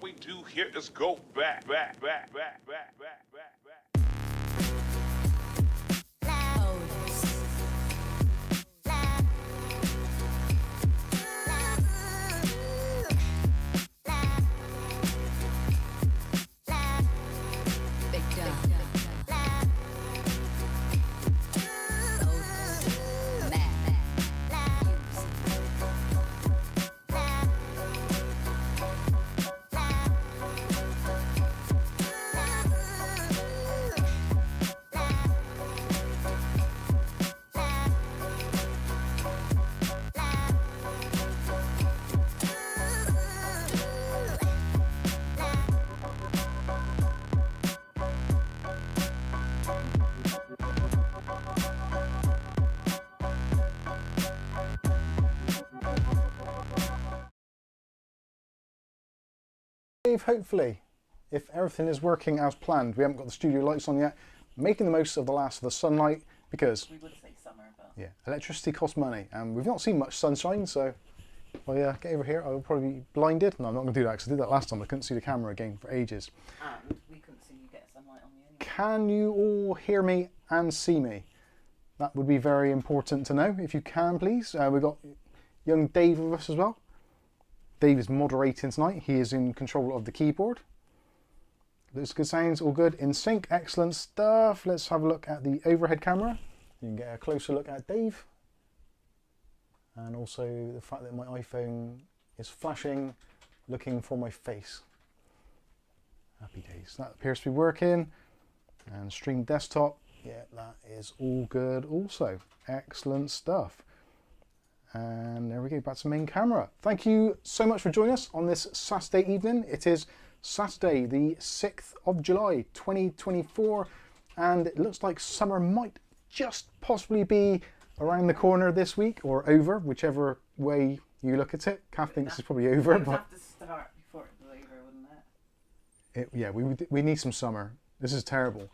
we do here is go back. Hopefully, if everything is working as planned, we haven't got the studio lights on yet, making the most of the last of the sunlight, because we would say summer, but yeah, electricity costs money and we've not seen much sunshine, so if I get over here I will probably be blinded. No, I'm not going to do that because I did that last time. I couldn't see the camera again for ages. and we couldn't see you get sunlight on you anyway. Can you all hear me and see me? That would be very important to know. If you can, please. We've got young Dave with us as well. Dave is moderating tonight. He is in control of the keyboard. Looks good, sounds all good, in sync, excellent stuff. Let's have a look at the overhead camera. You can get a closer look at Dave. And also the fact that my iPhone is flashing, looking for my face. Happy days. That appears to be working. And stream desktop, yeah, that is all good also. Excellent stuff. And there we go, back to main camera. Thank you so much for joining us on this Saturday evening. It is Saturday, the 6th of July, 2024. And it looks like summer might just possibly be around the corner this week, or over, whichever way you look at it. Kath thinks it's probably over. It would but have to start before it was over, wouldn't it? yeah, we need some summer. This is terrible.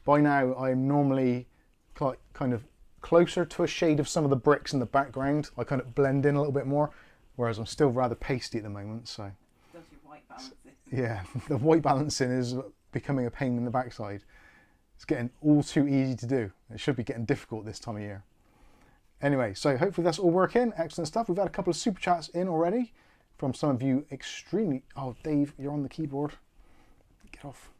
By now, I'm normally kind of closer to a shade of some of the bricks in the background. I kind of blend in a little bit more, whereas I'm still rather pasty at the moment. So Does your white balancing? yeah, the white balancing is becoming a pain in the backside. It's getting all too easy to do. It should be getting difficult this time of year. Anyway, so hopefully that's all working. Excellent stuff. We've had a couple of super chats in already from some of you extremely... Oh, Dave, you're on the keyboard. Get off.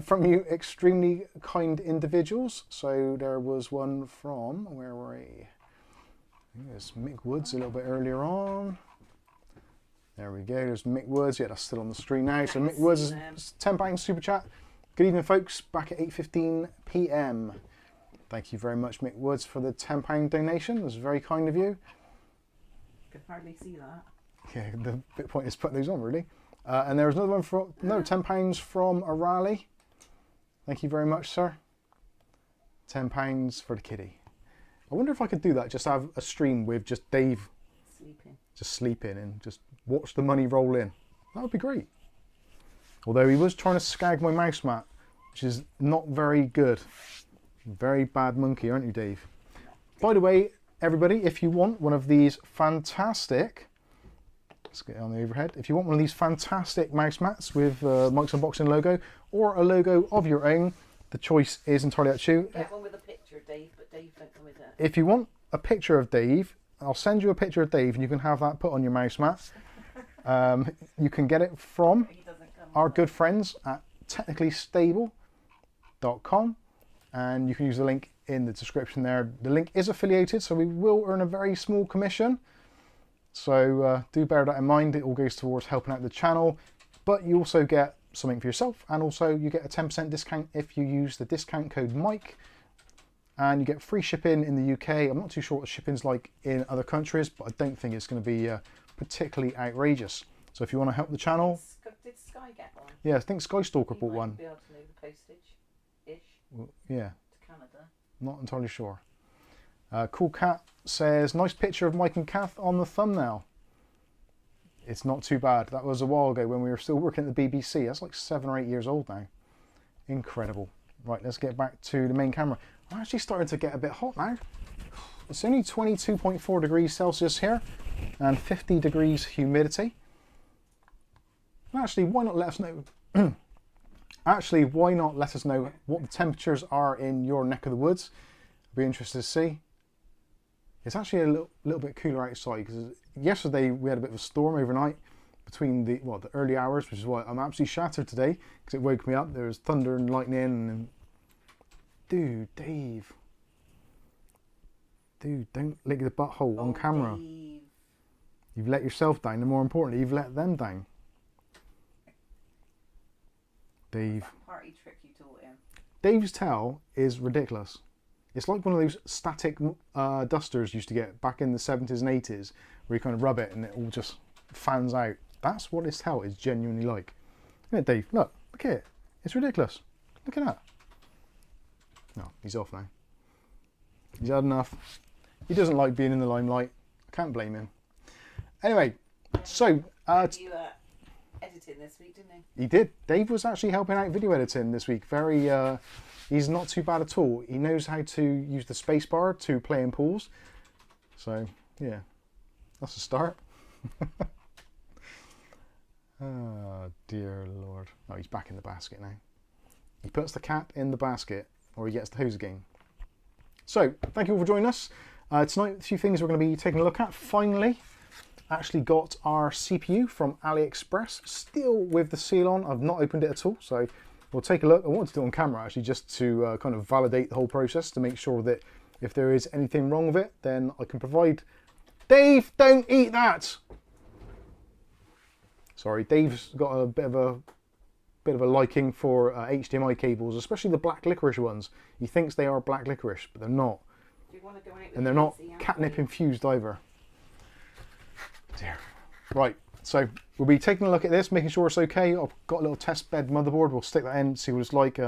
From you extremely kind individuals. So there was one from, where were we? I think there's Mick Woods a little bit earlier on. There we go, there's Mick Woods. Yeah, that's still on the screen now. So Mick Woods is £10 super chat. Good evening, folks. Back at 8:15 p.m. Thank you very much, Mick Woods, for the £10 donation. It was very kind of you. Could hardly see that. Yeah, the bit point is put those on, really. And there was another one for another £10 from Arali. Thank you very much, sir. £10 for the kitty. I wonder if I could do that, just have a stream with just Dave sleeping and just watch the money roll in. That would be great. Although he was trying to skag my mouse mat, which is not very good. Very bad monkey, aren't you, Dave? By the way, everybody, if you want one of these fantastic... Let's get on the overhead. If you want one of these fantastic mouse mats with Mike's Unboxing logo, or a logo of your own, the choice is entirely up to you. Get one with a picture of Dave, but Dave don't come with it. If you want a picture of Dave, I'll send you a picture of Dave and you can have that put on your mouse mat. You can get it from our good friends at technicallystable.com, and you can use the link in the description there. The link is affiliated, so we will earn a very small commission. So do bear that in mind. It all goes towards helping out the channel, but you also get something for yourself, and also you get a 10% discount if you use the discount code Mike, and you get free shipping in the UK. I'm not too sure what shipping's like in other countries, but I don't think it's going to be particularly outrageous. So if you want to help the channel... Did Sky get one? Yeah, I think Skystalker bought one. Be able to know the postage-ish. Well, yeah. To Canada. Not entirely sure. Cool Cat says, nice picture of Mike and Kath on the thumbnail. It's not too bad. That was a while ago when we were still working at the BBC. That's like 7 or 8 years old now. Incredible. Right, let's get back to the main camera. I'm actually starting to get a bit hot now. It's only 22.4 degrees Celsius here and 50 degrees humidity. Actually, why not let us know? Actually, why not let us know what the temperatures are in your neck of the woods? I'd be interested to see. It's actually a little bit cooler outside because yesterday we had a bit of a storm overnight between the early hours, which is why I'm absolutely shattered today because it woke me up. There was thunder and lightning and dude, Dave. Dude, don't lick the butthole on camera. Dave. You've let yourself down, and more importantly, you've let them down. Dave. Party trick you taught him. Dave's towel is ridiculous. It's like one of those static dusters you used to get back in the 70s and 80s, where you kind of rub it and it all just fans out. That's what his towel is genuinely like. Isn't it, Dave? Look at it. It's ridiculous. Look at that. No, he's off now. He's had enough. He doesn't like being in the limelight. I can't blame him. Anyway, so... you editing this week, didn't he? He did. Dave was actually helping out video editing this week. Very, he's not too bad at all. He knows how to use the spacebar to play in pools. So, yeah, that's a start. Oh, dear Lord. Oh, he's back in the basket now. He puts the cat in the basket, or he gets the hose again. So, thank you all for joining us. Tonight, a few things we're going to be taking a look at. Finally, actually got our CPU from AliExpress, still with the seal on. I've not opened it at all, so we'll take a look. I wanted to do it on camera, actually, just to kind of validate the whole process, to make sure that if there is anything wrong with it, then I can provide... Dave, don't eat that! Sorry, Dave's got a bit of a liking for HDMI cables, especially the black licorice ones. He thinks they are black licorice, but they're not. Do you want to go out with And they're not Nancy, catnip infused either. Dear. Right, so we'll be taking a look at this, making sure it's okay. I've got a little test bed motherboard. We'll stick that in, see what it's like.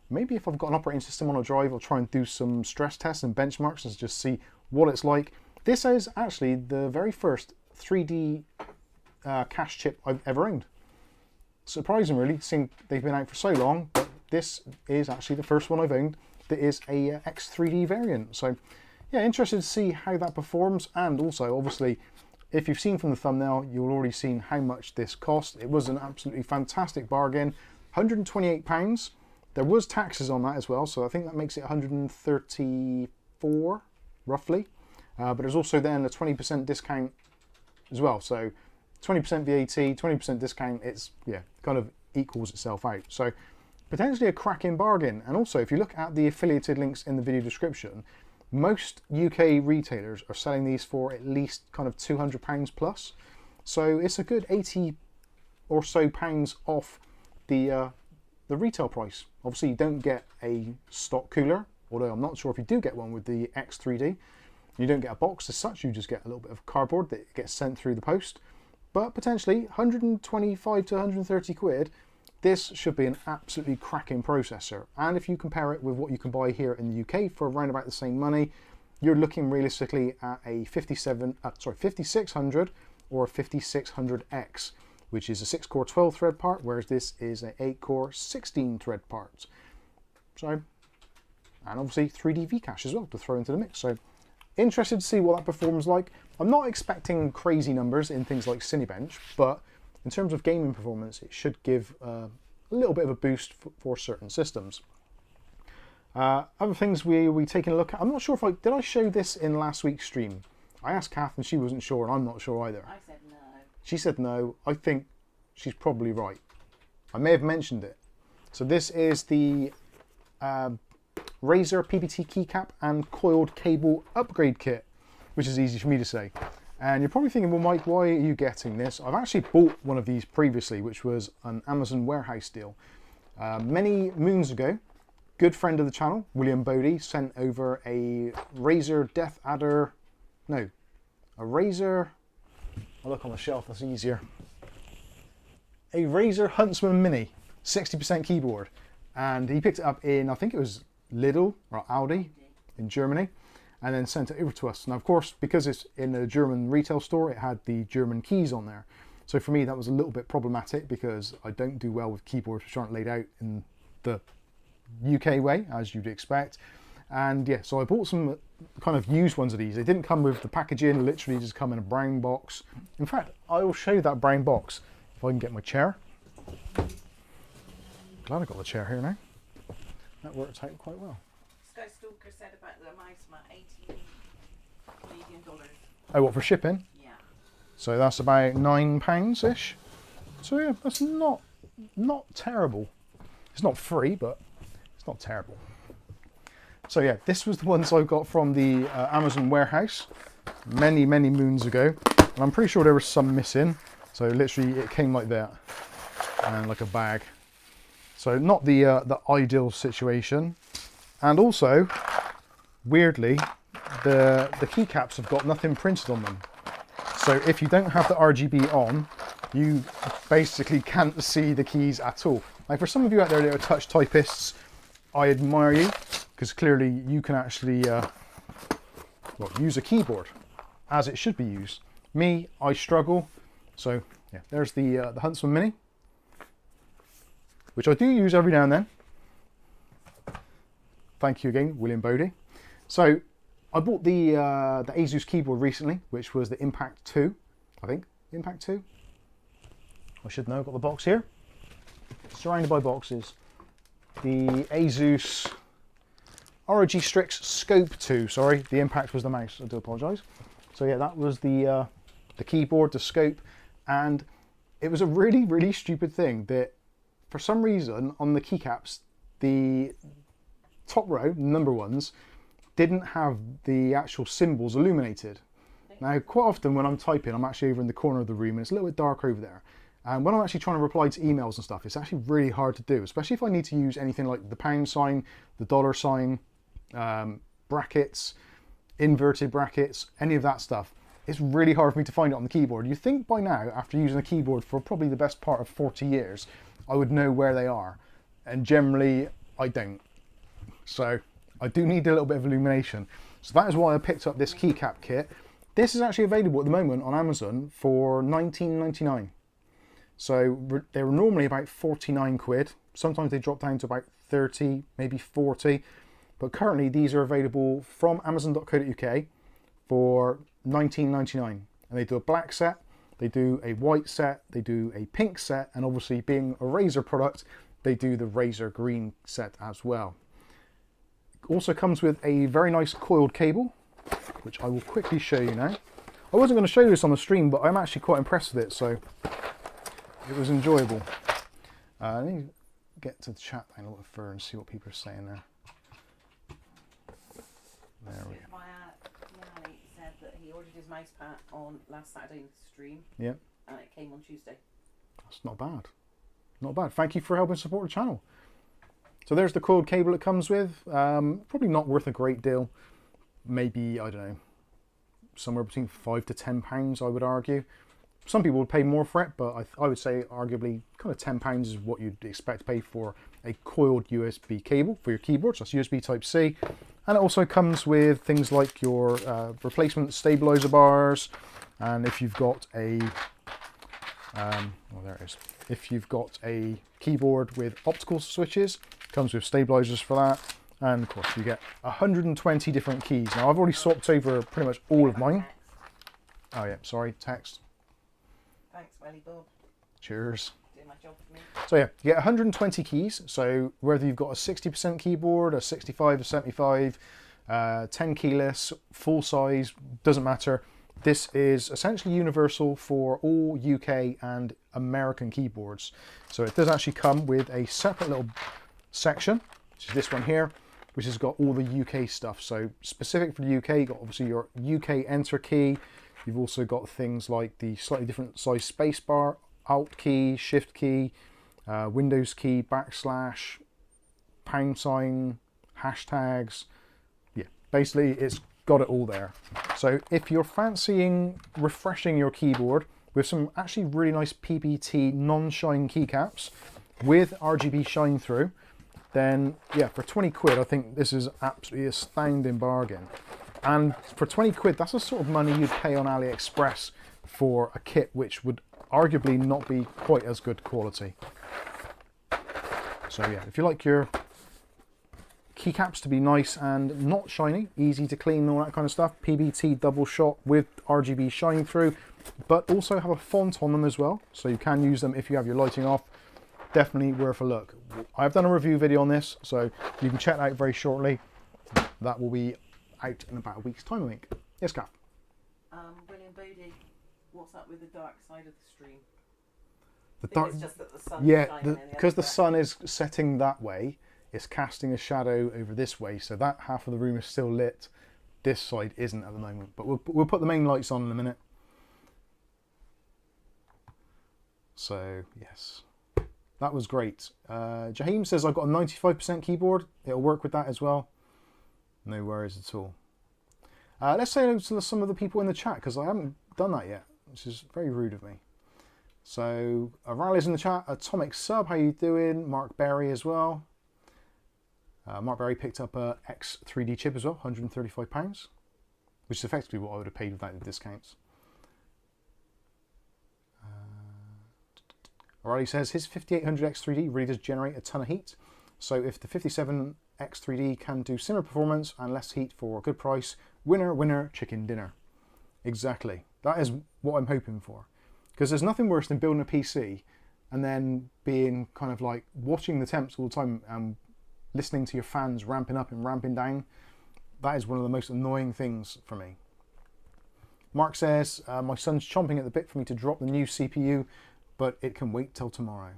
Maybe if I've got an operating system on a drive, I'll try and do some stress tests and benchmarks and just see what it's like. This is actually the very first 3D cache chip I've ever owned. Surprising, really, seeing they've been out for so long, but this is actually the first one I've owned that is a X3D variant. So, yeah, interested to see how that performs, and also, obviously, if you've seen from the thumbnail, you'll already seen how much this cost. It was an absolutely fantastic bargain, £128. There was taxes on that as well, so I think that makes it 134 roughly. But there's also then a 20% discount as well. So 20% VAT, 20% discount, it's, yeah, kind of equals itself out. So potentially a cracking bargain. And also, if you look at the affiliated links in the video description, most UK retailers are selling these for at least kind of £200 plus. So it's a good 80 or so pounds off the retail price. Obviously, you don't get a stock cooler, although I'm not sure if you do get one with the X3D. You don't get a box as such, you just get a little bit of cardboard that gets sent through the post. But potentially 125 to 130 quid, this should be an absolutely cracking processor. And if you compare it with what you can buy here in the UK for around about the same money, you're looking realistically at a 5600 or a 5600X, which is a 6-core 12-thread part, whereas this is an 8-core 16-thread part. So, and obviously 3D V-cache as well to throw into the mix. So, interested to see what that performs like. I'm not expecting crazy numbers in things like Cinebench, but in terms of gaming performance, it should give a little bit of a boost for certain systems. Other things we taking a look at. I'm not sure if did I show this in last week's stream. I asked Kath and she wasn't sure, and I'm not sure either. I said no. She said no. I think she's probably right. I may have mentioned it. So this is the Razer PBT keycap and coiled cable upgrade kit, which is easy for me to say. And you're probably thinking, well, Mike, why are you getting this? I've actually bought one of these previously, which was an Amazon warehouse deal. Many moons ago, good friend of the channel, William Bodie, sent over a Razer Death Adder, no, a Razer, I'll look on the shelf, that's easier. A Razer Huntsman Mini, 60% keyboard. And he picked it up in, I think it was Lidl or Aldi in Germany, and then sent it over to us. Now, of course, because it's in a German retail store, it had the German keys on there. So for me, that was a little bit problematic because I don't do well with keyboards which aren't laid out in the UK way, as you'd expect. And yeah, so I bought some kind of used ones of these. They didn't come with the packaging, literally just come in a brown box. In fact, I will show you that brown box if I can get my chair. Glad I got the chair here now. That worked out quite well. Sky Stalker said about the mouse mat, 18 Canadian dollars. Oh, what, for shipping? Yeah. So that's about £9-ish. So yeah, that's not terrible. It's not free, but it's not terrible. So yeah, this was the ones I got from the Amazon warehouse many moons ago, and I'm pretty sure there was some missing. So literally, it came like that, and like a bag. So not the ideal situation, and also weirdly, the keycaps have got nothing printed on them. So if you don't have the RGB on, you basically can't see the keys at all. Like for some of you out there that are touch typists, I admire you, because clearly you can actually use a keyboard as it should be used. Me, I struggle. So yeah, there's the Huntsman Mini, which I do use every now and then. Thank you again, William Bodie. So I bought the Asus keyboard recently, which was the Impact 2, I think. Impact 2? I should know, I've got the box here. Surrounded by boxes. The Asus ROG Strix Scope 2, sorry, the Impact was the mouse, I do apologise. So yeah, that was the keyboard, the scope, and it was a really stupid thing that for some reason on the keycaps, the top row, number ones, didn't have the actual symbols illuminated. Now, quite often when I'm typing, I'm actually over in the corner of the room and it's a little bit dark over there. And when I'm actually trying to reply to emails and stuff, it's actually really hard to do, especially if I need to use anything like the pound sign, the dollar sign, brackets, inverted brackets, any of that stuff. It's really hard for me to find it on the keyboard. You'd think by now, after using a keyboard for probably the best part of 40 years, I would know where they are. And generally, I don't. So I do need a little bit of illumination. So that is why I picked up this keycap kit. This is actually available at the moment on Amazon for £19.99. So they were normally about 49 quid. Sometimes they drop down to about 30, maybe 40. But currently these are available from amazon.co.uk for £19.99. And they do a black set, they do a white set, they do a pink set, and obviously being a Razer product, they do the Razer green set as well. Also comes with a very nice coiled cable, which I will quickly show you now. I wasn't going to show this on the stream, but I'm actually quite impressed with it, so it was enjoyable. Let me get to the chat line a little further and see what people are saying there. There we go. Yanni said that he ordered his mouse pad on last Saturday stream. Yeah. And it came on Tuesday. That's not bad. Not bad. Thank you for helping support the channel. So there's the coiled cable it comes with. Probably not worth a great deal. Maybe, I don't know, somewhere between £5 to £10, I would argue. Some people would pay more for it, but I would say arguably kind of £10 is what you'd expect to pay for a coiled USB cable for your keyboard. So that's USB Type-C. And it also comes with things like your replacement stabilizer bars. And if you've got a, there it is. If you've got a keyboard with optical switches, comes with stabilizers for that. And of course you get 120 different keys. Now I've already swapped over pretty much all of mine. Oh yeah, sorry, text. Thanks, Welly Bob. Cheers. Doing my job for me. So yeah, you get 120 keys. So whether you've got a 60% keyboard, a 65, a 75, 10 keyless, full size, doesn't matter. This is essentially universal for all UK and American keyboards. So it does actually come with a separate little section, which is this one here, which has got all the UK stuff. So specific for the UK, you've got obviously your UK enter key. You've also got things like the slightly different size spacebar, Alt key, Shift key, Windows key, backslash, pound sign, hashtags. Yeah, basically it's got it all there. So if you're fancying refreshing your keyboard with some actually really nice PBT non-shine keycaps with RGB shine through, then yeah, for 20 quid, I think this is absolutely a astounding bargain. And for 20 quid, that's the sort of money you'd pay on AliExpress for a kit which would arguably not be quite as good quality. So yeah, if you like your keycaps to be nice and not shiny, easy to clean and all that kind of stuff, PBT double shot with RGB shine through, but also have a font on them as well, so you can use them if you have your lighting off. definitely worth a look. I've done a review video on this, so you can check that out very shortly. That will be out in about a week's time, I think. Yes, Kath? William Bodie, what's up with the dark side of the stream? The I think dark, it's just that the sun's yeah, shining in because the other sun is setting that way, it's casting a shadow over this way, so that half of the room is still lit. This side isn't at the moment, but we'll put the main lights on in a minute. So, yes. That was great. Jaheim says I've got a 95% keyboard. It'll work with that as well. No worries at all. Let's say hello to some of the people in the chat, because I haven't done that yet, which is very rude of me. So, Rally's in the chat. Atomic Sub, how you doing? Mark Berry as well. Mark Berry picked up a X3D chip as well, £135, which is effectively what I would have paid without the discounts. O'Reilly says his 5800 X3D really does generate a ton of heat. So if the 57 X3D can do similar performance and less heat for a good price, winner, winner, chicken dinner. Exactly. That is what I'm hoping for. Because there's nothing worse than building a PC and then being kind of like watching the temps all the time and listening to your fans ramping up and ramping down. That is one of the most annoying things for me. Mark says, my son's chomping at the bit for me to drop the new CPU, but it can wait till tomorrow.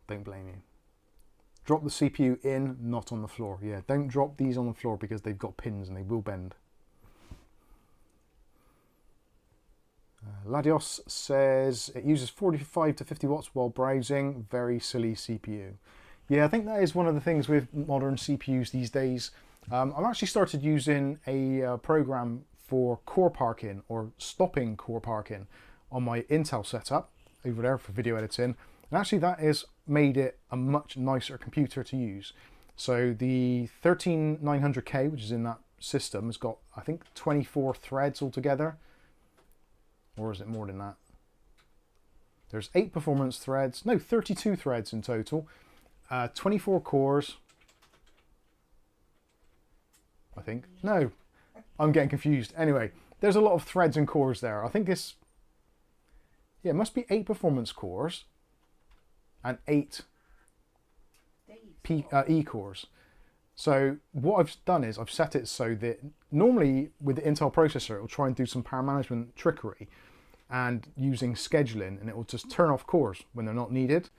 Don't blame you. Drop the CPU in, not on the floor. Yeah, don't drop these on the floor because they've got pins and they will bend. Ladios says it uses 45 to 50 watts while browsing. Very silly CPU. Yeah, I think that is one of the things with modern CPUs these days. I've actually started using a program for core parking or stopping core parking on my Intel setup over there for video editing. And actually that has made it a much nicer computer to use. So the 13900K, which is in that system, has got, I think, 24 threads altogether. Or is it more than that? There's 8 performance threads. No, 32 threads in total. 24 cores. I think. No, I'm getting confused. Anyway, there's a lot of threads and cores there. I think this... Yeah, it must be 8 performance cores and 8 E cores. So what I've done is I've set it so that normally with the Intel processor, it will try and do some power management trickery and using scheduling, and it will just turn off cores when they're not needed.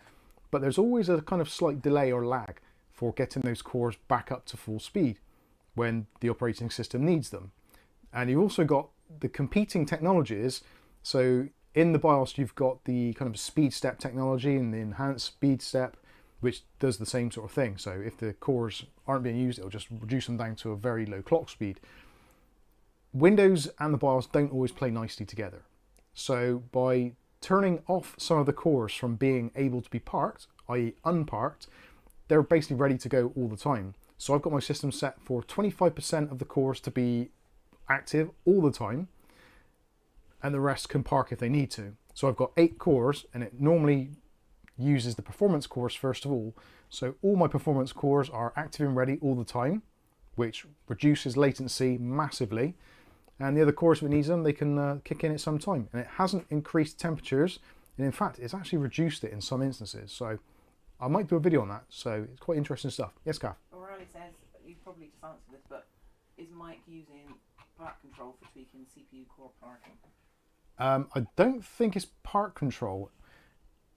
But there's always a kind of slight delay or lag for getting those cores back up to full speed when the operating system needs them. And you've also got the competing technologies. So in the BIOS, you've got the kind of speed step technology and the enhanced speed step, which does the same sort of thing. So if the cores aren't being used, it'll just reduce them down to a very low clock speed. Windows and the BIOS don't always play nicely together. So by turning off some of the cores from being able to be parked, i.e. unparked, they're basically ready to go all the time. So I've got my system set for 25% of the cores to be active all the time, and the rest can park if they need to. So I've got 8 cores, and it normally uses the performance cores first of all. So all my performance cores are active and ready all the time, which reduces latency massively. And the other cores, if it needs them, they can kick in at some time. And it hasn't increased temperatures, and in fact, it's actually reduced it in some instances. So I might do a video on that. So it's quite interesting stuff. Yes, Kath? O'Reilly says, you've probably just answered this, but is Mike using part control for tweaking CPU core parking? I don't think it's park control.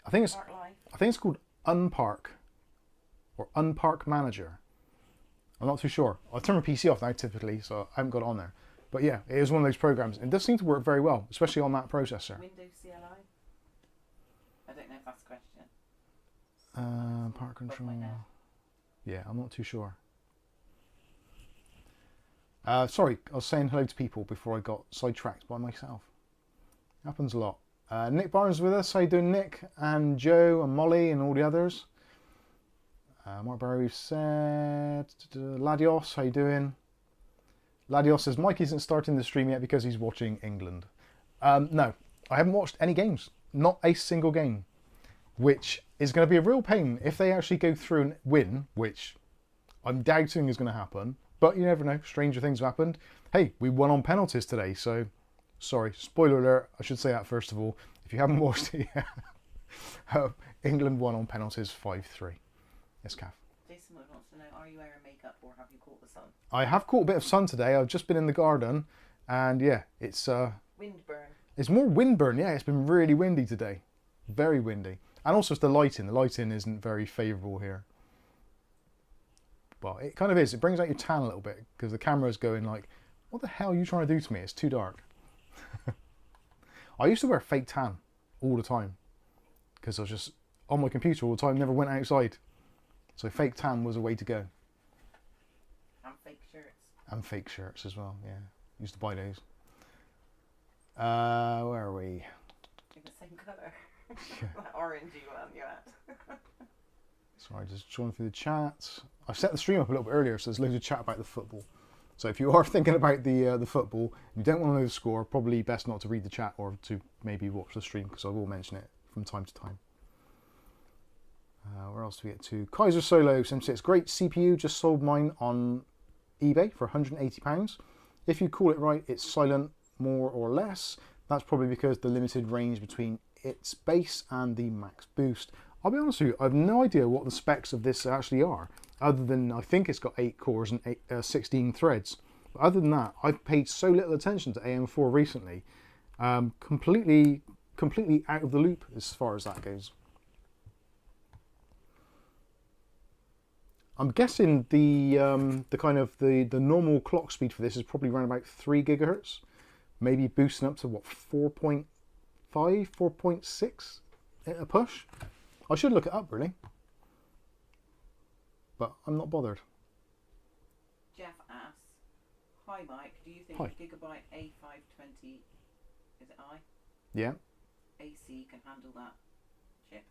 I think it's called Unpark or Unpark Manager. I'm not too sure. I turn my PC off now typically, so I haven't got it on there. But yeah, it is one of those programs. It does seem to work very well, especially on that processor. Windows CLI? I don't know if that's a question. Park control. Yeah, I'm not too sure. Sorry, I was saying hello to people before I got sidetracked by myself. Happens a lot. Nick Barnes with us. How you doing, Nick? And Joe and Molly and all the others. Mark Barry said, Ladios, how you doing? Ladios says, Mike isn't starting the stream yet because he's watching England. No, I haven't watched any games. Not a single game. Which is going to be a real pain if they actually go through and win, which I'm doubting is going to happen. But you never know, stranger things have happened. Hey, we won on penalties today, so... Sorry, spoiler alert, I should say that first of all. If you haven't watched it yet, England won on penalties 5-3. Yes, Kath. Jason wants to know, are you wearing makeup or have you caught the sun? I have caught a bit of sun today. I've just been in the garden, and yeah, it's Windburn. it's more windburn. Yeah, it's been really windy today, very windy, and also it's the lighting. The lighting isn't very favourable here. Well, it kind of is. It brings out your tan a little bit because the camera's going like, "What the hell are you trying to do to me? It's too dark." I used to wear fake tan all the time because I was just on my computer all the time, never went outside. So fake tan was a way to go. And fake shirts. And fake shirts as well, yeah. Used to buy those. Where are we? In the same colour. That orangey one you're at. Sorry, just scrolling through the chats. I set the stream up a little bit earlier, so there's loads of chat about the football. So if you are thinking about the football, you don't want to know the score, probably best not to read the chat or to maybe watch the stream, because I will mention it from time to time. Where else do we get to? Kaiser Solo 76, great CPU, just sold mine on eBay for £180. If you call it right, it's silent more or less. That's probably because the limited range between its base and the max boost. I'll be honest with you, I have no idea what the specs of this actually are, other than I think it's got 8 cores and 16 threads. But other than that, I've paid so little attention to AM4 recently, completely out of the loop as far as that goes. I'm guessing the kind of the normal clock speed for this is probably around about 3 gigahertz, maybe boosting up to what, 4.5, 4.6 at a push. I should look it up really, but I'm not bothered. Jeff asks, hi Mike, do you think Hi. a Gigabyte A520, is it I? Yeah. AC can handle that chip?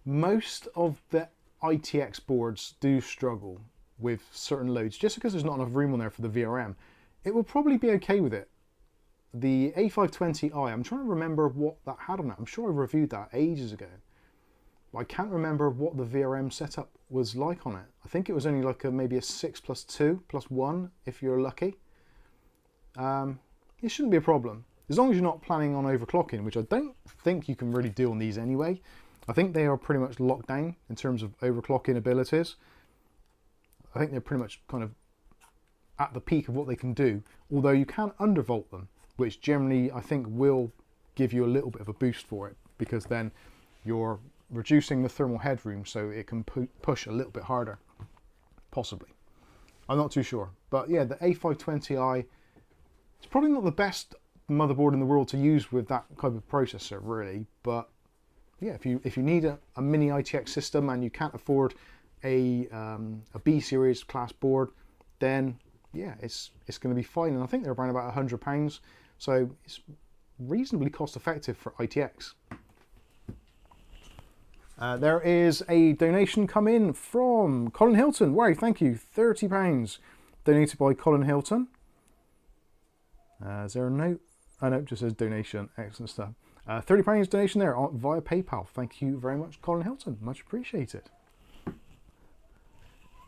Most of the ITX boards do struggle with certain loads, just because there's not enough room on there for the VRM. It will probably be okay with it. The A520i, I'm trying to remember what that had on it. I'm sure I reviewed that ages ago. But I can't remember what the VRM setup was like on it. I think it was only like maybe a 6+2+1 if you're lucky. It shouldn't be a problem. As long as you're not planning on overclocking, which I don't think you can really do on these anyway. I think they are pretty much locked down in terms of overclocking abilities. I think they're pretty much kind of at the peak of what they can do, although you can undervolt them, which generally I think will give you a little bit of a boost for it, because then you're reducing the thermal headroom so it can push a little bit harder, possibly. I'm not too sure, but yeah, the A520i, it's probably not the best motherboard in the world to use with that type of processor really, but yeah, if you need a mini ITX system and you can't afford a B series class board, then yeah, it's going to be fine. And I think they're around about £100, so it's reasonably cost effective for ITX. There is a donation come in from Colin Hilton. Wow, thank you, £30 donated by Colin Hilton. Is there a note? Oh no, it just says donation. Excellent stuff. £30 donation there via PayPal. Thank you very much, Colin Hilton. Much appreciated.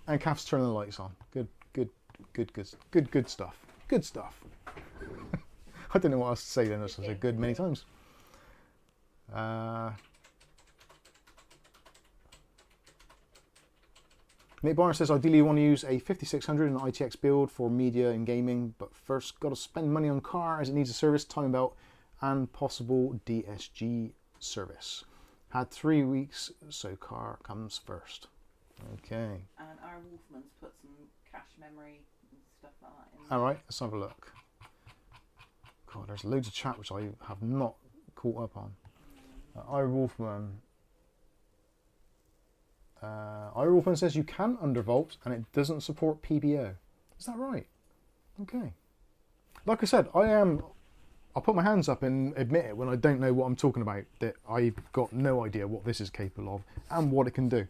And Kath's turning the lights on. Good stuff. Good stuff. I don't know what else to say then. I've said good many times. Nick Barnes says, ideally you want to use a 5600 in an ITX build for media and gaming, but first got to spend money on car as it needs a service, timing belt, and possible DSG service. Had 3 weeks, so car comes first. Okay. And our Wolfman's put some cache memory and stuff like that in. All right, let's have a look. God, there's loads of chat which I have not caught up on. iWolfman. iWolfman says you can undervolt and it doesn't support PBO. Is that right? Okay. Like I said, I'll put my hands up and admit it when I don't know what I'm talking about, that I've got no idea what this is capable of and what it can do.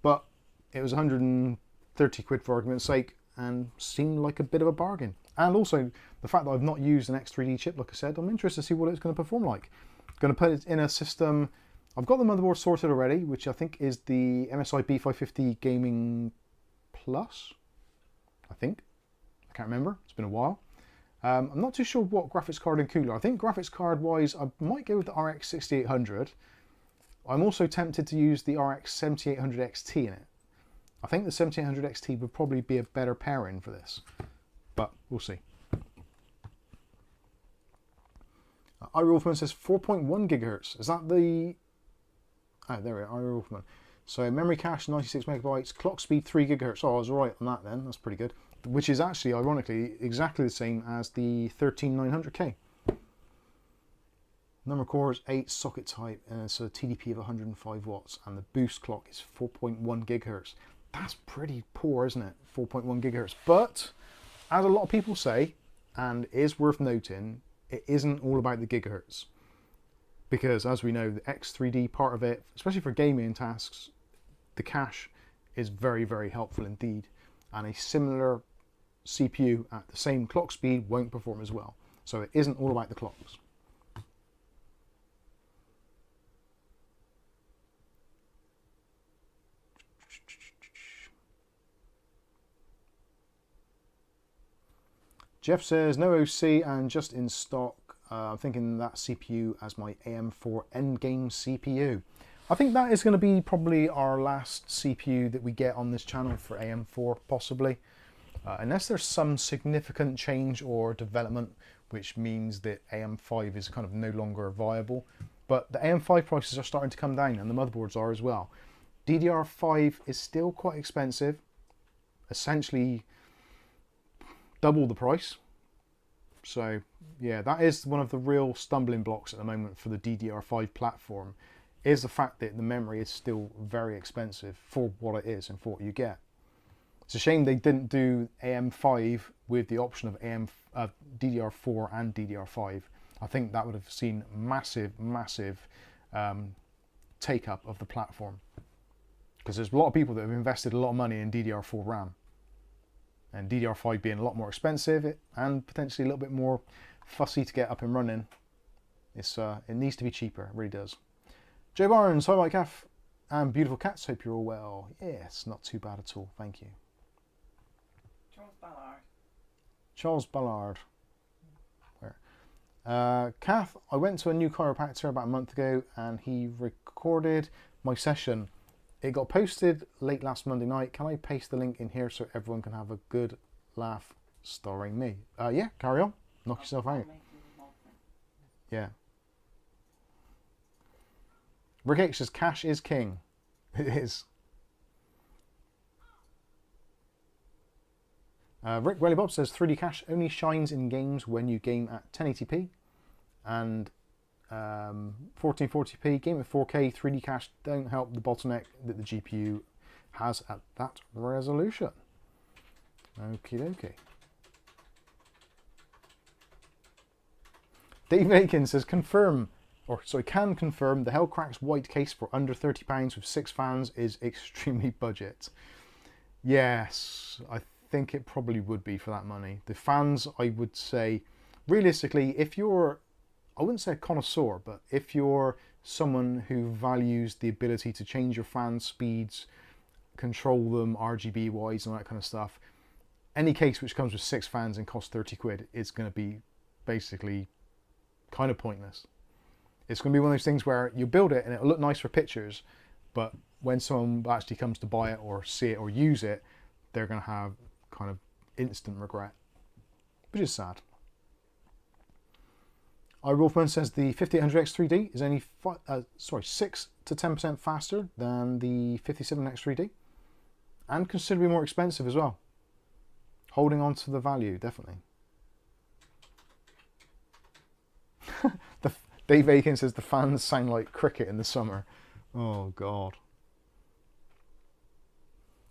But it was 130 quid for argument's sake and seemed like a bit of a bargain. And also the fact that I've not used an X3D chip, like I said, I'm interested to see what it's going to perform like. Going to put it in a system. I've got the motherboard sorted already, which I think is the MSI B550 Gaming Plus, I think. I can't remember, it's been a while. I'm not too sure what graphics card and cooler. I think graphics card wise, I might go with the RX 6800. I'm also tempted to use the RX 7800 XT in it. I think the 7800 XT would probably be a better pairing for this, but we'll see. iRolfman says 4.1 gigahertz. Is that the... Oh, there we are, iRolfman. So memory cache 96 megabytes, clock speed 3 gigahertz. Oh, I was right on that then. That's pretty good. Which is actually, ironically, exactly the same as the 13900K. Number of cores, 8, socket type, so a TDP of 105 watts, and the boost clock is 4.1 gigahertz. That's pretty poor, isn't it? 4.1 gigahertz. But, as a lot of people say, and is worth noting, it isn't all about the gigahertz. Because, as we know, the X3D part of it, especially for gaming tasks, the cache is very, very helpful indeed. And a similar CPU at the same clock speed won't perform as well. So it isn't all about the clocks. Jeff says, no OC and just in stock. I'm thinking that CPU as my AM4 endgame CPU. I think that is going to be probably our last CPU that we get on this channel for AM4, possibly. Unless there's some significant change or development, which means that AM5 is kind of no longer viable. But the AM5 prices are starting to come down, and the motherboards are as well. DDR5 is still quite expensive, essentially double the price. So yeah, that is one of the real stumbling blocks at the moment for the DDR5 platform, is the fact that the memory is still very expensive for what it is and for what you get. It's a shame they didn't do AM5 with the option of DDR4 and DDR5. I think that would have seen massive take up of the platform, because there's a lot of people that have invested a lot of money in DDR4 RAM. And DDR5 being a lot more expensive and potentially a little bit more fussy to get up and running, it needs to be cheaper, it really does. Joe Barnes, hi Mike Caff, and beautiful cats, hope you're all well. Yes, not too bad at all, thank you. Charles Ballard. Charles Ballard. Where? Kath, I went to a new chiropractor about a month ago and he recorded my session. It got posted late last Monday night. Can I paste the link in here so everyone can have a good laugh starring me? Yeah, carry on. Knock yourself out. Yeah. Rick H says cash is king. It is. Rick Welly Bob says 3D cache only shines in games when you game at 1080p and 1440p. Game at 4K, 3D cache don't help the bottleneck that the GPU has at that resolution. Okie dokie. Dave Aiken says can confirm the Hellcrax white case for under £30 with 6 fans is extremely budget. Yes, I think it probably would be for that money. The fans, I would say, realistically, if you're, I wouldn't say a connoisseur, but if you're someone who values the ability to change your fan speeds, control them RGB wise and all that kind of stuff, any case which comes with 6 fans and costs 30 quid is going to be basically kind of pointless. It's going to be one of those things where you build it and it'll look nice for pictures, but when someone actually comes to buy it or see it or use it, they're going to have kind of instant regret, which is sad. iRolfman says the 5800X3D is only 6 to 10% faster than the 57X3D and considerably more expensive as well. Holding on to the value, definitely. Dave Aiken says the fans sound like cricket in the summer. Oh God.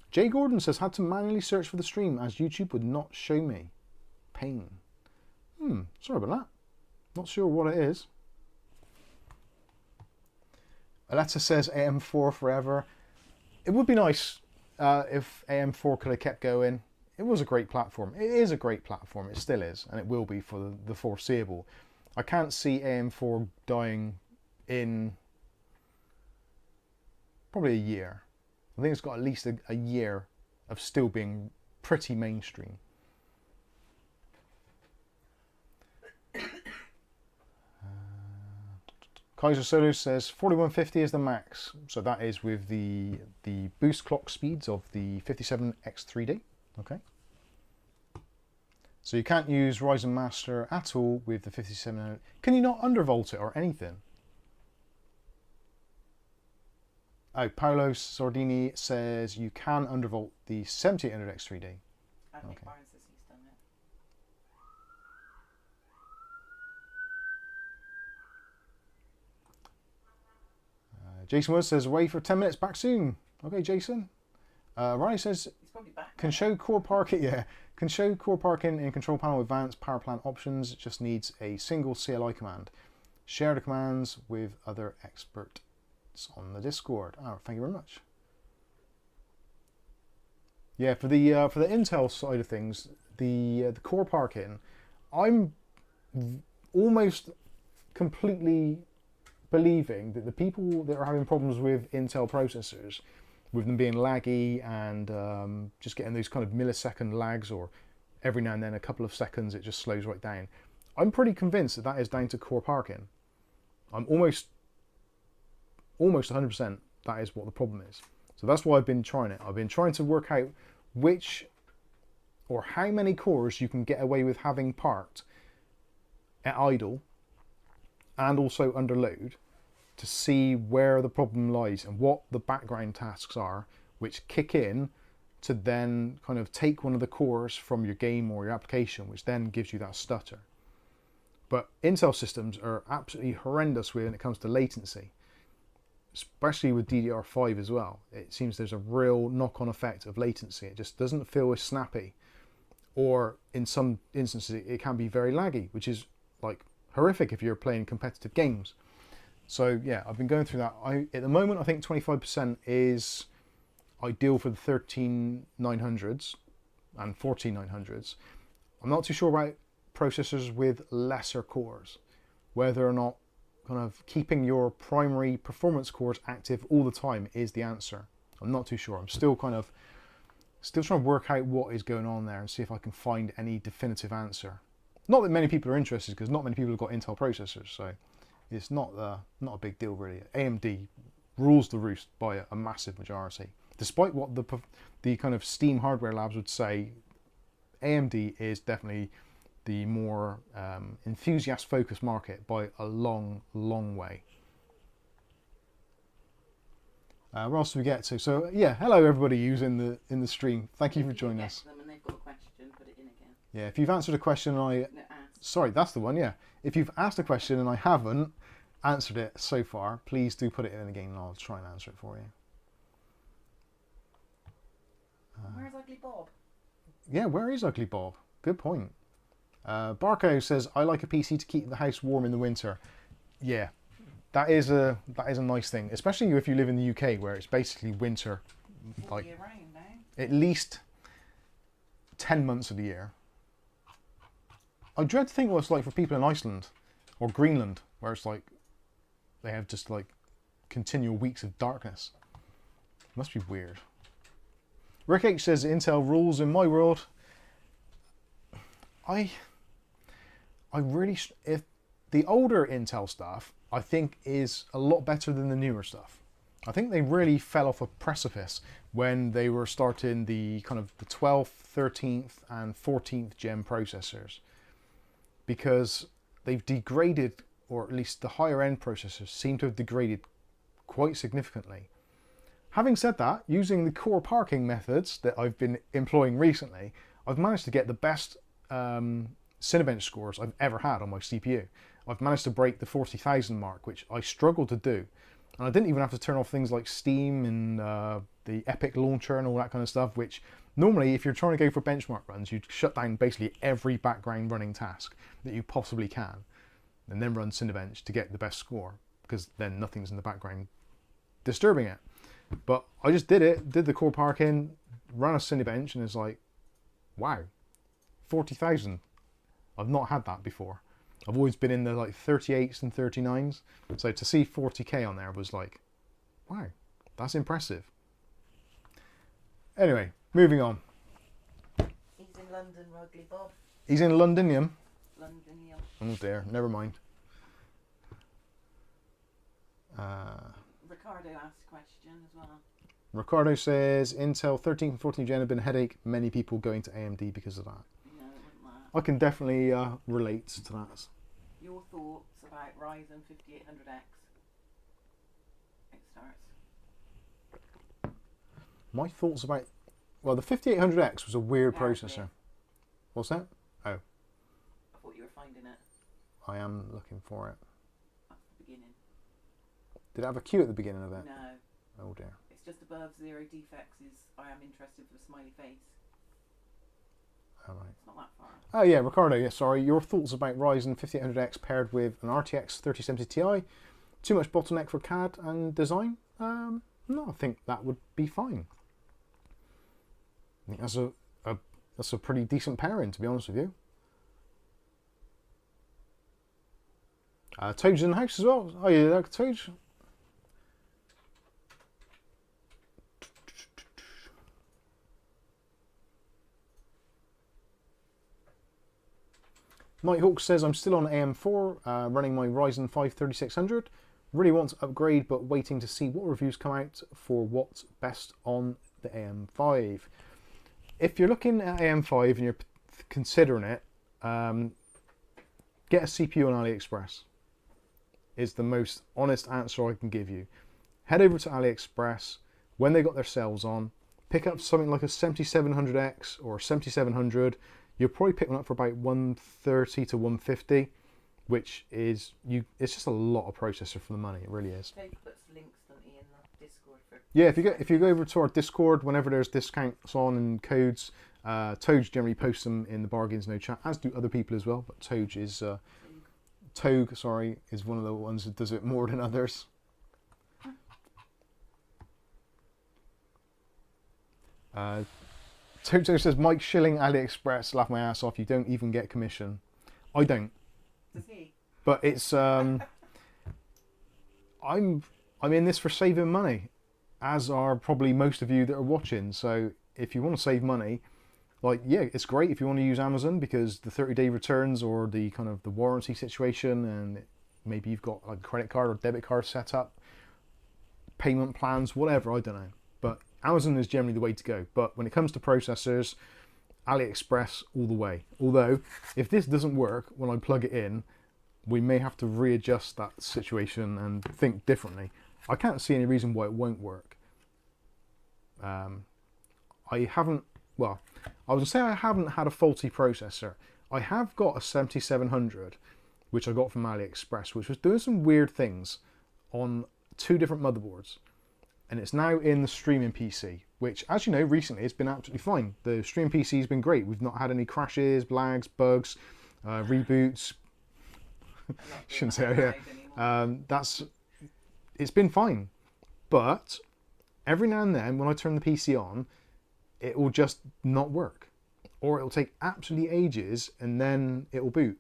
Jay Gordon says had to manually search for the stream as YouTube would not show me. Pain. Sorry about that. Not sure what it is. Alexa says AM4 forever. It would be nice if AM4 could have kept going. It was a great platform. It is a great platform. It still is, and it will be for the foreseeable. I can't see AM4 dying in probably a year. I think it's got at least a year of still being pretty mainstream. Kaiser Solo says 4150 is the max. So that is with the boost clock speeds of the 57X3D. Okay. So you can't use Ryzen Master at all with the 5700. Can you not undervolt it or anything? Oh, Paolo Sordini says you can undervolt the 7800X3D. I think Byron says he's done it. Jason Woods says away for 10 minutes, back soon. Okay, Jason. Ronnie says He's probably back. can show core parking. Yeah, can show core parking in control panel with advanced power plant options. Just needs a single CLI command. Share the commands with other experts on the Discord. Oh, thank you very much. Yeah, for the Intel side of things, the core parking, I'm almost completely believing that the people that are having problems with Intel processors, with them being laggy and just getting those kind of millisecond lags, or every now and then a couple of seconds it just slows right down, I'm pretty convinced that that is down to core parking. I'm almost 100% that is what the problem is. So that's why I've been trying it. I've been trying to work out which or how many cores you can get away with having parked at idle and also under load, to see where the problem lies and what the background tasks are which kick in to then kind of take one of the cores from your game or your application, which then gives you that stutter. But Intel systems are absolutely horrendous when it comes to latency, especially with DDR5 as well. It seems there's a real knock-on effect of latency. It just doesn't feel as snappy, or in some instances it can be very laggy, which is like horrific if you're playing competitive games. So yeah, I've been going through that. At the moment, I think 25% is ideal for the 13900s and 14900s. I'm not too sure about processors with lesser cores, whether or not kind of keeping your primary performance cores active all the time is the answer. I'm not too sure. I'm still trying to work out what is going on there and see if I can find any definitive answer. Not that many people are interested, because not many people have got Intel processors, so it's not a big deal really. AMD rules the roost by a massive majority. Despite what the kind of Steam hardware labs would say, AMD is definitely the more enthusiast-focused market by a long, long way. Where else do we get to? So yeah, hello everybody who's in the stream. Thank you for joining us. Them and they've got a question, put it in again. Yeah, if you've answered a question and sorry, that's the one. Yeah, if you've asked a question and I haven't answered it so far, please do put it in again and I'll try and answer it for you. Where's Ugly Bob? Yeah, where is Ugly Bob? Good point. Barco says, I like a PC to keep the house warm in the winter. Yeah, that is a nice thing, especially if you live in the UK where it's basically winter, like Year round, eh? at least 10 months of the year. I dread to think what it's like for people in Iceland or Greenland, where it's like they have just like continual weeks of darkness. It must be weird. Rick H says Intel rules in my world. I really, if the older Intel stuff, I think is a lot better than the newer stuff. I think they really fell off a precipice when they were starting the kind of the 12th, 13th and 14th gen processors, because they've degraded, or at least the higher end processors seem to have degraded quite significantly. Having said that, using the core parking methods that I've been employing recently, I've managed to get the best Cinebench scores I've ever had on my CPU. I've managed to break the 40,000 mark, which I struggled to do. And I didn't even have to turn off things like Steam and the Epic launcher and all that kind of stuff, which normally if you're trying to go for benchmark runs, you'd shut down basically every background running task that you possibly can, and then run Cinebench to get the best score, because then nothing's in the background disturbing it. But I just did the core parking, ran a Cinebench, and it's like, wow, 40,000. I've not had that before. I've always been in the like 38s and 39s. So to see 40k on there was like, wow, that's impressive. Anyway, moving on. He's in London, Ugly Bob. He's in Londinium. London, yeah. Oh dear, never mind. Right, Ricardo asked a question as well. Ricardo says, Intel 13th and 14th gen have been a headache. Many people going to AMD because of that. No, it wasn't that. I can definitely relate to that. Your thoughts about Ryzen 5800X? It starts. My thoughts about... Well, the 5800X was a weird ARGB. processor. What's that? Oh, I thought you were finding it. I am looking for it. That's the beginning. Did it have a Q at the beginning of it? No. Oh dear. It's just above 0 defects is I am interested for a smiley face. All right. It's not that far. Oh yeah, Ricardo, yeah, sorry. Your thoughts about Ryzen 5800X paired with an RTX 3070 Ti? Too much bottleneck for CAD and design? No, I think that would be fine. I think that's a pretty decent pairing, to be honest with you. Toad's in the house as well. Oh yeah, Toad. Nighthawk says, I'm still on AM4, running my Ryzen 5 3600. Really want to upgrade, but waiting to see what reviews come out for what's best on the AM5. If you're looking at AM5 and you're considering it, get a CPU on AliExpress. Is the most honest answer I can give you. Head over to AliExpress when they got their sales on, pick up something like a 7700X or 7700. You'll probably pick one up for about 130 to 150, which is it's just a lot of processor for the money. It really is. Toad puts links, doesn't he, in the Discord for. Yeah, if you go over to our Discord, whenever there's discounts on and codes, Toad generally posts them in the bargains no chat, as do other people as well. But Toad is Toad, sorry, is one of the ones that does it more than others. Toto says, Mike shilling AliExpress, laugh my ass off, you don't even get commission. I don't. Does he? But it's, I'm in this for saving money, as are probably most of you that are watching. So if you want to save money, like, yeah, it's great if you want to use Amazon because the 30-day returns or the kind of the warranty situation, and maybe you've got like a credit card or debit card set up, payment plans, whatever, I don't know. But Amazon is generally the way to go. But when it comes to processors, AliExpress all the way. Although, if this doesn't work when I plug it in, we may have to readjust that situation and think differently. I can't see any reason why it won't work. I haven't had a faulty processor. I have got a 7700, which I got from AliExpress, which was doing some weird things on 2 different motherboards. And it's now in the streaming PC, which, as you know, recently it's been absolutely fine. The streaming PC has been great. We've not had any crashes, lags, bugs, reboots. Shouldn't say yeah. It's been fine. But every now and then, when I turn the PC on, it will just not work, or it'll take absolutely ages, and then it will boot.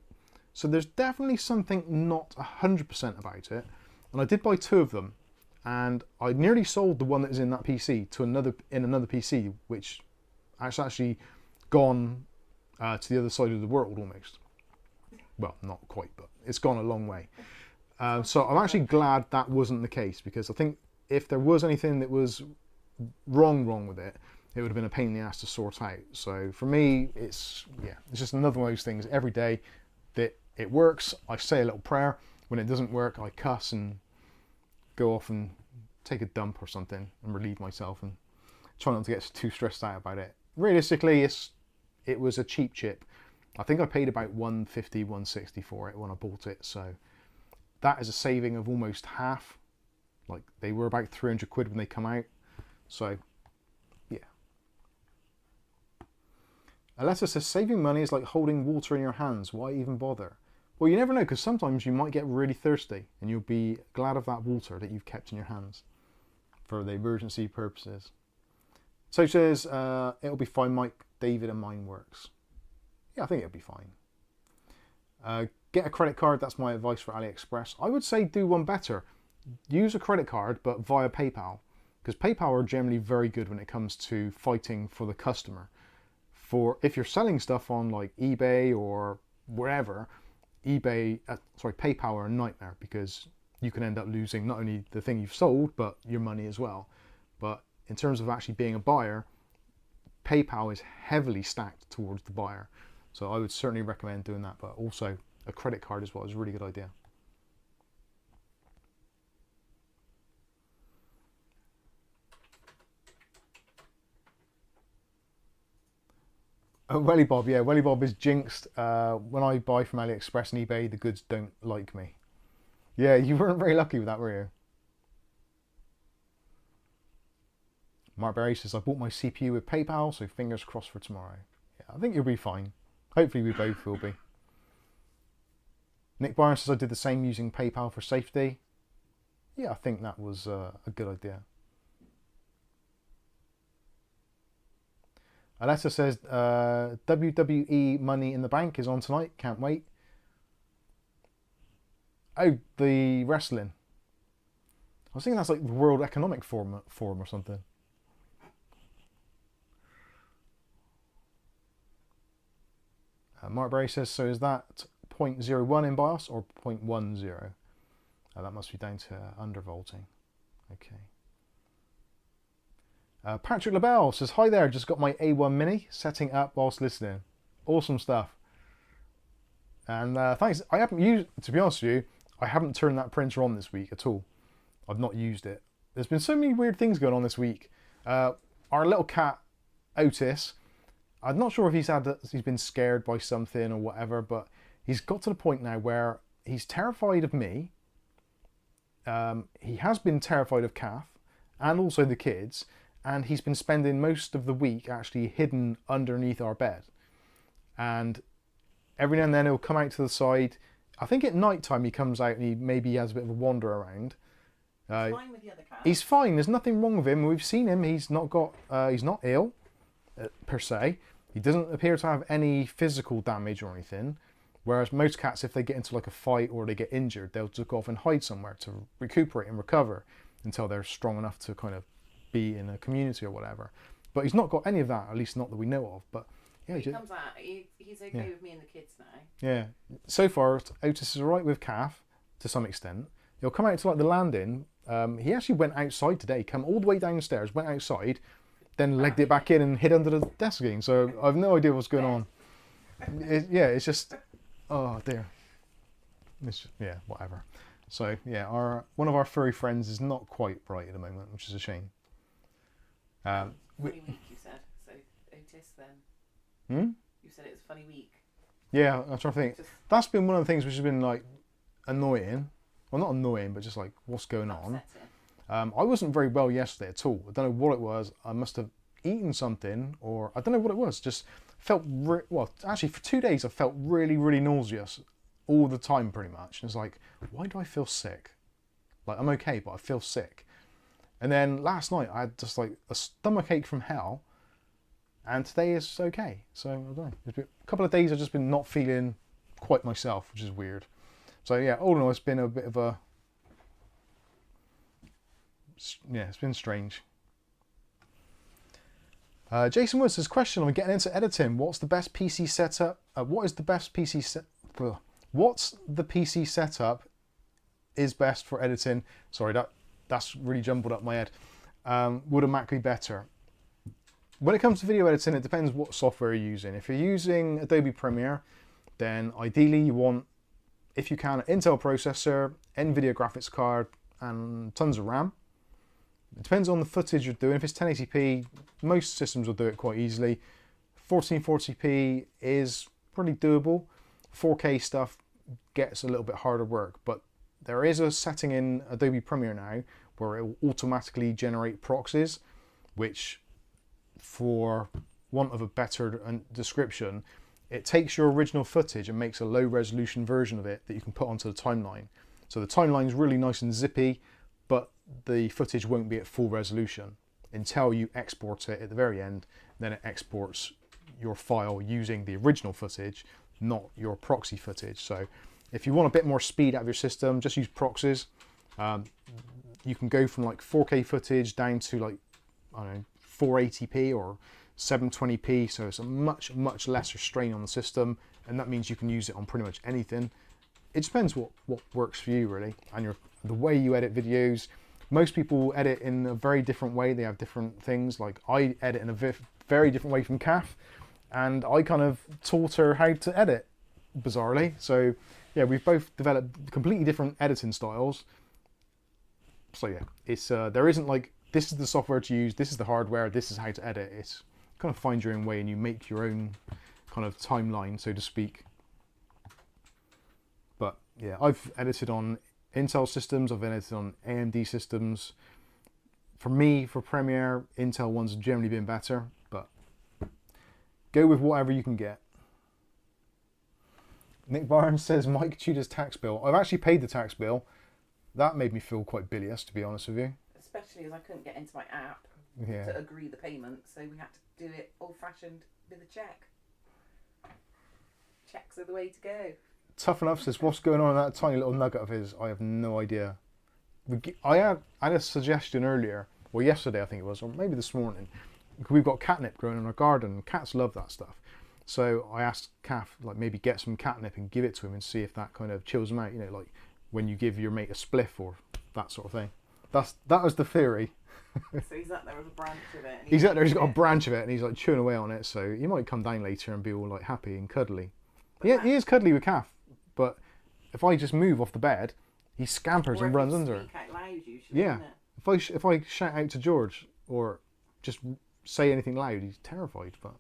So there's definitely something not 100% about it. And I did buy 2 of them. And I nearly sold the one that is in that PC to another PC, which has actually gone to the other side of the world almost. Well, not quite, but it's gone a long way. So I'm actually glad that wasn't the case, because I think if there was anything that was wrong with it, it would have been a pain in the ass to sort out. So for me, it's just another one of those things. Every day that it works, I say a little prayer. When it doesn't work, I cuss and go off and take a dump or something and relieve myself and try not to get too stressed out about it. Realistically, it was a cheap chip. I think I paid about 150, 160 for it when I bought it, so that is a saving of almost half. Like, they were about 300 quid when they come out, so yeah. Alessa says, saving money is like holding water in your hands. Why even bother? Well, you never know, because sometimes you might get really thirsty and you'll be glad of that water that you've kept in your hands for the emergency purposes. So it says, it'll be fine, Mike. David and mine works. Yeah, I think it'll be fine. Get a credit card. That's my advice for AliExpress. I would say do one better. Use a credit card, but via PayPal, because PayPal are generally very good when it comes to fighting for the customer. For if you're selling stuff on like eBay or wherever, PayPal are a nightmare, because you can end up losing not only the thing you've sold, but your money as well. But in terms of actually being a buyer, PayPal is heavily stacked towards the buyer. So I would certainly recommend doing that, but also a credit card as well is a really good idea. Oh, Welly Bob, yeah, Welly Bob is jinxed. When I buy from AliExpress and eBay, the goods don't like me. Yeah, you weren't very lucky with that, were you? Mark Berry says, I bought my CPU with PayPal, so fingers crossed for tomorrow. Yeah, I think you'll be fine. Hopefully we both will be. Nick Byron says, I did the same using PayPal for safety. Yeah, I think that was a good idea. Alessa says, WWE Money in the Bank is on tonight. Can't wait. Oh, the wrestling. I was thinking that's like the World Economic Forum or something. Mark Berry says, so is that 0.01 in BIOS or 0.10? That must be down to undervolting. Okay. Patrick LaBelle says, hi there, just got my A1 Mini setting up whilst listening. Awesome stuff. And thanks. I haven't used, to be honest with you, I haven't turned that printer on this week at all. I've not used it. There's been so many weird things going on this week. Our little cat, Otis, I'm not sure if he's been scared by something or whatever, but he's got to the point now where he's terrified of me. He has been terrified of Kath and also the kids, and he's been spending most of the week actually hidden underneath our bed. And every now and then he'll come out to the side. I think at night time he comes out and maybe has a bit of a wander around. He's fine with the other cats. He's fine. There's nothing wrong with him. We've seen him. He's not ill per se. He doesn't appear to have any physical damage or anything. Whereas most cats, if they get into like a fight or they get injured, they'll just go off and hide somewhere to recuperate and recover until they're strong enough to kind of be in a community or whatever. But he's not got any of that, at least not that we know of. But yeah, he comes out. He's okay with me and the kids now. Yeah. So far, Otis is alright with Kath to some extent. He'll come out to like the landing. He actually went outside today, come all the way downstairs, went outside, then legged it back in and hid under the desk again. So I've no idea what's going on. It's just, oh dear. It's just, yeah, whatever. So yeah, one of our furry friends is not quite right at the moment, which is a shame. Funny week, you said. So Otis then. You said it was a funny week. Yeah, I'm trying to think. That's been one of the things which has been like annoying. Well, not annoying, but just like what's going on. I wasn't very well yesterday at all. I don't know what it was. I must have eaten something, or I don't know what it was. Just felt well. Actually, for 2 days I felt really, really nauseous all the time, pretty much. And it's like, why do I feel sick? Like I'm okay, but I feel sick. And then last night I had just like a stomachache from hell, and today is okay. So I don't know. It's been a couple of days I've just been not feeling quite myself, which is weird. So yeah, all in all, it's been a bit of a it's been strange. Jason Woods says, question on getting into editing. What's the best PC setup? What's the PC setup is best for editing? Sorry, that's really jumbled up my head. Would a Mac be better? When it comes to video editing, it depends what software you're using. If you're using Adobe Premiere, then ideally you want, if you can, an Intel processor, NVIDIA graphics card, and tons of RAM. It depends on the footage you're doing. If it's 1080p, most systems will do it quite easily. 1440p is pretty doable. 4K stuff gets a little bit harder work, but there is a setting in Adobe Premiere now where it will automatically generate proxies, which, for want of a better description, it takes your original footage and makes a low resolution version of it that you can put onto the timeline. So the timeline is really nice and zippy, but the footage won't be at full resolution until you export it at the very end. Then it exports your file using the original footage, not your proxy footage. So if you want a bit more speed out of your system, just use proxies. You can go from like 4K footage down to like, I don't know, 480p or 720p, so it's a much lesser strain on the system, and that means you can use it on pretty much anything. It depends what works for you really, and your the way you edit videos. Most people edit in a very different way. They have different things. Like I edit in a very different way from Kath, and I kind of taught her how to edit, bizarrely. So yeah, we've both developed completely different editing styles. So yeah, it's there isn't like, this is the software to use, this is the hardware, this is how to edit. It's kind of find your own way and you make your own kind of timeline, so to speak. But yeah, I've edited on Intel systems, I've edited on AMD systems. For me, for Premiere, Intel ones have generally been better, but go with whatever you can get. Nick Barnes says Mike Tudor's tax bill. I've actually paid the tax bill. That made me feel quite bilious, to be honest with you. Especially as I couldn't get into my app Yeah. to agree the payment, so we had to do it old-fashioned with a cheque. Cheques are the way to go. Tough Enough says, what's going on in that tiny little nugget of his? I have no idea. I had a suggestion earlier, well yesterday I think it was, or maybe this morning. We've got catnip growing in our garden. Cats love that stuff. So I asked Kath, like, maybe get some catnip and give it to him and see if that kind of chills him out, you know, like when you give your mate a spliff or that sort of thing. That was the theory. So he's up there with a branch of it. And He's up there, he's got a branch of it and he's like chewing away on it, so he might come down later and be all like happy and cuddly. Yeah, he is cuddly with Kath, but if I just move off the bed, he scampers and runs under it. Out loud usually, Yeah, isn't it? if I shout out to George or just say anything loud, he's terrified. But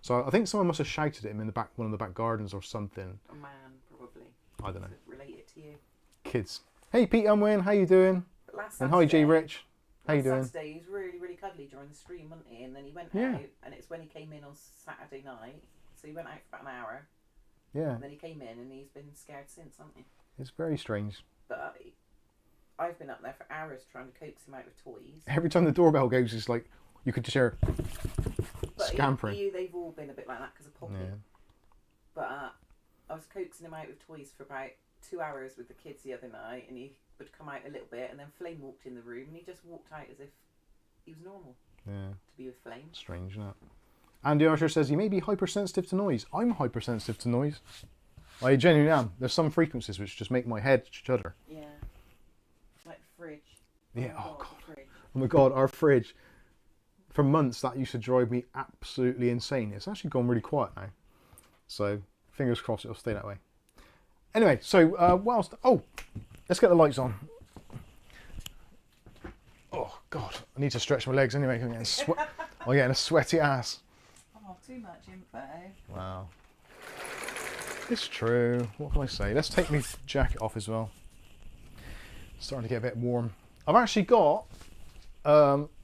so I think someone must have shouted at him in the back, one of the back gardens or something. A man, probably. I don't know. Related to you. Kids. Hey Pete Unwin, how you doing? But last And hi Jay Saturday- Rich, how you last doing? Saturday he was really, really cuddly during the stream, wasn't he? And then he went Yeah. out, and it's when he came in on Saturday night. So he went out for about an hour, Yeah, and then he came in, and he's been scared since, hasn't he? it's very strange. But I've been up there for hours trying to coax him out of toys. Every time the doorbell goes, it's like you could just hear But scampering. they've all been a bit like that because of Poppy. Yeah. But I was coaxing him out of toys for about 2 hours with the kids the other night, and he would come out a little bit, and then Flame walked in the room, and he just walked out as if he was normal Yeah, to be with Flame. strange, isn't it? Andy Archer says he may be hypersensitive to noise. I'm hypersensitive to noise. I genuinely am. There's some frequencies which just make my head shudder. Yeah. Like the fridge. Yeah, my oh the God. fridge. Oh my God, our fridge. For months, that used to drive me absolutely insane. It's actually gone really quiet now. So, fingers crossed it'll stay that way. Anyway, so, what else? Oh, let's get the lights on. Oh, God. I need to stretch my legs anyway. I'm getting a sweaty ass. Oh, too much info. Wow. It's true. What can I say? Let's take my jacket off as well. It's starting to get a bit warm. I've actually got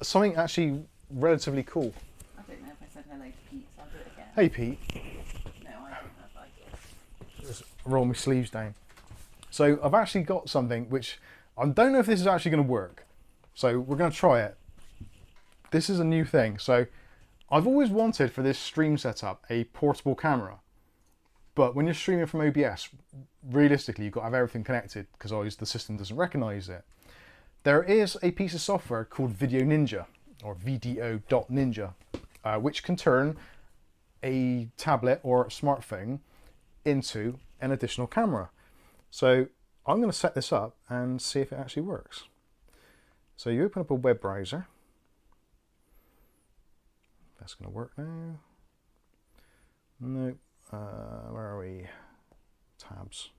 something actually relatively cool. I don't know if I said hello to Pete, so I'll do it again. Hey Pete. No, I don't know if I did. Just roll my sleeves down. So I've actually got something which I don't know if this is actually going to work. So we're going to try it. This is a new thing. So I've always wanted for this stream setup a portable camera. But when you're streaming from OBS, realistically you've got to have everything connected because the system doesn't recognize it. There is a piece of software called Video Ninja, or VDO.Ninja, which can turn a tablet or a smartphone into an additional camera. So I'm going to set this up and see if it actually works. So you open up a web browser. That's going to work now. No. Where are we? Tabs.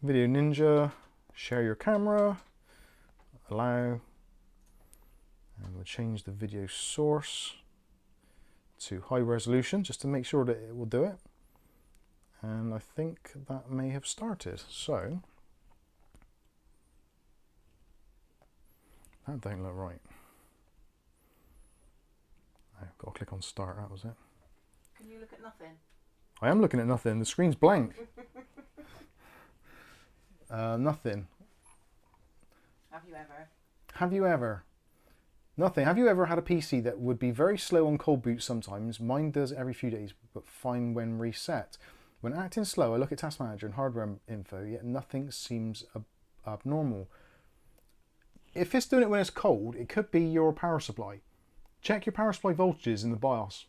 Video Ninja. Share your camera. Allow. And we'll change the video source to high resolution just to make sure that it will do it. And I think that may have started. So that don't look right. I've got to click on start, that was it. Can you look at nothing? I am looking at nothing, the screen's blank. Nothing. Have you ever? Have you ever? Nothing. Have you ever had a PC that would be very slow on cold boot sometimes? Mine does every few days, but fine when reset. When acting slow, I look at Task Manager and hardware info, yet nothing seems abnormal. If it's doing it when it's cold, it could be your power supply. Check your power supply voltages in the BIOS.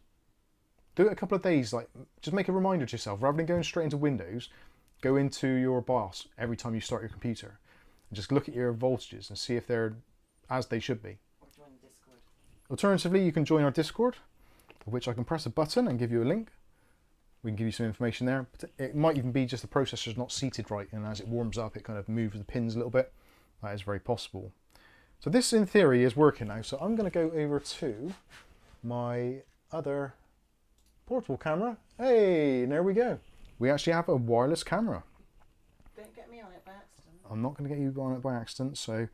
Do it a couple of days, like just make a reminder to yourself, rather than going straight into Windows, go into your BIOS every time you start your computer and just look at your voltages and see if they're as they should be. Or join the Discord. Alternatively, you can join our Discord, of which I can press a button and give you a link. We can give you some information there. But it might even be just the processor's not seated right, and as it warms up, it kind of moves the pins a little bit. That is very possible. So this, in theory, is working now. So I'm going to go over to my other portable camera. Hey, there we go. We actually have a wireless camera. Don't get me on it by accident. I'm not going to get you on it by accident. So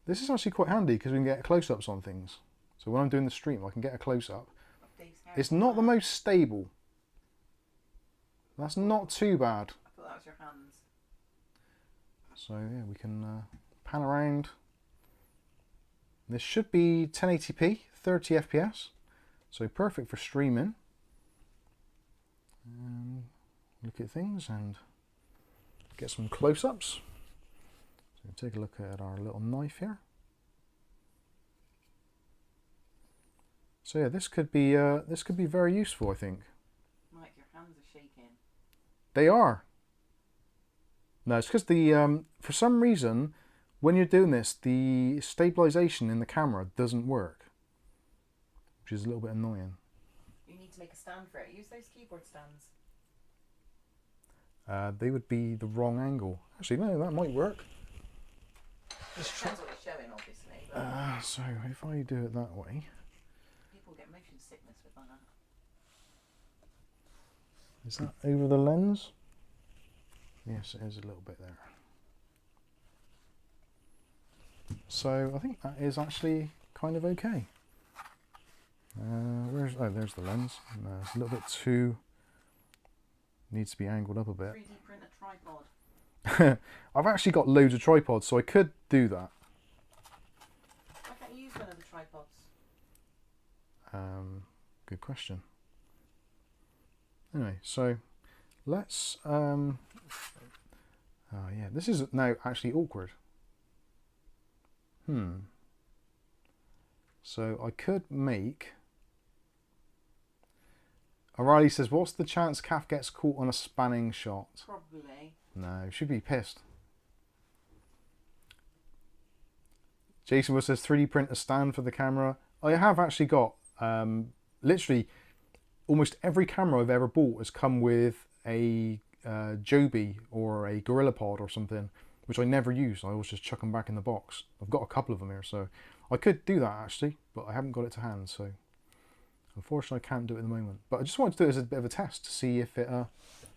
this is actually quite handy because we can get close-ups on things. So when I'm doing the stream, I can get a close-up. It's not the most stable. That's not too bad. I thought that was your hands. So yeah, we can pan around. This should be 1080p, 30 FPS. So perfect for streaming. Look at things and get some close-ups. So take a look at our little knife here. So yeah, this could be very useful, I think. Mike, your hands are shaking. They are. No, it's because the for some reason when you're doing this, the stabilization in the camera doesn't work, which is a little bit annoying. You need to make a stand for it. Use those keyboard stands. They would be the wrong angle. Actually, no, that might work. Depends what you're showing, obviously. But So if I do it that way, people get motion sickness with that. is that over the lens? Yes, it is a little bit there. So I think that is actually kind of okay. There's the lens. No, it's a little bit too, needs to be angled up a bit. 3D print a tripod. I've actually got loads of tripods, so I could do that. Why can't you use one of the tripods? Good question. Anyway, so let's oh yeah, this is now actually awkward. So I could make... O'Reilly says, what's the chance Kath gets caught on a spanning shot? Probably. No, she'd be pissed. Jason Wood says, 3D print a stand for the camera. I have actually got, literally, almost every camera I've ever bought has come with a Joby or a GorillaPod or something, which I never use. I always just chuck them back in the box. I've got a couple of them here, so I could do that actually, but I haven't got it to hand, so unfortunately I can't do it at the moment. But I just wanted to do it as a bit of a test to see if it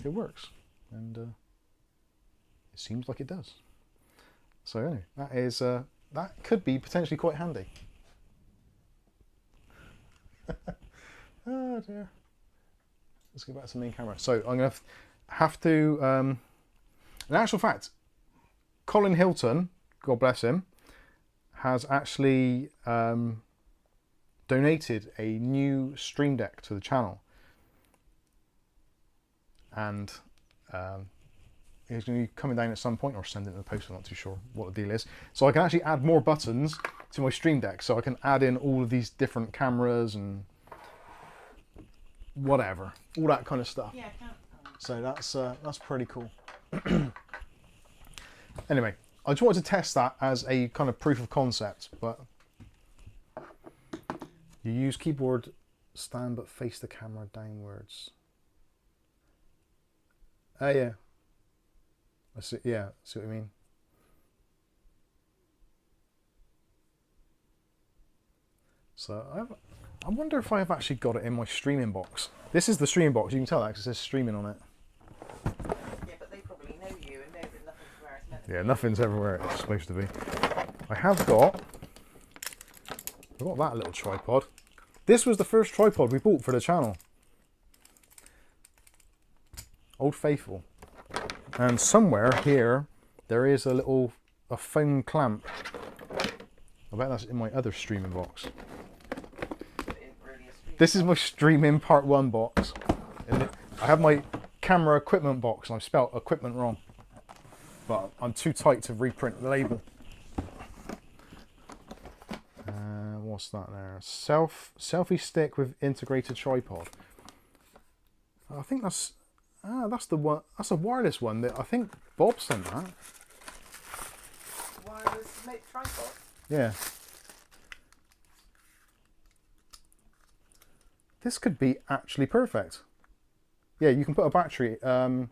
works, and it seems like it does. So anyway, that is that could be potentially quite handy. Oh dear. Let's go back to the main camera. So I'm going to have to, in actual fact, Colin Hilton, God bless him, has actually donated a new Stream Deck to the channel. And he's going to be coming down at some point, or send it in the post, I'm not too sure what the deal is. So I can actually add more buttons to my Stream Deck, so I can add in all of these different cameras and whatever, all that kind of stuff. Yeah, I can't. So that's pretty cool. Anyway, I just wanted to test that as a kind of proof of concept, but you use keyboard stand but face the camera downwards. Yeah. I see, yeah, see what I mean. So I wonder if I have actually got it in my streaming box. This is the streaming box, you can tell that because it says streaming on it. Yeah, but they probably know you and know that nothing's where it's meant to be. Yeah, nothing's everywhere it's supposed to be. I have got that little tripod. This was the first tripod we bought for the channel. Old Faithful. And somewhere here there is a foam clamp. I bet that's in my other streaming box. This is my streaming part 1 box. I have my camera equipment box, and I've spelt equipment wrong. But I'm too tight to reprint the label. What's that there? Selfie stick with integrated tripod. I think that's the one. That's a wireless one. That I think Bob sent that. to make the tripod. Yeah. This could be actually perfect. Yeah, you can put a battery in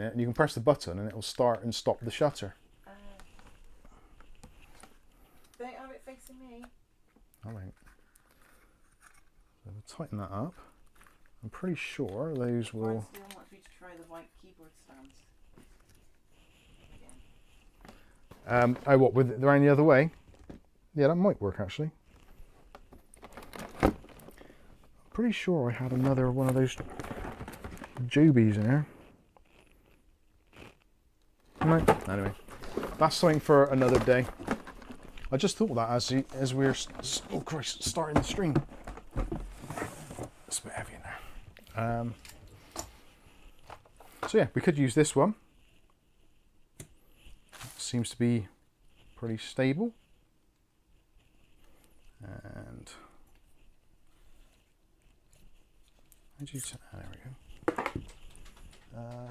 it, and you can press the button, and it will start and stop the shutter. Don't have it facing me. I won't. So we'll tighten that up. I'm pretty sure those will. I still want you to try the white keyboard stands. Again. Oh, what, with it around the other way? Yeah, that might work actually. Pretty sure I had another one of those Jobies in there. No, anyway, that's something for another day. I just thought that as we're oh Christ, starting the stream. It's a bit heavy in there. So yeah, we could use this one. Seems to be pretty stable. And there we go.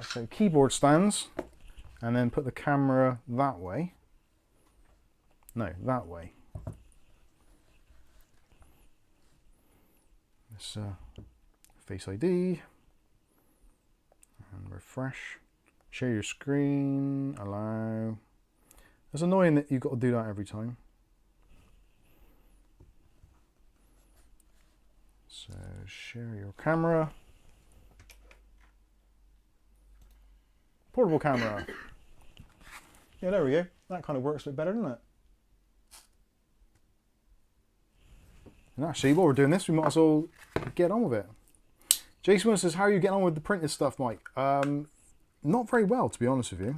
So keyboard stands, and then put the camera that way. No, that way. This Face ID and refresh. Share your screen. Allow. It's annoying that you've got to do that every time. So share your camera. Portable camera. Yeah, there we go. That kind of works a bit better, doesn't it? And actually, while we're doing this, we might as well get on with it. Jason says, how are you getting on with the printed stuff, Mike? Not very well, to be honest with you.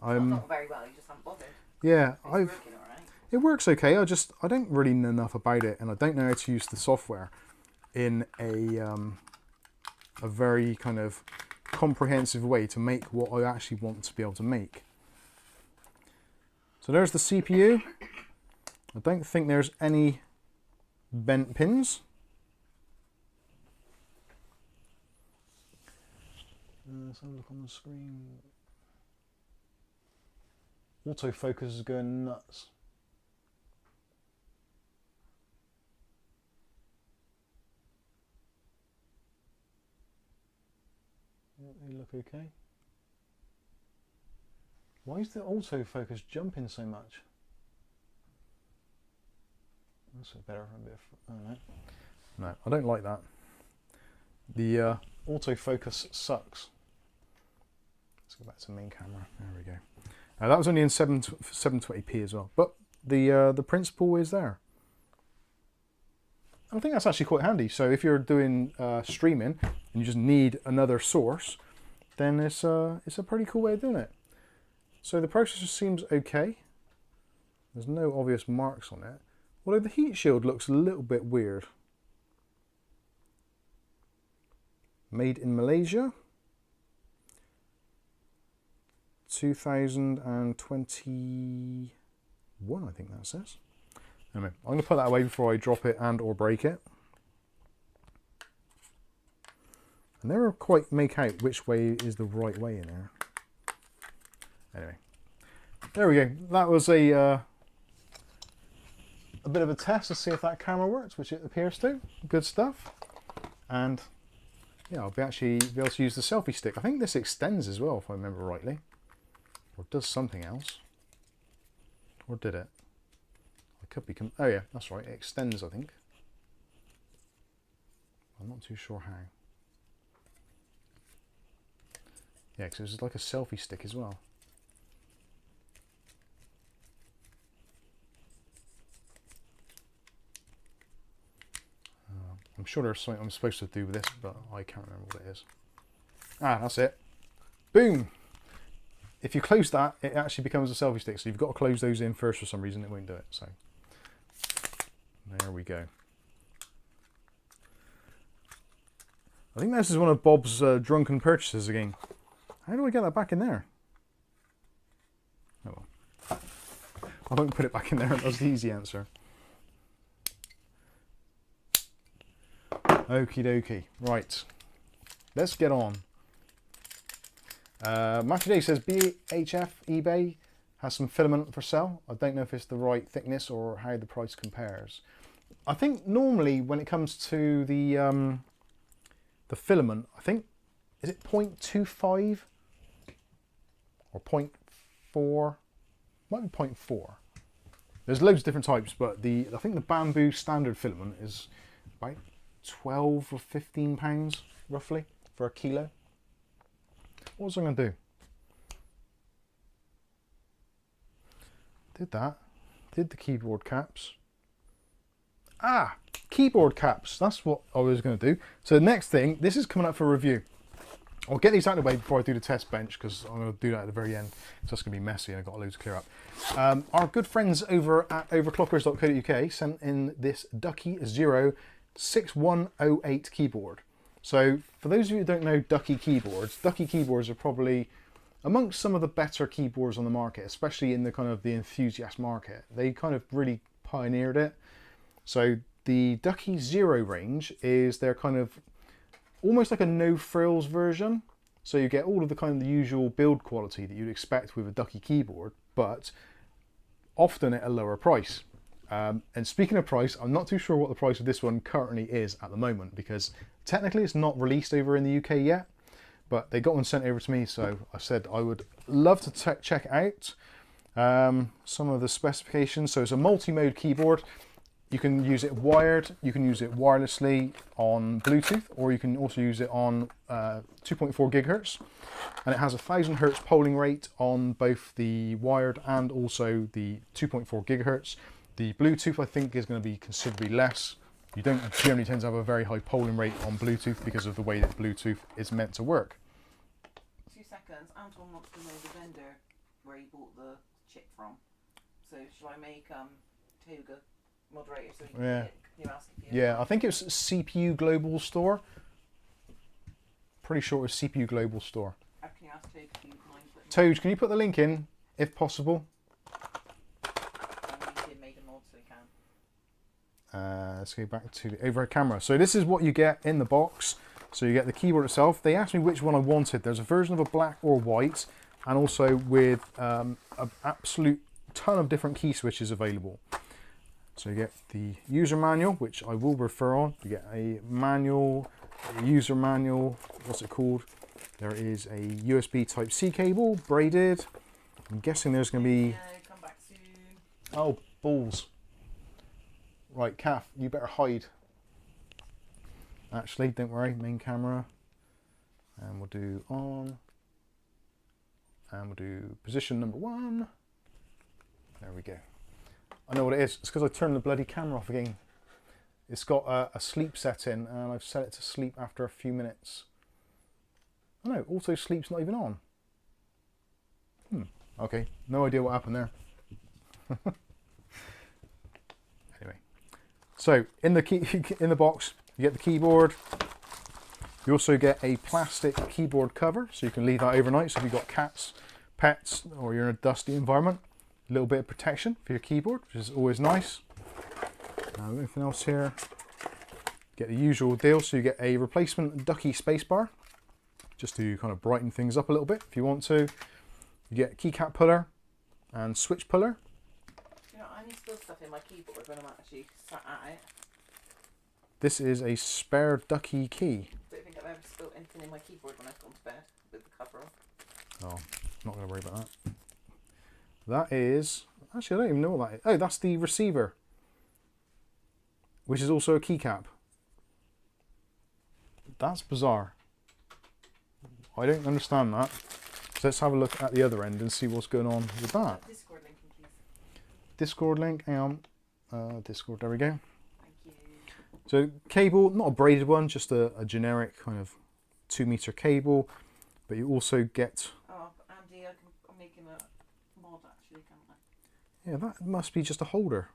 Not very well, you just haven't bothered. Yeah, it's working all right. It works okay. I don't really know enough about it, and I don't know how to use the software in a very kind of comprehensive way to make what I actually want to be able to make. So there's the CPU. I don't think there's any bent pins. Let's have a look on the screen. Autofocus is going nuts. They look okay. Why is the autofocus jumping so much? That's better a bit. I don't know. No, I don't like that. The autofocus sucks. Let's go back to main camera. There we go. That was only in 720p as well, but the principle is there. I think that's actually quite handy. So if you're doing streaming and you just need another source, then it's a pretty cool way of doing it. So the processor seems okay. There's no obvious marks on it, although the heat shield looks a little bit weird. Made in Malaysia. 2021, I think that says. Anyway, I'm going to put that away before I drop it and or break it. And never quite make out which way is the right way in there. Anyway, there we go. That was a bit of a test to see if that camera works, which it appears to. Good stuff. And yeah, I'll actually be able to use the selfie stick. I think this extends as well, if I remember rightly. Or does something else. Or did it? I could be... Oh yeah, that's right. It extends, I think. I'm not too sure how. Yeah, because it's like a selfie stick as well. I'm sure there's something I'm supposed to do with this, but I can't remember what it is. Ah, that's it. Boom! If you close that, it actually becomes a selfie stick, so you've got to close those in first for some reason, it won't do it. So there we go. I think this is one of Bob's drunken purchases again. How do I get that back in there? Oh well. I won't put it back in there, that's the easy answer. Okie dokie. Right. Let's get on. Matthew Day says, BHF, eBay, has some filament for sale. I don't know if it's the right thickness or how the price compares. I think normally when it comes to the filament, I think, is it 0.25 or 0.4? Might be 0.4. There's loads of different types, but I think the bamboo standard filament is about 12 or 15 pounds roughly for a kilo. What was I going to do? Did that. Did the keyboard caps. Ah, keyboard caps. That's what I was going to do. So the next thing, this is coming up for review. I'll get these out of the way before I do the test bench, because I'm going to do that at the very end. So it's going to be messy and I've got loads to clear up. Our good friends over at overclockers.co.uk sent in this Ducky 6108 keyboard. So for those of you who don't know Ducky keyboards are probably amongst some of the better keyboards on the market, especially in the kind of the enthusiast market. They kind of really pioneered it. So the Ducky Zero range is their kind of almost like a no frills version. So you get all of the kind of the usual build quality that you'd expect with a Ducky keyboard, but often at a lower price. And speaking of price, I'm not too sure what the price of this one currently is at the moment, because technically it's not released over in the UK yet, but they got one sent over to me, so I said I would love to check it out. Some of the specifications. So it's a multi-mode keyboard. You can use it wired, you can use it wirelessly on Bluetooth, or you can also use it on 2.4 gigahertz. And it has a 1000 hertz polling rate on both the wired and also the 2.4 gigahertz. The Bluetooth, I think, is going to be considerably less. You don't generally tend to have a very high polling rate on Bluetooth because of the way that Bluetooth is meant to work. 2 seconds. Anton wants to know the vendor where he bought the chip from. So shall I make Toga moderator so he can Yeah. Can you ask if you Yeah, I think it's CPU Global Store. Pretty sure it's CPU Global Store. Can you ask Toga if you mind putting Toad, can you put the link in, if possible? we did make a mod so he can. Let's go back to the overhead camera. So this is what you get in the box. So you get the keyboard itself. They asked me which one I wanted. There's a version of a black or white, and also with an absolute ton of different key switches available. So you get the user manual, which I will refer on. You get a manual, a user manual, what's it called? There is a USB Type-C cable, braided. I'm guessing there's going to be... Come back soon. Oh, balls. Right, Kath, you better hide. Actually, don't worry, main camera. And we'll do on. And we'll do position number 1. There we go. I know what it is. It's because I turned the bloody camera off again. It's got a sleep setting, and I've set it to sleep after a few minutes. Oh no, auto sleep's not even on. Okay, no idea what happened there. Anyway, so in the box, you get the keyboard. You also get a plastic keyboard cover, so you can leave that overnight. So if you've got cats, pets, or you're in a dusty environment, a little bit of protection for your keyboard, which is always nice. Anything else here? Get the usual deal. So you get a replacement Ducky spacebar, just to kind of brighten things up a little bit if you want to. You get a keycap puller and switch puller. You know, I need to build stuff in my keyboard when I'm actually sat at it. This is a spare Ducky key. I don't think I've ever spilled anything in my keyboard when I've gone to bed with the cover off. Oh, not going to worry about that. That is... Actually, I don't even know what that is. Oh, that's the receiver, which is also a keycap. That's bizarre. I don't understand that. So let's have a look at the other end and see what's going on with that. Discord link, please. Discord link, hang on. Discord, there we go. Thank you. So cable, not a braided one, just a generic kind of 2-meter cable. But you also get... Oh, Andy, I'm making a mod actually, can't I? Yeah, that must be just a holder.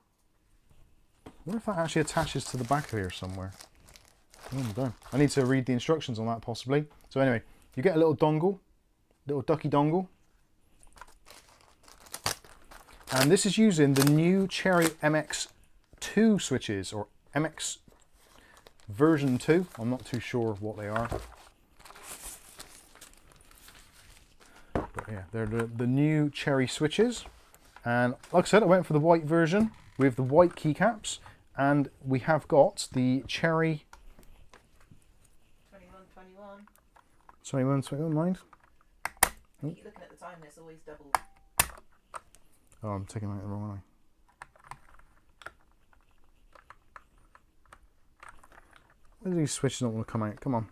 I wonder if that actually attaches to the back of here somewhere. Oh, I'm done. I need to read the instructions on that possibly. So anyway, you get a little dongle, little Ducky dongle. And this is using the new Cherry MX2 switches, or MX version 2. I'm not too sure what they are. But yeah, they're the new cherry switches. And like I said, I went for the white version with the white keycaps. And we have got the cherry... 21, mind. I keep looking at the time and it's always double. Oh, I'm taking out the wrong one. Why do these switches not want to come out? Come on.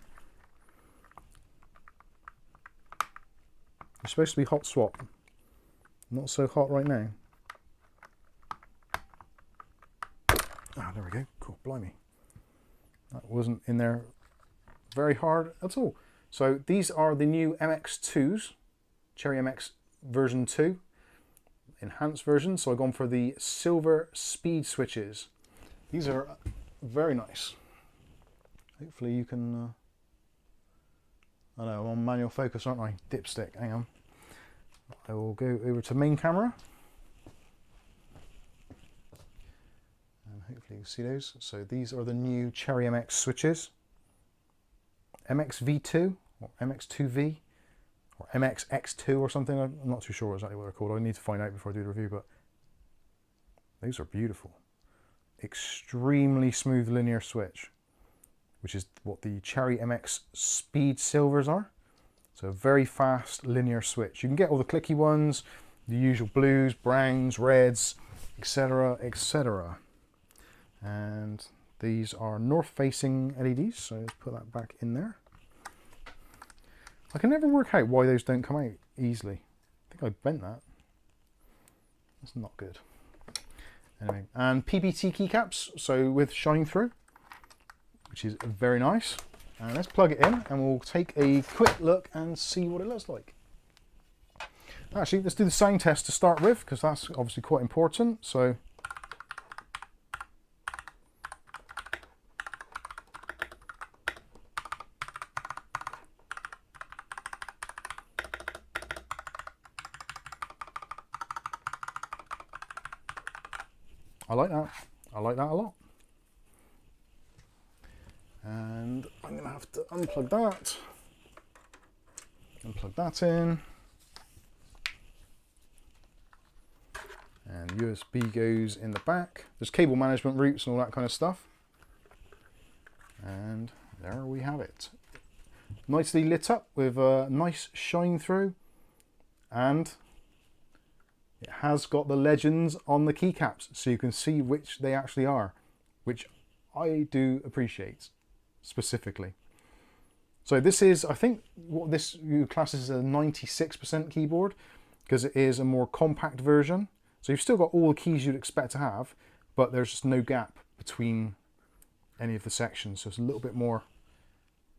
You're supposed to be hot swap. Not so hot right now. Ah, there we go. Cool, blimey. That wasn't in there very hard at all. So these are the new MX2s, Cherry MX version 2, enhanced version. So I've gone for the silver speed switches. These are very nice. Hopefully you can, I know I'm on manual focus, aren't I? Dipstick, hang on. I will go over to main camera. And hopefully you can see those. So these are the new Cherry MX switches. MXV2 or MX2V or MXX2 or something. I'm not too sure exactly what they're called. I need to find out before I do the review, but these are beautiful. Extremely smooth linear switch, which is what the Cherry MX Speed Silvers are. So a very fast linear switch. You can get all the clicky ones, the usual blues, browns, reds, etc, etc. And these are north-facing LEDs, so let's put that back in there. I can never work out why those don't come out easily. I think I bent that. That's not good. Anyway, and PBT keycaps, so with shine through, which is very nice. And let's plug it in and we'll take a quick look and see what it looks like. Actually, let's do the sound test to start with, because that's obviously quite important. So I like that. I like that a lot. And I'm going to have to unplug that. And plug that in. And USB goes in the back. There's cable management routes and all that kind of stuff. And there we have it. Nicely lit up with a nice shine through. And it has got the legends on the keycaps, so you can see which they actually are, which I do appreciate specifically. So this is, I think, what this classes as a 96% keyboard, because it is a more compact version. So you've still got all the keys you'd expect to have, but there's just no gap between any of the sections, so it's a little bit more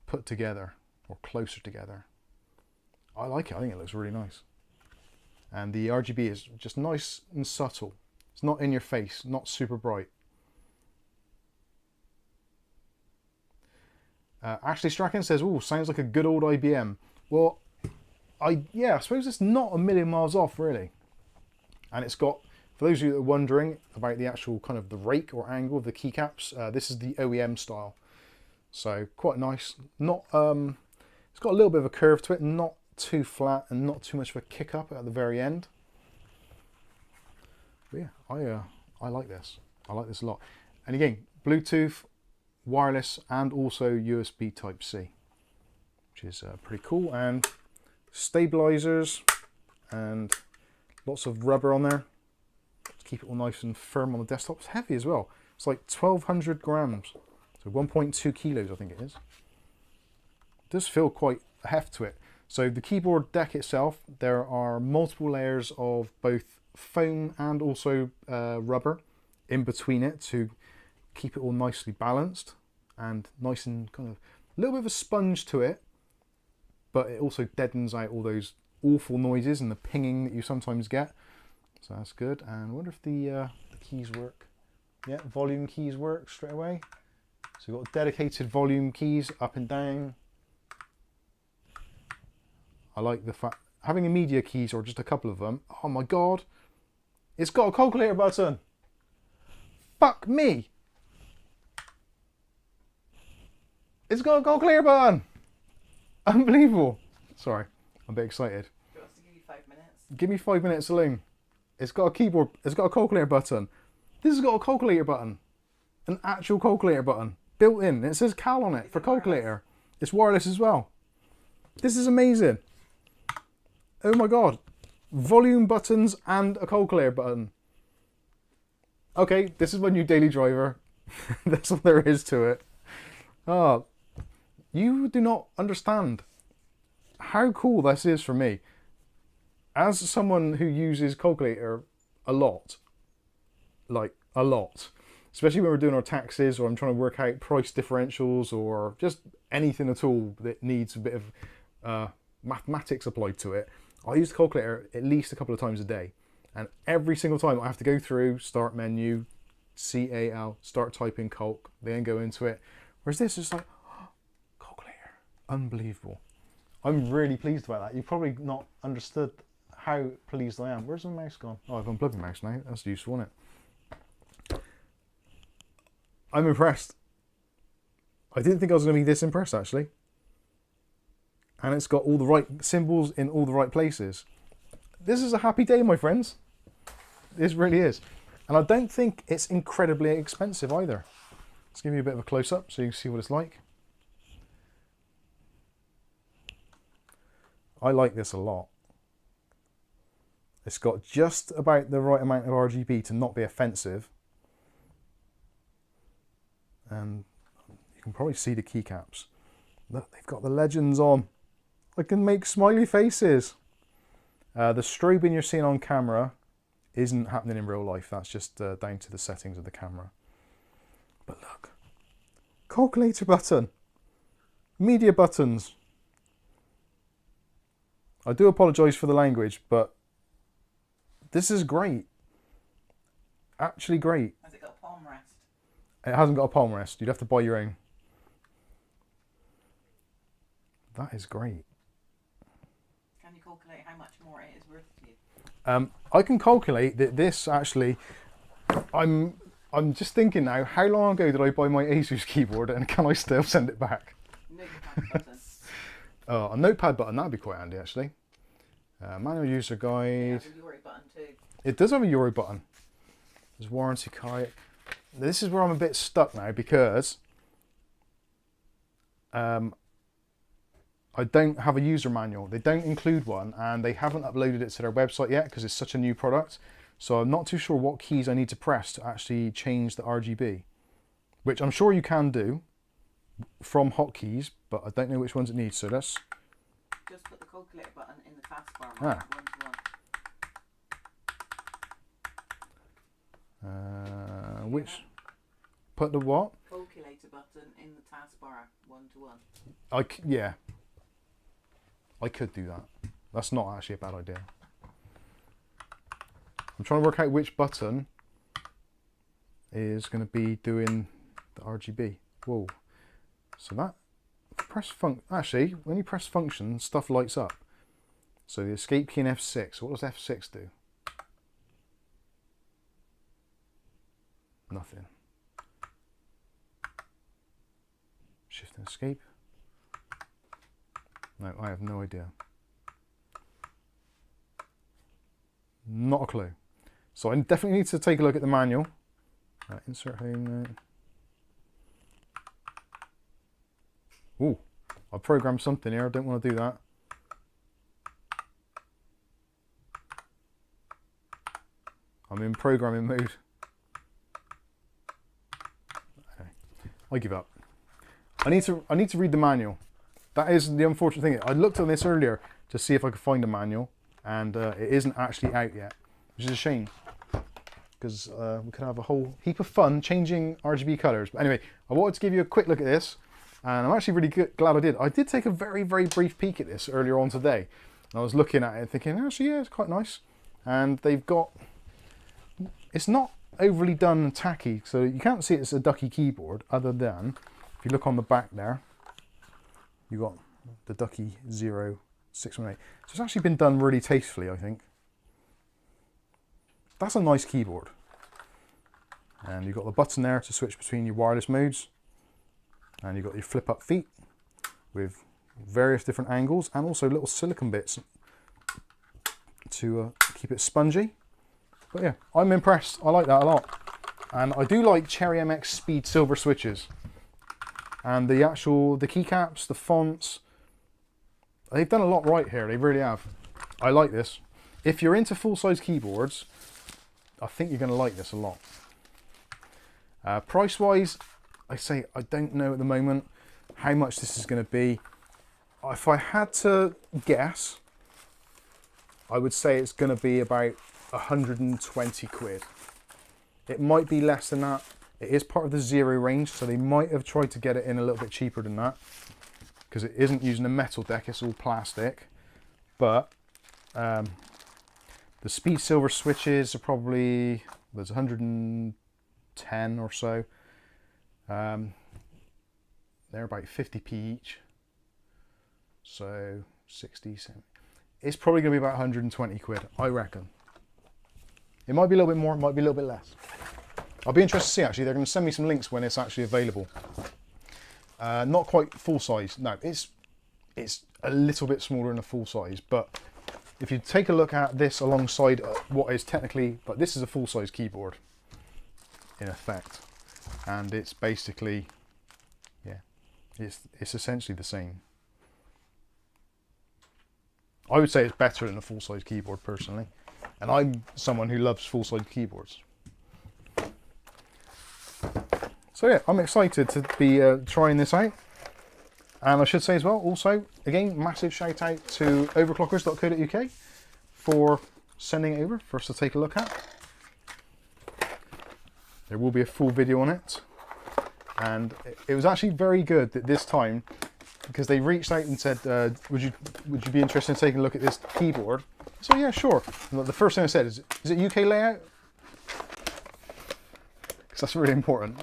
put together, or closer together. I like it. I think it looks really nice. And the RGB is just nice and subtle. It's not in your face, not super bright. Ashley Strachan says, "Oh, sounds like a good old IBM." Well, yeah, I suppose it's not a million miles off, really. And it's got, for those of you that are wondering about the actual kind of the rake or angle of the keycaps, this is the OEM style. So quite nice. Not, it's got a little bit of a curve to it, not too flat and not too much of a kick up at the very end. But yeah, I like this. I like this a lot. And again, Bluetooth, wireless, and also USB Type-C, which is pretty cool. And stabilizers and lots of rubber on there to keep it all nice and firm on the desktop. It's heavy as well. It's like 1,200 grams, so 1.2 kilos I think it is. It does feel quite a heft to it. So the keyboard deck itself, there are multiple layers of both foam and also rubber in between it to keep it all nicely balanced and nice and kind of a little bit of a sponge to it, but it also deadens out all those awful noises and the pinging that you sometimes get. So that's good. And I wonder if the keys work. Yeah, volume keys work straight away. So you've got dedicated volume keys up and down. I like the fact, having a media keys or just a couple of them, oh my god, it's got a calculator button. Fuck me. It's got a calculator button. Unbelievable. Sorry, I'm a bit excited. Do you want us to give you 5 Give me 5 minutes alone. It's got a keyboard. It's got a calculator button. This has got a calculator button. An actual calculator button. Built in. It says Cal on it for calculator. It's wireless as well. This is amazing. Oh my god. Volume buttons and a calculator button. Okay, this is my new daily driver. That's all there is to it. Oh, you do not understand how cool this is for me. As someone who uses calculator a lot, like a lot, especially when we're doing our taxes or I'm trying to work out price differentials or just anything at all that needs a bit of mathematics applied to it, I use the calculator at least a couple of times a day. And every single time I have to go through, start menu, CAL, start typing calc, then go into it. Whereas this is like, oh, calculator, unbelievable. I'm really pleased about that. You've probably not understood how pleased I am. Where's the mouse gone? Oh, I've unplugged the mouse now. That's useful, isn't it? I'm impressed. I didn't think I was going to be this impressed, actually. And it's got all the right symbols in all the right places. This is a happy day, my friends. This really is. And I don't think it's incredibly expensive either. Let's give you a bit of a close-up so you can see what it's like. I like this a lot. It's got just about the right amount of RGB to not be offensive. And you can probably see the keycaps. Look, they've got the legends on. I can make smiley faces. The strobing you're seeing on camera isn't happening in real life. That's just down to the settings of the camera. But look. Calculator button. Media buttons. I do apologise for the language, but this is great. Actually great. Has it got a palm rest? It hasn't got a palm rest. You'd have to buy your own. That is great. Can you calculate how much more it is worth to you? I can calculate that this actually, I'm just thinking now, how long ago did I buy my Asus keyboard and can I still send it back? Notepad button. Oh, a notepad button, that'd be quite handy actually. Manual user guide. It has a Euro button too. It does have a Euro button. There's warranty card. This is where I'm a bit stuck now because I don't have a user manual. They don't include one and they haven't uploaded it to their website yet because it's such a new product. So I'm not too sure what keys I need to press to actually change the RGB, which I'm sure you can do from hotkeys, but I don't know which ones it needs. So let's just put the calculator button in the taskbar. Ah. 1 to 1. Which put the what? Calculator button in the taskbar 1 to 1. Yeah. I could do that. That's not actually a bad idea. I'm trying to work out which button is going to be doing the RGB. Whoa. So that, press actually, when you press function, stuff lights up. So the escape key in F6, what does F6 do? Nothing. Shift and escape. No, I have no idea. Not a clue. So I definitely need to take a look at the manual. Insert home. Ooh, I programmed something here. I don't want to do that. I'm in programming mode. Okay, I give up. I need to read the manual. That is the unfortunate thing. I looked on this earlier to see if I could find a manual, and it isn't actually out yet, which is a shame because we could have a whole heap of fun changing RGB colors. But anyway, I wanted to give you a quick look at this, and I'm actually really glad I did. I did take a very, very brief peek at this earlier on today, and I was looking at it thinking, actually, yeah, it's quite nice. And they've got, it's not overly done and tacky, so you can't see it's a Ducky keyboard, other than if you look on the back there, you got the Ducky 0618. So it's actually been done really tastefully, I think. That's a nice keyboard. And you've got the button there to switch between your wireless modes. And you've got your flip up feet with various different angles and also little silicone bits to keep it spongy. But yeah, I'm impressed. I like that a lot. And I do like Cherry MX Speed Silver switches. And the keycaps, the fonts, they've done a lot right here. They really have. I like this. If you're into full-size keyboards, I think you're going to like this a lot. Price-wise, I don't know at the moment how much this is going to be. If I had to guess, I would say it's going to be about 120 quid. It might be less than that. It is part of the Zero range, so they might have tried to get it in a little bit cheaper than that, because it isn't using a metal deck, it's all plastic. But the Speed Silver switches are probably, there's 110 or so. They're about 50p each. So 60, 70. It's probably going to be about 120 quid, I reckon. It might be a little bit more, it might be a little bit less. I'll be interested to see, actually. They're going to send me some links when it's actually available. Not quite full size. No, it's a little bit smaller than a full size, but if you take a look at this alongside what is technically, but this is a full size keyboard in effect, and it's basically, yeah, it's essentially the same. I would say it's better than a full size keyboard personally, and I'm someone who loves full size keyboards. So yeah, I'm excited to be trying this out. And I should say as well, also, again, massive shout out to overclockers.co.uk for sending it over for us to take a look at. There will be a full video on it. And it was actually very good that this time, because they reached out and said, would you be interested in taking a look at this keyboard? So yeah, sure. And the first thing I said is it UK layout? Because that's really important.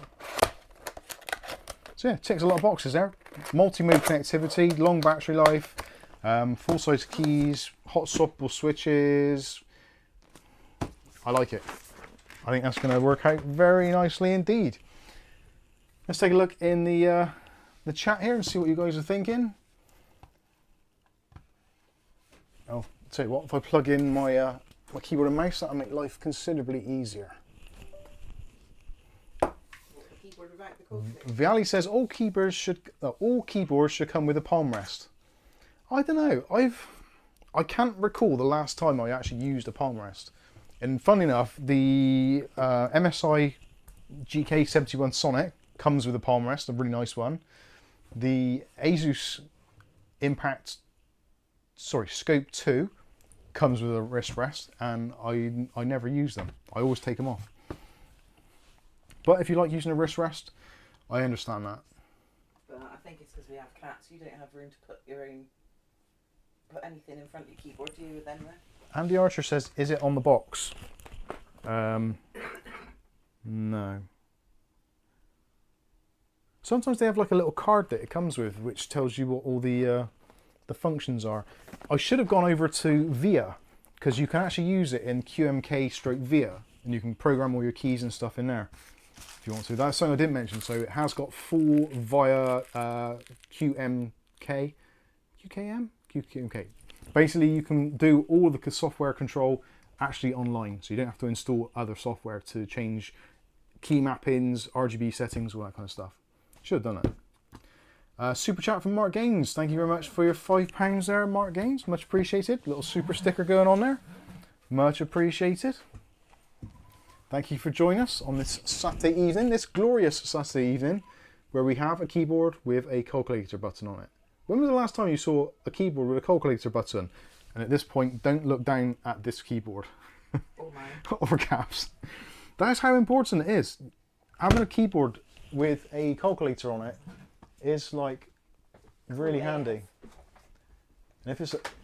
So yeah, ticks a lot of boxes there. Multi-mode connectivity, long battery life, full-size keys, hot swappable switches. I like it. I think that's going to work out very nicely indeed. Let's take a look in the chat here and see what you guys are thinking. Oh, I'll tell you what, if I plug in my my keyboard and mouse, that'll make life considerably easier. Viali says all keyboards should come with a palm rest. I don't know. I can't recall the last time I actually used a palm rest. And funny enough, the MSI GK71 Sonic comes with a palm rest, a really nice one. The Asus Scope 2 comes with a wrist rest, and I never use them. I always take them off. But if you like using a wrist rest, I understand that. But I think it's because we have cats. You don't have room to put anything in front of your keyboard, do you, with them there? Andy Archer says, is it on the box? No. Sometimes they have like a little card that it comes with, which tells you what all the functions are. I should have gone over to VIA, because you can actually use it in QMK/VIA, and you can program all your keys and stuff in there if you want to. That's something I didn't mention. So it has got full via QMK. Basically, you can do all of the software control actually online, so you don't have to install other software to change key mappings, RGB settings, all that kind of stuff. Should have done it. Super chat from Mark Gaines. Thank you very much for your £5 there, Mark Gaines. Much appreciated. Little super sticker going on there. Much appreciated. Thank you for joining us on this Saturday evening, this glorious Saturday evening, where we have a keyboard with a calculator button on it. When was the last time you saw a keyboard with a calculator button? And at this point, don't look down at this keyboard. Or mine. Or caps. That's how important it is. Having a keyboard with a calculator on it is like really handy. And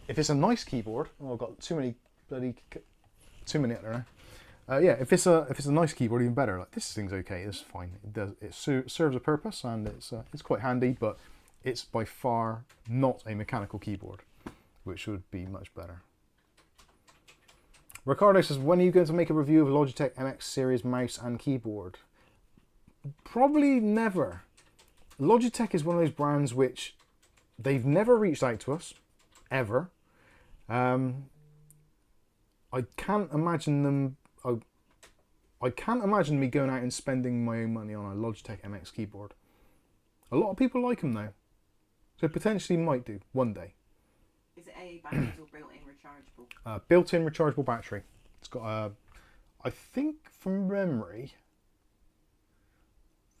if it's a nice keyboard, oh, I've got too many up there now. Yeah, if it's a nice keyboard, even better. Like this thing's okay, it's fine. It serves a purpose, and it's quite handy, but it's by far not a mechanical keyboard, which would be much better. Ricardo says, when are you going to make a review of Logitech MX series mouse and keyboard? Probably never. Logitech is one of those brands which they've never reached out to us, ever. I can't imagine them. I can't imagine me going out and spending my own money on a Logitech MX keyboard. A lot of people like them though, so potentially might do one day. Is it AA batteries or built-in rechargeable? Built-in rechargeable battery. It's got a, I think from memory.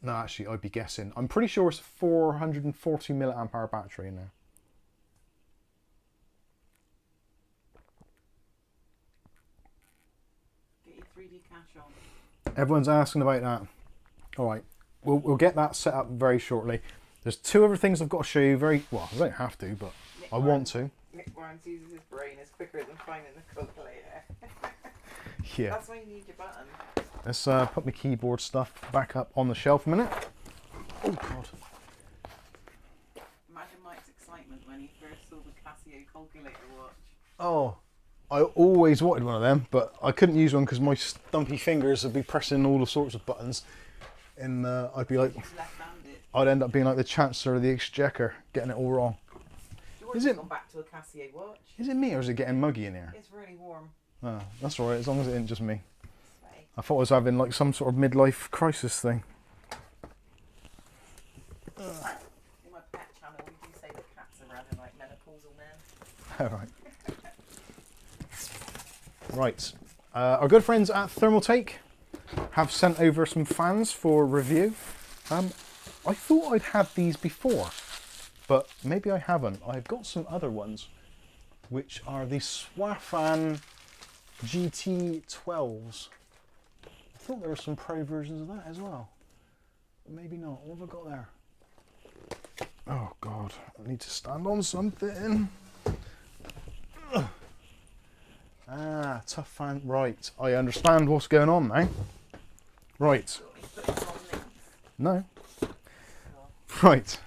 No, actually, I'd be guessing. I'm pretty sure it's a 440 milliamp hour battery in there. Get your 3D cache on. Everyone's asking about that. All right, we'll get that set up very shortly. There's two other things I've got to show you. Well, I don't have to, but Nick I want to. Nick Warren uses his brain is quicker than finding the calculator. Yeah. That's why you need your button. Let's put my keyboard stuff back up on the shelf a minute. Oh God. Imagine Mike's excitement when he first saw the Casio calculator watch. Oh, I always wanted one of them, but I couldn't use one because my stumpy fingers would be pressing all the sorts of buttons, and I'd be like, He's left-handed. I'd end up being like the Chancellor of the Exchequer, getting it all wrong. George's gone back to a Casio watch. Is it me or is it getting muggy in here? It's really warm. Oh, that's all right, as long as it isn't just me. Sweaty. I thought I was having like some sort of midlife crisis thing. In my pet channel, we do say that cats are rather like menopausal men. All right. Right. Our good friends at Thermaltake have sent over some fans for review. I thought I'd had these before, but maybe I haven't. I've got some other ones, which are the Swafan GT12s. I thought there were some pro versions of that as well. But maybe not. What have I got there? Oh God, I need to stand on something. Ugh. Ah, Toughfan. Right, I understand what's going on now. Right. No. Right.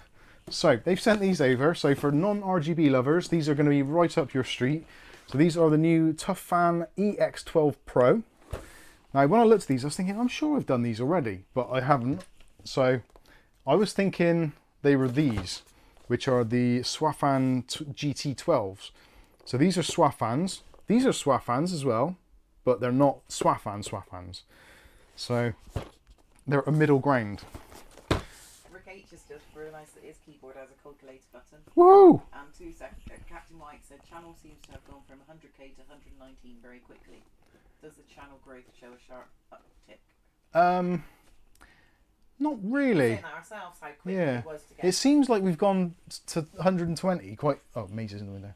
So they've sent these over. So for non-RGB lovers, these are going to be right up your street. So these are the new Toughfan EX12 Pro. Now when I looked at these, I was thinking, I'm sure I've done these already, but I haven't. So I was thinking they were these, which are the Swafan GT12s. So these are Swafans. These are Swafans as well, but they're not Swafans. So they're a middle ground. Rick H has just realised that his keyboard has a calculator button. Woo! And 2 seconds, Captain Mike said channel seems to have gone from 100k to 119 very quickly. Does the channel growth show a sharp uptick? Not really. Ourselves how quick Yeah. it was to get. It seems like we've gone to 120 quite. Oh, Maze is in the window.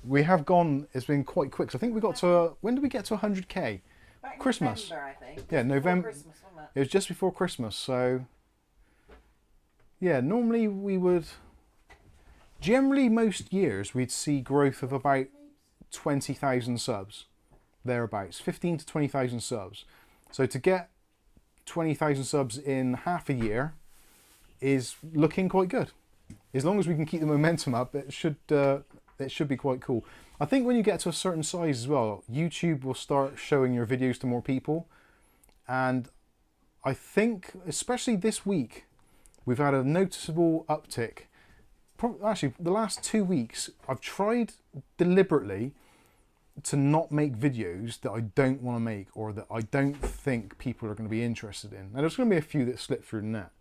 We have gone. It's been quite quick. So I think we got to. When did we get to 100k? Back in Christmas. November, I think. Yeah, Just November. before Christmas, wasn't It was just before Christmas, so yeah. Normally we would. Generally, most years we'd see growth of about 20,000 subs, thereabouts, 15 to 20,000 subs. So to get 20,000 subs in half a year is looking quite good. As long as we can keep the momentum up, it should be quite cool. I think when you get to a certain size as well, YouTube will start showing your videos to more people. And I think, especially this week, we've had a noticeable uptick. Actually, the last 2 weeks, I've tried deliberately to not make videos that I don't want to make or that I don't think people are going to be interested in. Now, there's going to be a few that slip through the net,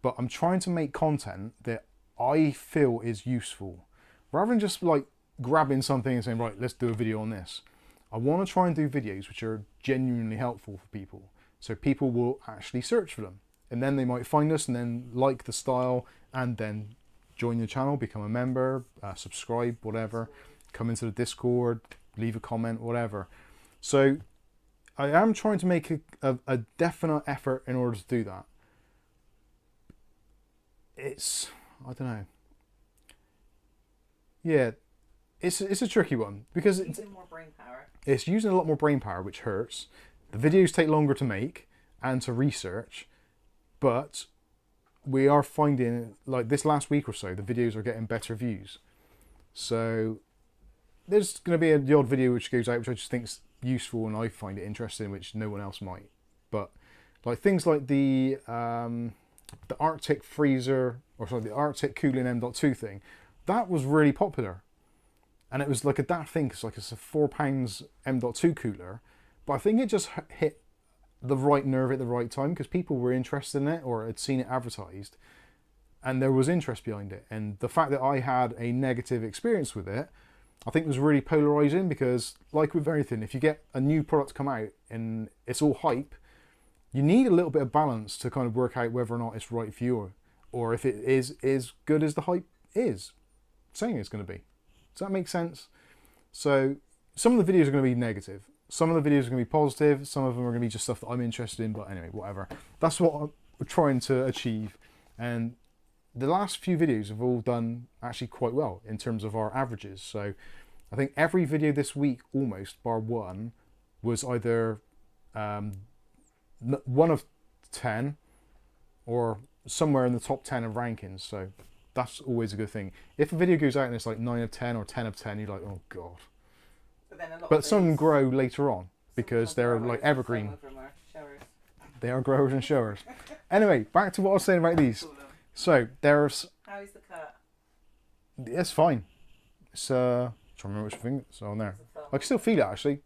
but I'm trying to make content that I feel is useful. Rather than just like grabbing something and saying, right, let's do a video on this. I want to try and do videos which are genuinely helpful for people. So people will actually search for them. And then they might find us and then like the style and then join the channel, become a member, subscribe, whatever, come into the Discord, leave a comment, whatever. So I am trying to make a definite effort in order to do that. It's, I don't know. Yeah, it's a tricky one because it's using more brain power. It's using a lot more brain power, which hurts. The videos take longer to make and to research, but we are finding, like this last week or so, the videos are getting better views. So there's going to be the odd video which goes out which I just think is useful and I find it interesting, which no one else might. But like things like the Arctic freezer, or sorry, the Arctic cooling M.2 thing, that was really popular. And it was like a daft thing, because like it's a £4 M.2 cooler, but I think it just hit the right nerve at the right time, because people were interested in it or had seen it advertised, and there was interest behind it. And the fact that I had a negative experience with it, I think was really polarizing, because like with everything, if you get a new product come out and it's all hype, you need a little bit of balance to kind of work out whether or not it's right for you, or if it is as good as the hype is saying it's going to be. Does that make sense? So some of the videos are going to be negative. Some of the videos are going to be positive. Some of them are going to be just stuff that I'm interested in. But anyway, whatever. That's what I'm trying to achieve. And the last few videos have all done actually quite well in terms of our averages. So I think every video this week, almost, bar one, was either 1 of 10 or somewhere in the top 10 of rankings. So that's always a good thing. If a video goes out and it's like 9 of 10 or 10 of 10, you're like, oh God. But some grow later on because they're like evergreen. They are growers and showers. Anyway, back to what I was saying about these. So there's... How is the cut? It's fine. It's trying to remember which thing it's on there. I can still feel it actually.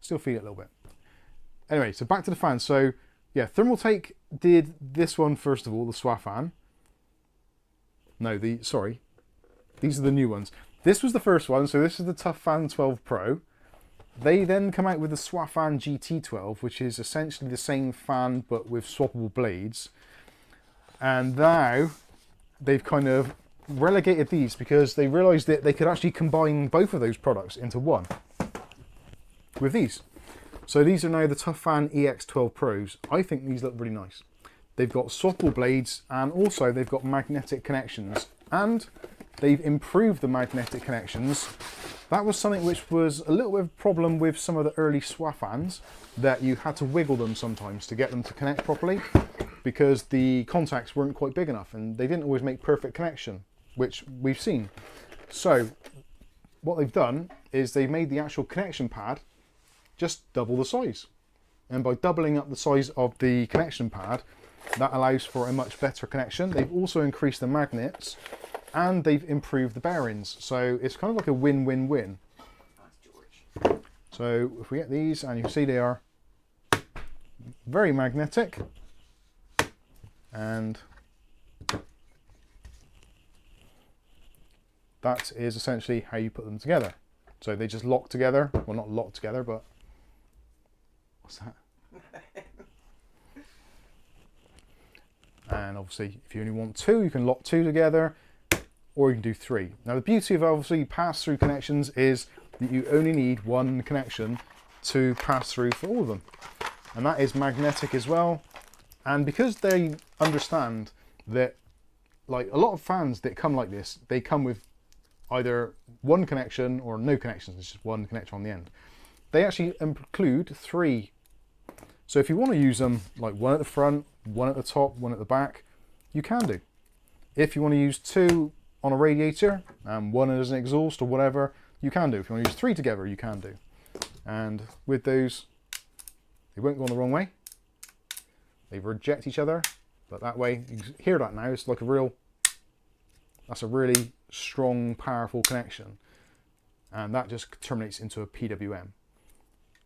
Still feel it a little bit. Anyway, so back to the fan. So yeah, Thermaltake did this one first of all, the swafan. No, sorry. These are the new ones. This was the first one, so this is the Toughfan EX12 Pro. They then come out with the swafan GT12, which is essentially the same fan but with swappable blades. And now they've kind of relegated these because they realised that they could actually combine both of those products into one with these. So these are now the Toughfan EX12 Pros. I think these look really nice. They've got swappable blades and also they've got magnetic connections, and they've improved the magnetic connections. That was something which was a little bit of a problem with some of the early swafans, that you had to wiggle them sometimes to get them to connect properly because the contacts weren't quite big enough and they didn't always make perfect connection, which we've seen. So what they've done is they've made the actual connection pad just double the size. And by doubling up the size of the connection pad, that allows for a much better connection. They've also increased the magnets and they've improved the bearings. So it's kind of like a win-win-win. So if we get these, and you can see they are very magnetic, and that is essentially how you put them together. So they just lock together. Well, not lock together, but what's that? And obviously, if you only want two, you can lock two together, or you can do three. Now, the beauty of obviously pass-through connections is that you only need one connection to pass through for all of them. And that is magnetic as well. And because they understand that, like a lot of fans that come like this, they come with either one connection or no connections, it's just one connection on the end. They actually include three. So if you want to use them like one at the front, one at the top, one at the back, you can do. If you want to use two on a radiator and one as an exhaust or whatever, you can do. If you want to use three together, you can do. And with those, they won't go on the wrong way. They reject each other, but that way, you can hear that now, it's like a real, that's a really strong, powerful connection. And that just terminates into a PWM.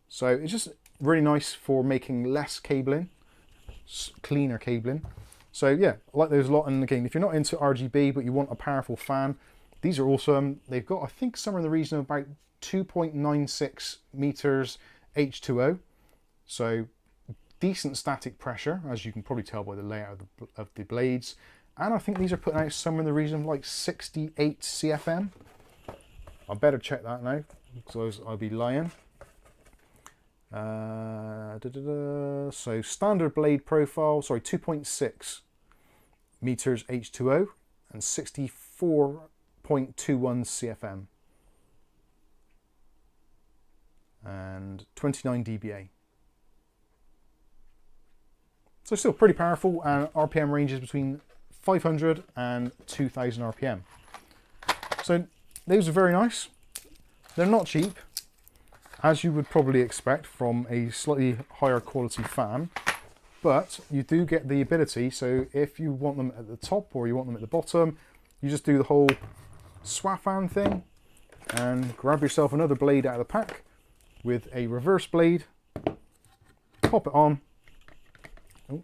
So it's just really nice for making less cabling, cleaner cabling. So yeah, I like those a lot. And again, if you're not into RGB but you want a powerful fan, these are awesome. They've got, I think, somewhere in the region of about 2.96 meters H2O. So decent static pressure, as you can probably tell by the layout of the blades. And I think these are putting out somewhere in the region of like 68 CFM. I better check that now, because I'll be lying. So standard blade profile, sorry, 2.6 meters H2O and 64.21 CFM and 29 dBA. So still pretty powerful, and RPM ranges between 500 and 2000 RPM. So those are very nice. They're not cheap, as you would probably expect from a slightly higher quality fan, but you do get the ability. So if you want them at the top or you want them at the bottom, you just do the whole swafan thing, and grab yourself another blade out of the pack with a reverse blade. Pop it on. Oh,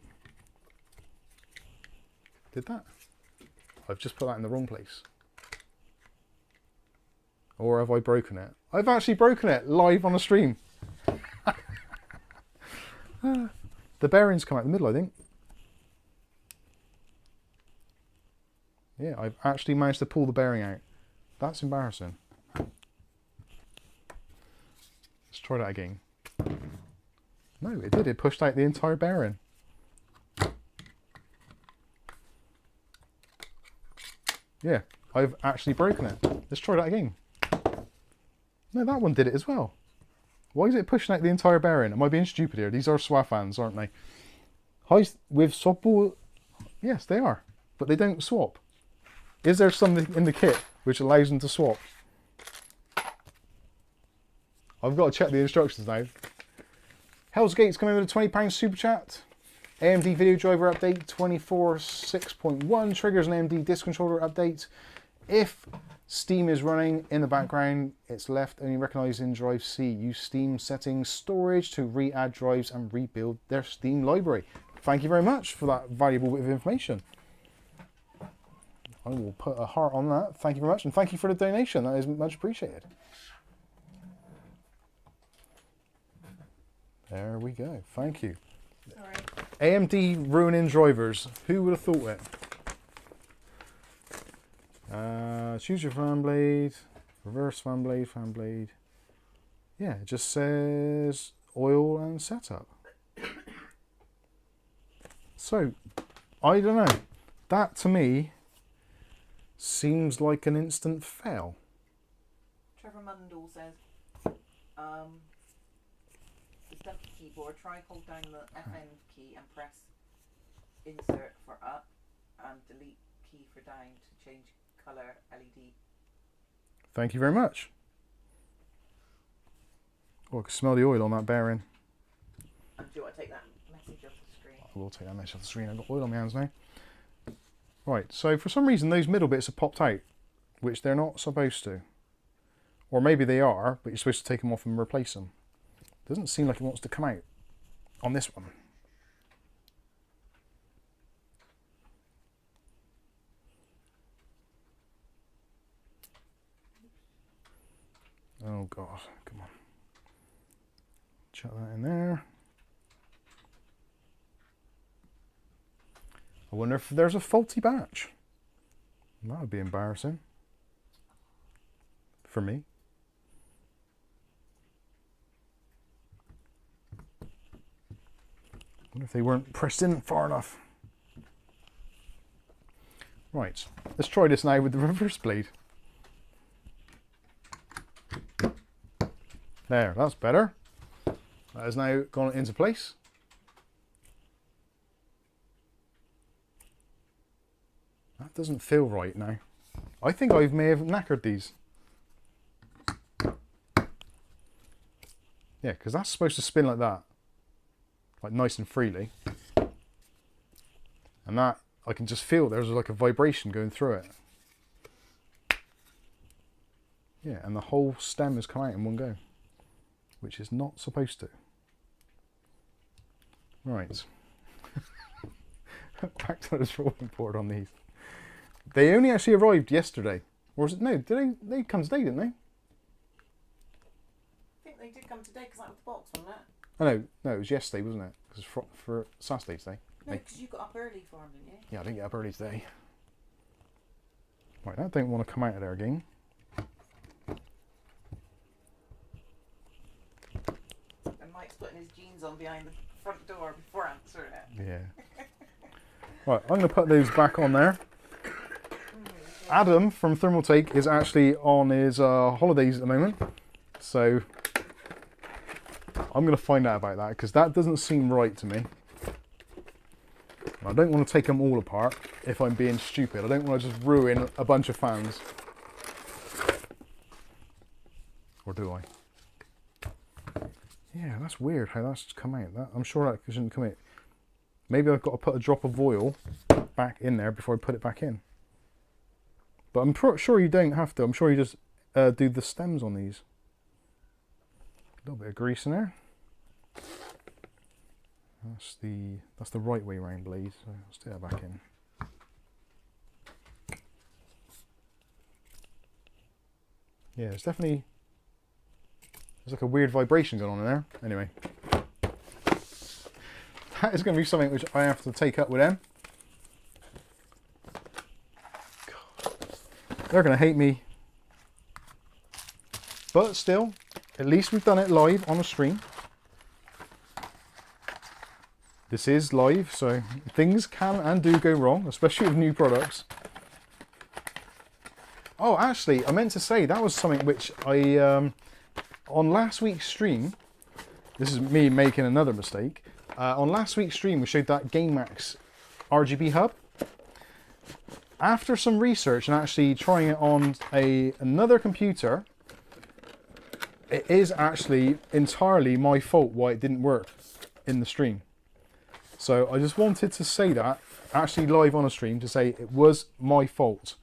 did that? I've just put that in the wrong place. Or have I broken it? I've actually broken it live on the stream. The bearings come out in the middle, I think. Yeah, I've actually managed to pull the bearing out. That's embarrassing. Let's try that again. No, it did. It pushed out the entire bearing. Yeah, I've actually broken it. Let's try that again. No, that one did it as well. Why is it pushing out the entire bearing? Am I being stupid here? These are swafans, aren't they? With swappable... Yes, they are. But they don't swap. Is there something in the kit which allows them to swap? I've got to check the instructions now. Hell's Gate's coming with a £20 super chat. AMD video driver update 24.6.1 triggers an AMD disk controller update. If Steam is running in the background, it's left only recognizing drive C. Use Steam settings storage to re-add drives and rebuild their Steam library. Thank you very much for that valuable bit of information. I will put a heart on that. Thank you very much, and thank you for the donation. That is much appreciated. There we go. Thank you. Sorry. AMD ruining drivers. Who would have thought it? Choose your fan blade. Reverse fan blade. Yeah, it just says oil and setup. So, I don't know. That to me seems like an instant fail. Trevor Mundell says, the Ducky keyboard, try hold down the FN key and press insert for up and delete key for down to change colour LED. Thank you very much. Oh, I can smell the oil on that bearing. And do you want to take that message off the screen? I will take that message off the screen. I've got oil on my hands now. Right, so for some reason those middle bits have popped out, which they're not supposed to. Or maybe they are, but you're supposed to take them off and replace them. Doesn't seem like it wants to come out on this one. Oh God, come on. Chuck that in there. I wonder if there's a faulty batch. That would be embarrassing. For me. I wonder if they weren't pressed in far enough. Right, let's try this now with the reverse blade. There, that's better. That has now gone into place. That doesn't feel right now. I think I may have knackered these. Yeah, because that's supposed to spin like that. Like nice and freely. And that, I can just feel there's like a vibration going through it. Yeah, and the whole stem has come out in one go. Which is not supposed to. Right. Back to the drawing board on these. They only actually arrived yesterday. Or was it? No, they come today, didn't they? I think they did come today because that was the box, wasn't it? Oh no, it was yesterday, wasn't it? Because for Saturday today. No, because you got up early for them, didn't you? Yeah, I didn't get up early today. Right, that don't want to come out of there again. And Mike's putting his jeans on behind the front door before answering it. Yeah. Right, I'm going to put those back on there. Adam from Thermaltake is actually on his holidays at the moment. So I'm going to find out about that because that doesn't seem right to me. I don't want to take them all apart if I'm being stupid. I don't want to just ruin a bunch of fans. Or do I? Yeah, that's weird how that's come out. I'm sure that shouldn't come out. Maybe I've got to put a drop of oil back in there before I put it back in. But I'm sure you don't have to. I'm sure you just do the stems on these. A little bit of grease in there. That's the right way round blade, so I'll stick that back in. Yeah, there's like a weird vibration going on in there. Anyway, that is going to be something which I have to take up with them. God. They're going to hate me. But still, at least we've done it live on a stream. This is live, so things can and do go wrong, especially with new products. Oh, actually, I meant to say, that was something which I, on last week's stream, this is me making another mistake. On last week's stream, we showed that GameMax RGB hub. After some research and actually trying it on another computer, it is actually entirely my fault why it didn't work in the stream. So I just wanted to say that, actually live on a stream, to say it was my fault.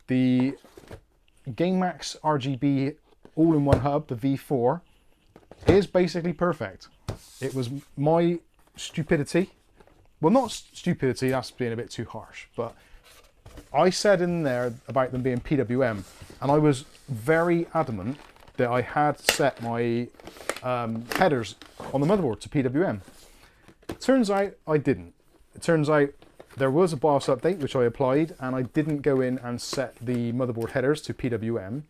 The GameMax RGB all-in-one hub, the V4, is basically perfect. It was my stupidity. Well, not stupidity, that's being a bit too harsh, but I said in there about them being PWM, and I was very adamant that I had set my headers on the motherboard to PWM. Turns out I didn't. It turns out there was a BIOS update which I applied, and I didn't go in and set the motherboard headers to PWM.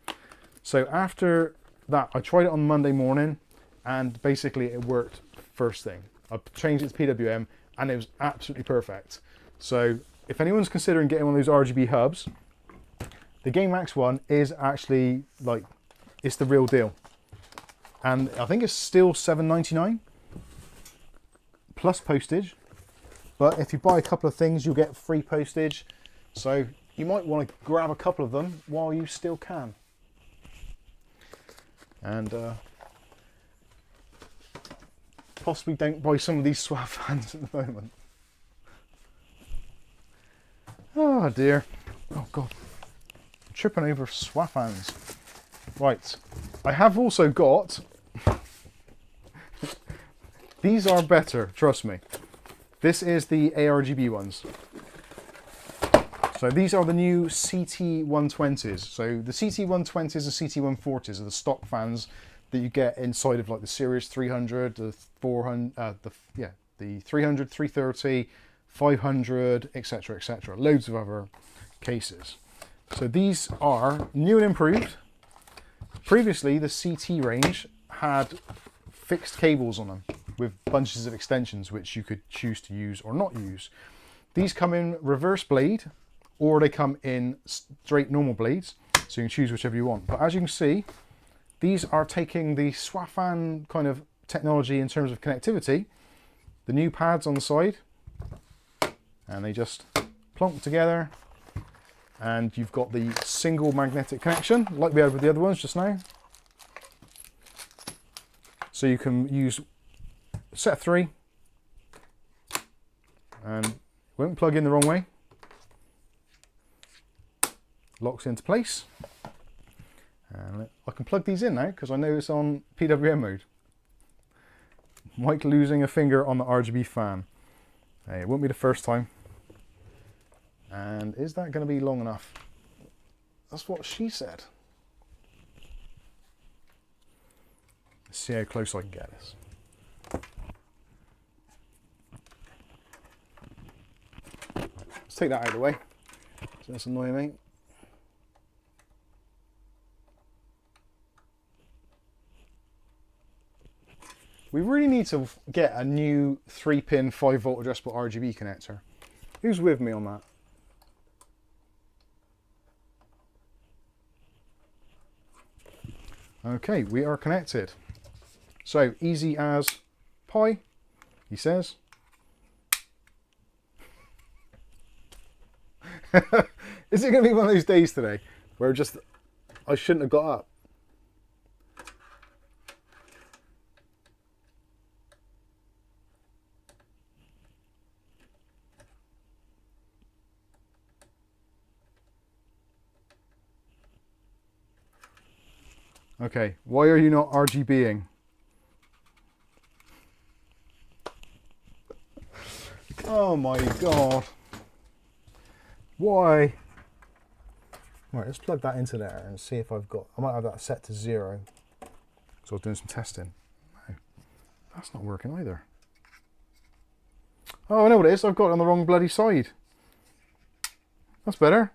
So after that, I tried it on Monday morning, and basically it worked first thing. I changed it to PWM, and it was absolutely perfect. So if anyone's considering getting one of those RGB hubs, the GameMax one is actually, like, it's the real deal. And I think it's still $7.99 plus postage. But if you buy a couple of things, you'll get free postage. So you might want to grab a couple of them while you still can. And possibly don't buy some of these swafans at the moment. Oh dear. Oh god. I'm tripping over swafans. Right. I have also got... These are better, trust me. This is the ARGB ones. So these are the new CT120s. So the CT120s and CT140s are the stock fans that you get inside of like the Series 300, the 400, the 300, 330, 500, etc., etc. Loads of other cases. So these are new and improved. Previously, the CT range had fixed cables on them with bunches of extensions which you could choose to use or not use. These come in reverse blade, or they come in straight normal blades, so you can choose whichever you want. But as you can see, these are taking the swafan kind of technology in terms of connectivity, the new pads on the side, and they just plonk together, and you've got the single magnetic connection like we had with the other ones just now. So you can use a set of 3 and it won't plug in the wrong way. Locks into place. And I can plug these in now because I know it's on PWM mode. Mike losing a finger on the RGB fan. Hey, it won't be the first time. And is that going to be long enough? That's what she said. Let's see how close I can get this. Let's take that out of the way. So that's annoying me. We really need to get a new 3-pin 5-volt addressable RGB connector. Who's with me on that? Okay, we are connected. So, easy as pie, he says. Is it going to be one of those days today where just I shouldn't have got up? Okay, why are you not RGBing? Oh my god. Why? Right, let's plug that into there and see if I've got... I might have that set to 0. So I was doing some testing. No, that's not working either. Oh, I know what it is. I've got it on the wrong bloody side. That's better.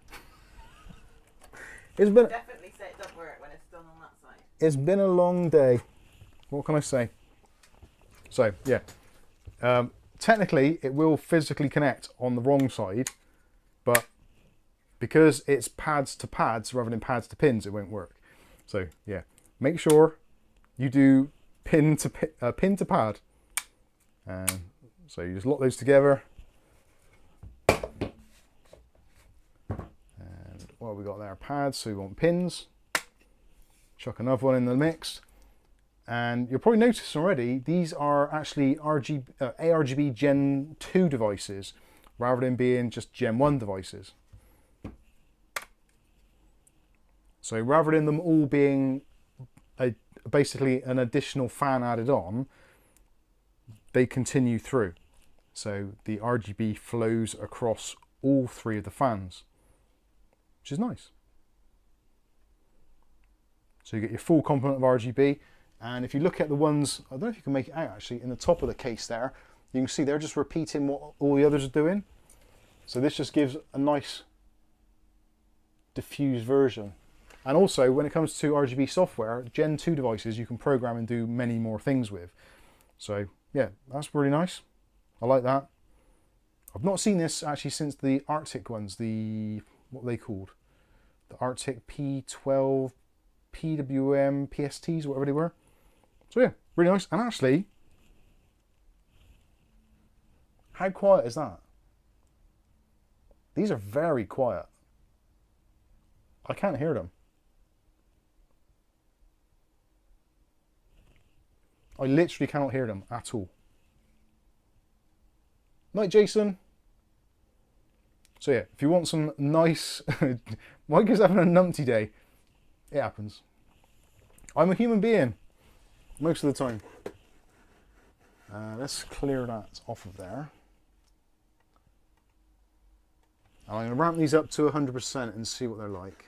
It's been... Definitely say it doesn't work when it's done on that side. It's been a long day. What can I say? So, yeah. Technically, it will physically connect on the wrong side, but because it's pads to pads rather than pads to pins, it won't work. So, yeah. Make sure you do pin to pad. So you just lock those together. And what have we got there? Pads, so we want pins. Chuck another one in the mix. And you'll probably notice already, these are actually ARGB Gen 2 devices, rather than being just Gen 1 devices. So rather than them all being basically an additional fan added on, they continue through. So the RGB flows across all 3 of the fans, which is nice. So you get your full complement of RGB. And if you look at the ones, I don't know if you can make it out actually, in the top of the case there, you can see they're just repeating what all the others are doing. So this just gives a nice diffused version. And also when it comes to RGB software, Gen 2 devices you can program and do many more things with. So yeah, that's really nice. I like that. I've not seen this actually since the Arctic ones, what are they called? The Arctic P12, PWM, PSTs, whatever they were. So yeah, really nice. And actually, how quiet is that? These are very quiet. I can't hear them. I literally cannot hear them at all. Night, Jason. So yeah, if you want some nice... Mike is having a numpty day. It happens. I'm a human being. Most of the time. Let's clear that off of there. I'm going to ramp these up to 100% and see what they're like.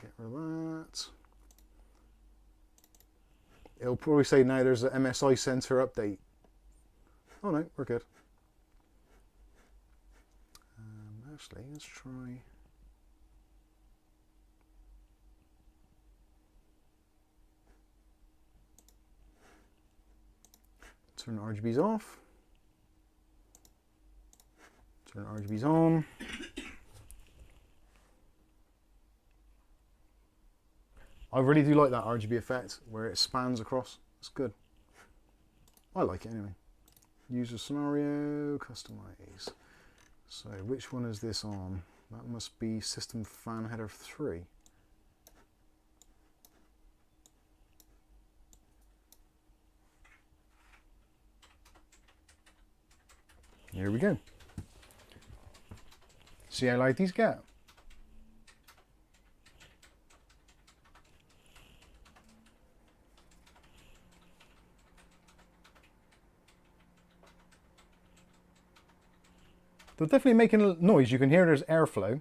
Get rid of that. It'll probably say now there's an MSI Center update. Oh no, we're good. Actually, let's try... Turn RGBs off. Turn RGBs on. I really do like that RGB effect where it spans across. It's good. I like it anyway. User scenario, customize. So which one is this on? That must be system fan header 3. Here we go. See how light these get. They're definitely making a noise. You can hear there's airflow.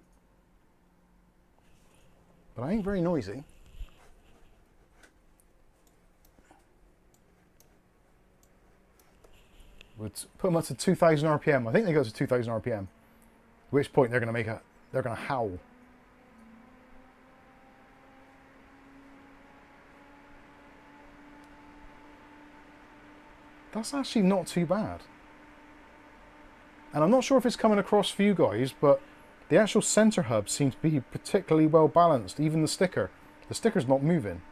But I ain't very noisy. Would put them up to 2,000 RPM. I think they go to 2,000 RPM. At which point they're going to howl. That's actually not too bad. And I'm not sure if it's coming across for you guys, but the actual center hub seems to be particularly well balanced. Even the sticker. The sticker's not moving.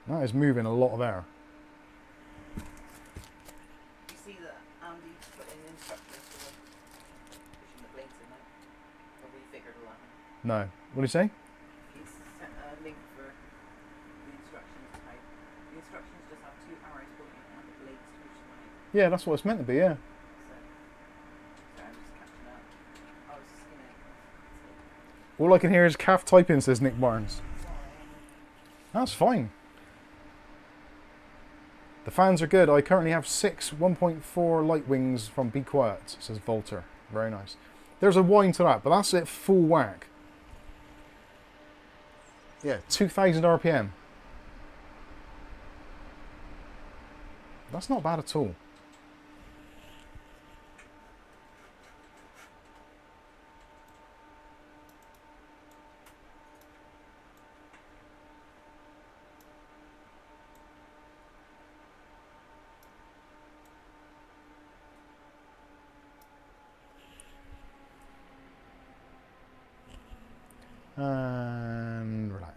That is moving a lot of air. You see that Andy put in instructions for pushing the blades in there? Or refigured all that? No. What did he say? He's sent a link for the instructions type. The instructions just have 2 arrows pointing at the blades to push them out. Yeah, that's what it's meant to be, yeah. So I'm just catching up. I was skimming. All I can hear is calf typing, says Nick Barnes. That's fine. The fans are good. I currently have 6 1.4 light wings from Be Quiet, says Volter. Very nice. There's a whine to that, but that's it full whack. Yeah, 2000 RPM. That's not bad at all. And relax.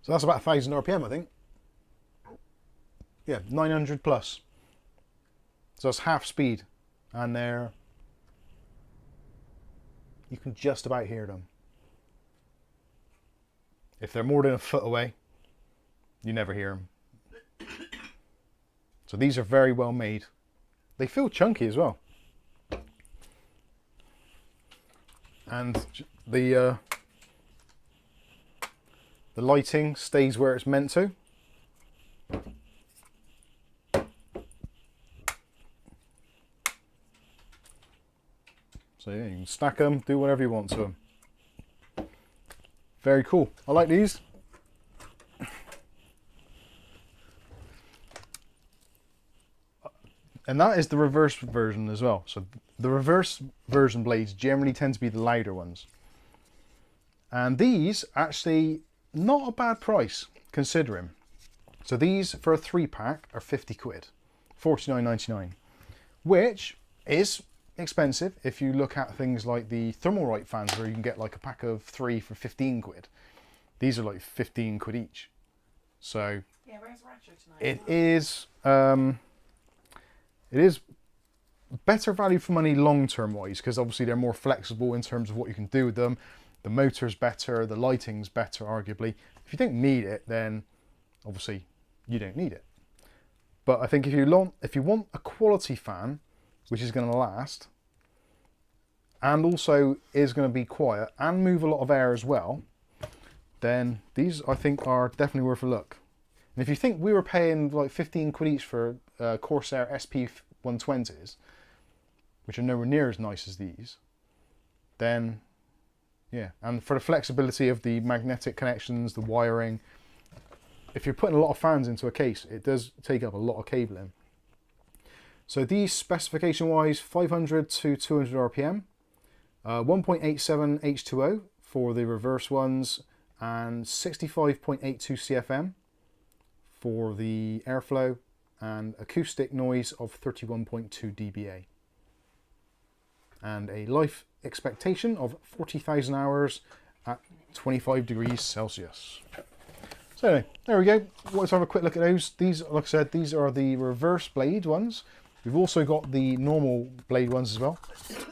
So that's about 1000 RPM, I think. Yeah, 900 plus. So that's half speed. And there, you can just about hear them. If they're more than a foot away, you never hear them. So these are very well made. They feel chunky as well. And the lighting stays where it's meant to. So yeah, you can stack them, do whatever you want to them. Very cool. I like these. And that is the reverse version as well. So the reverse version blades generally tend to be the louder ones. And these actually not a bad price considering. So these for a 3-pack are 50 quid, 49.99, which is expensive if you look at things like the Thermaltake fans where you can get like a pack of 3 for 15 quid. These are like 15 quid each. So yeah, where's Razer tonight? It is better value for money long-term wise, because obviously they're more flexible in terms of what you can do with them. The motor's better, the lighting's better arguably. If you don't need it, then obviously you don't need it. But I think if you want a quality fan which is going to last and also is going to be quiet and move a lot of air as well, then these I think are definitely worth a look. And if you think we were paying like 15 quid each for Corsair SP 120s, which are nowhere near as nice as these, then yeah, and for the flexibility of the magnetic connections, the wiring, if you're putting a lot of fans into a case, it does take up a lot of cabling. So these specification wise, 500 to 200 RPM, 1.87 H2O for the reverse ones, and 65.82 CFM for the airflow, and acoustic noise of 31.2 dBA. And a life expectation of 40,000 hours at 25 degrees Celsius. So anyway, there we go. Let's have a quick look at those. These, like I said, these are the reverse blade ones. We've also got the normal blade ones as well.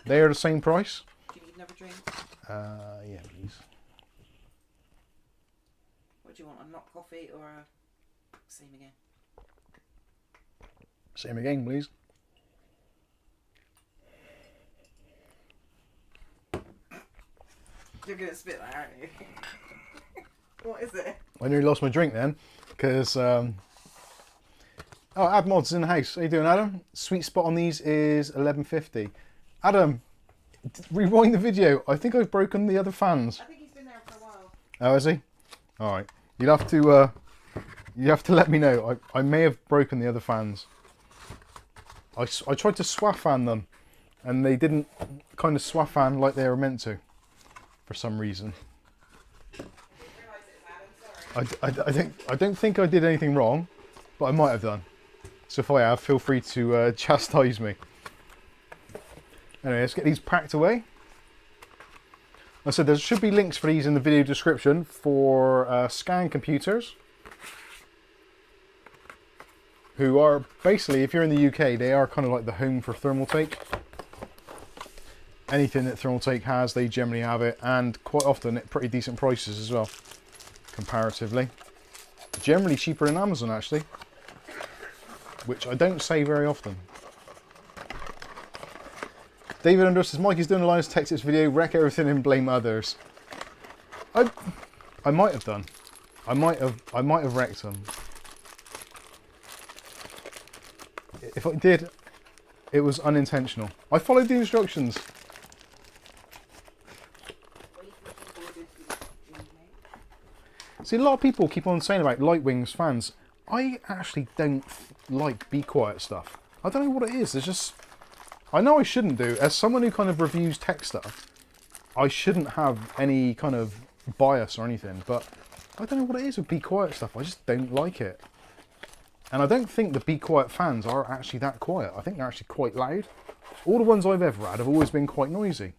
They are the same price. Do you need another drink? Yeah, please. What do you want, a knock coffee or a same again? Same again, please. You're going to spit that, aren't you? What is it? I nearly lost my drink then, because oh, Admod's in the house. How you doing, Adam? Sweet spot on these is 11.50. Adam, rewind the video. I think I've broken the other fans. I think he's been there for a while. Oh, is he? All right. You have to let me know. I may have broken the other fans. I tried to swafan them, and they didn't kind of swafan like they were meant to, for some reason. I don't think I did anything wrong, but I might have done. So if I have, feel free to chastise me. Anyway, let's get these packed away. I said there should be links for these in the video description for Scan Computers, who are basically, if you're in the UK, they are kind of like the home for Thermaltake. Anything that Thermaltake has, they generally have it, and quite often at pretty decent prices as well. comparatively. Generally cheaper than Amazon actually, which I don't say very often. David Under says, Mike is doing a Linus Tech Tips video, wreck everything and blame others. I might have done. I might have wrecked them. If I did, it was unintentional. I followed the instructions. See, a lot of people keep on saying about Lightwings fans. I actually don't like Be Quiet stuff. I don't know what it is. It's just... I know I shouldn't do. As someone who kind of reviews tech stuff, I shouldn't have any kind of bias or anything, but I don't know what it is with Be Quiet stuff. I just don't like it. And I don't think the Be Quiet fans are actually that quiet. I think they're actually quite loud. All the ones I've ever had have always been quite noisy.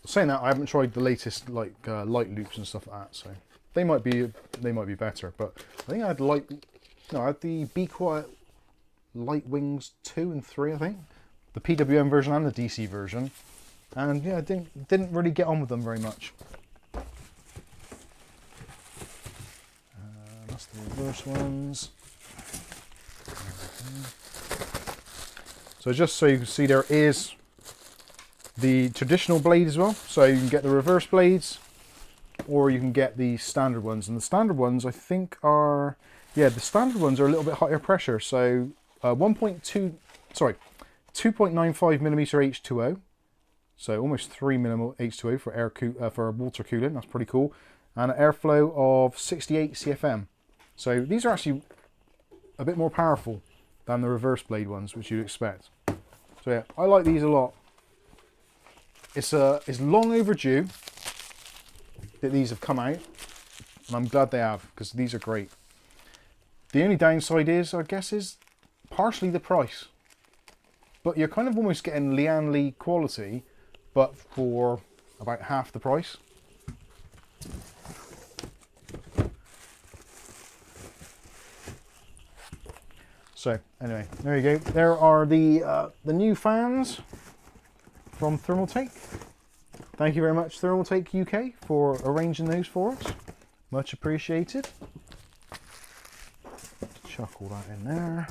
Saying that, I haven't tried the latest like light loops and stuff like that, so they might be better. But I think I had the Be Quiet Lightwings 2 and 3, I think, the PWM version and the DC version, and yeah, I didn't really get on with them very much. That's the reverse ones. So just so you can see, there is the traditional blade as well, so you can get the reverse blades or you can get the standard ones, and the standard ones I think are, yeah, the standard ones are a little bit higher pressure, so 2.95 millimeter H2O, so almost 3 mm H2O for water cooling. That's pretty cool, and an airflow of 68 CFM. So these are actually a bit more powerful than the reverse blade ones, which you'd expect. So yeah, I like these a lot. It's long overdue that these have come out, and I'm glad they have, because these are great. The only downside is, I guess, is partially the price. But you're kind of almost getting Lian Li quality, but for about half the price. So anyway, there you go. There are the new fans from Thermaltake. Thank you very much, Thermaltake UK, for arranging those for us. Much appreciated. Chuck all that in there.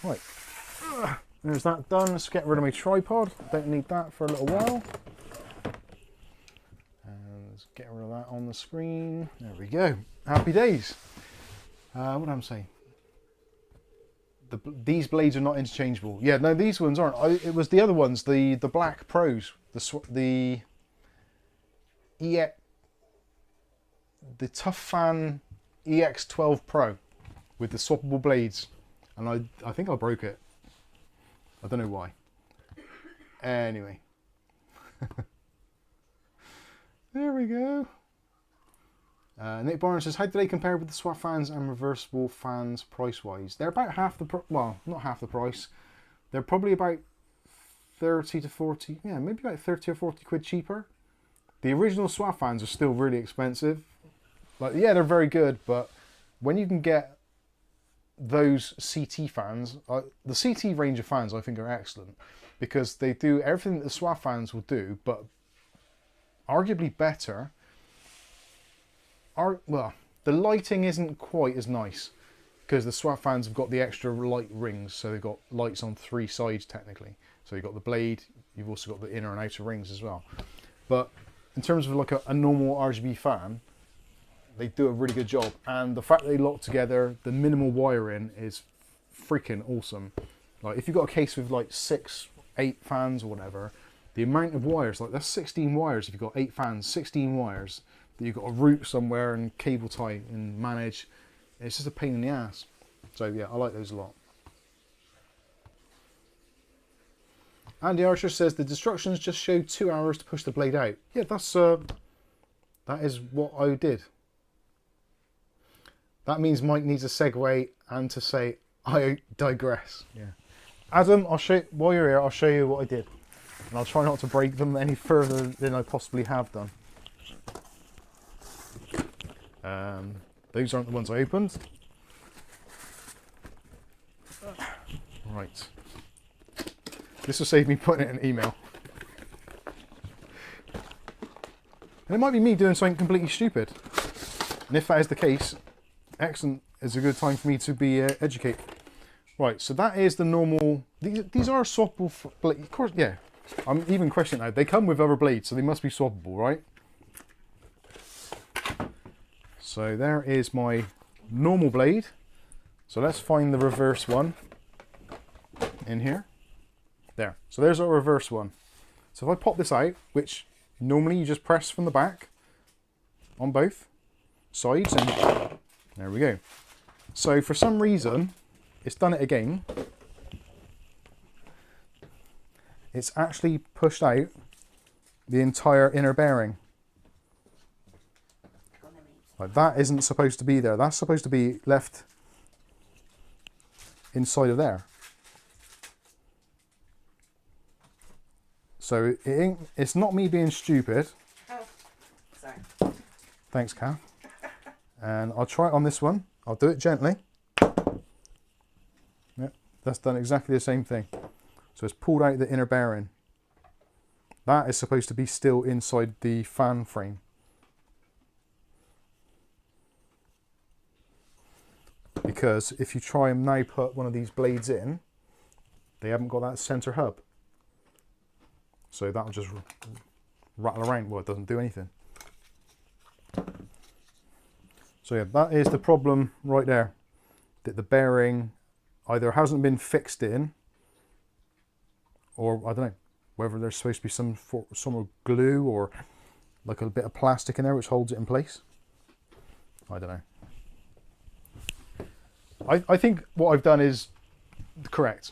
Right, there's that done. Let's get rid of my tripod. Don't need that for a little while. And let's get rid of that on the screen. There we go. Happy days. What did I say? These blades are not interchangeable. Yeah, no, these ones aren't. It was the other ones, the black pros, the Toughfan EX12 Pro with the swappable blades, and I think I broke it. I don't know why. Anyway, there we go. Nick Barnes says, how do they compare with the swafans and reversible fans price-wise? They're about half the well, not half the price. They're probably about 30 to 40, yeah, maybe about 30 or 40 quid cheaper. The original swafans are still really expensive. Like, yeah, they're very good, but when you can get those CT fans, the CT range of fans I think are excellent, because they do everything that the swafans will do, but arguably better. Well, the lighting isn't quite as nice because the swafans have got the extra light rings, so they've got lights on 3 sides technically. So you've got the blade, you've also got the inner and outer rings as well. But in terms of like a normal RGB fan, they do a really good job, and the fact they lock together, the minimal wiring is freaking awesome. Like if you've got a case with like 6, 8 fans or whatever, the amount of wires, like that's 16 wires if you've got 8 fans, 16 wires that you've got to route somewhere and cable tie and manage. It's just a pain in the ass. So yeah, I like those a lot. Andy Archer says the instructions just show 2 hours to push the blade out. Yeah, that is what I did. That means Mike needs a segue and to say, I digress. Yeah. Adam, I'll show, while you're here, I'll show you what I did. And I'll try not to break them any further than I possibly have done. Those aren't the ones I opened. Right. This will save me putting it in an email. And it might be me doing something completely stupid. And if that is the case, excellent, it's a good time for me to be educated. Right, so that is the normal, these are swappable blades, of course, yeah. I'm even questioning that. They come with other blades, so they must be swappable, right? So there is my normal blade. So let's find the reverse one in here. There, so there's our reverse one. So if I pop this out, which normally you just press from the back on both sides, and there we go. So for some reason, it's done it again. It's actually pushed out the entire inner bearing. Like that isn't supposed to be there. That's supposed to be left inside of there. So it's not me being stupid. Oh, sorry. Thanks, Kath. And I'll try it on this one. I'll do it gently. Yep, that's done exactly the same thing. So it's pulled out the inner bearing. That is supposed to be still inside the fan frame. Because if you try and now put one of these blades in, they haven't got that center hub. So that'll just rattle around. Well, it doesn't do anything. So yeah, that is the problem right there. That the bearing either hasn't been fixed in, or I don't know, whether there's supposed to be some sort of glue or like a bit of plastic in there which holds it in place. I don't know. I think what I've done is correct.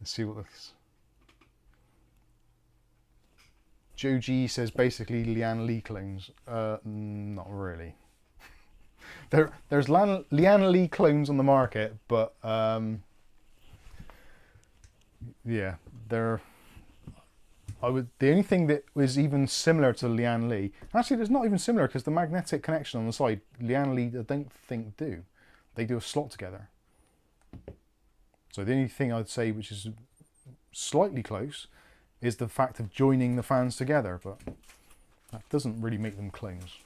Let's see what this... Joe G says basically Lian Li clones. Not really. There's Lian Li clones on the market, but yeah, they're... the only thing that was even similar to Lian Li, actually it's not even similar because the magnetic connection on the side, Lian Li I don't think do. They do a slot together. So the only thing I'd say which is slightly close is the fact of joining the fans together, but that doesn't really make them clones.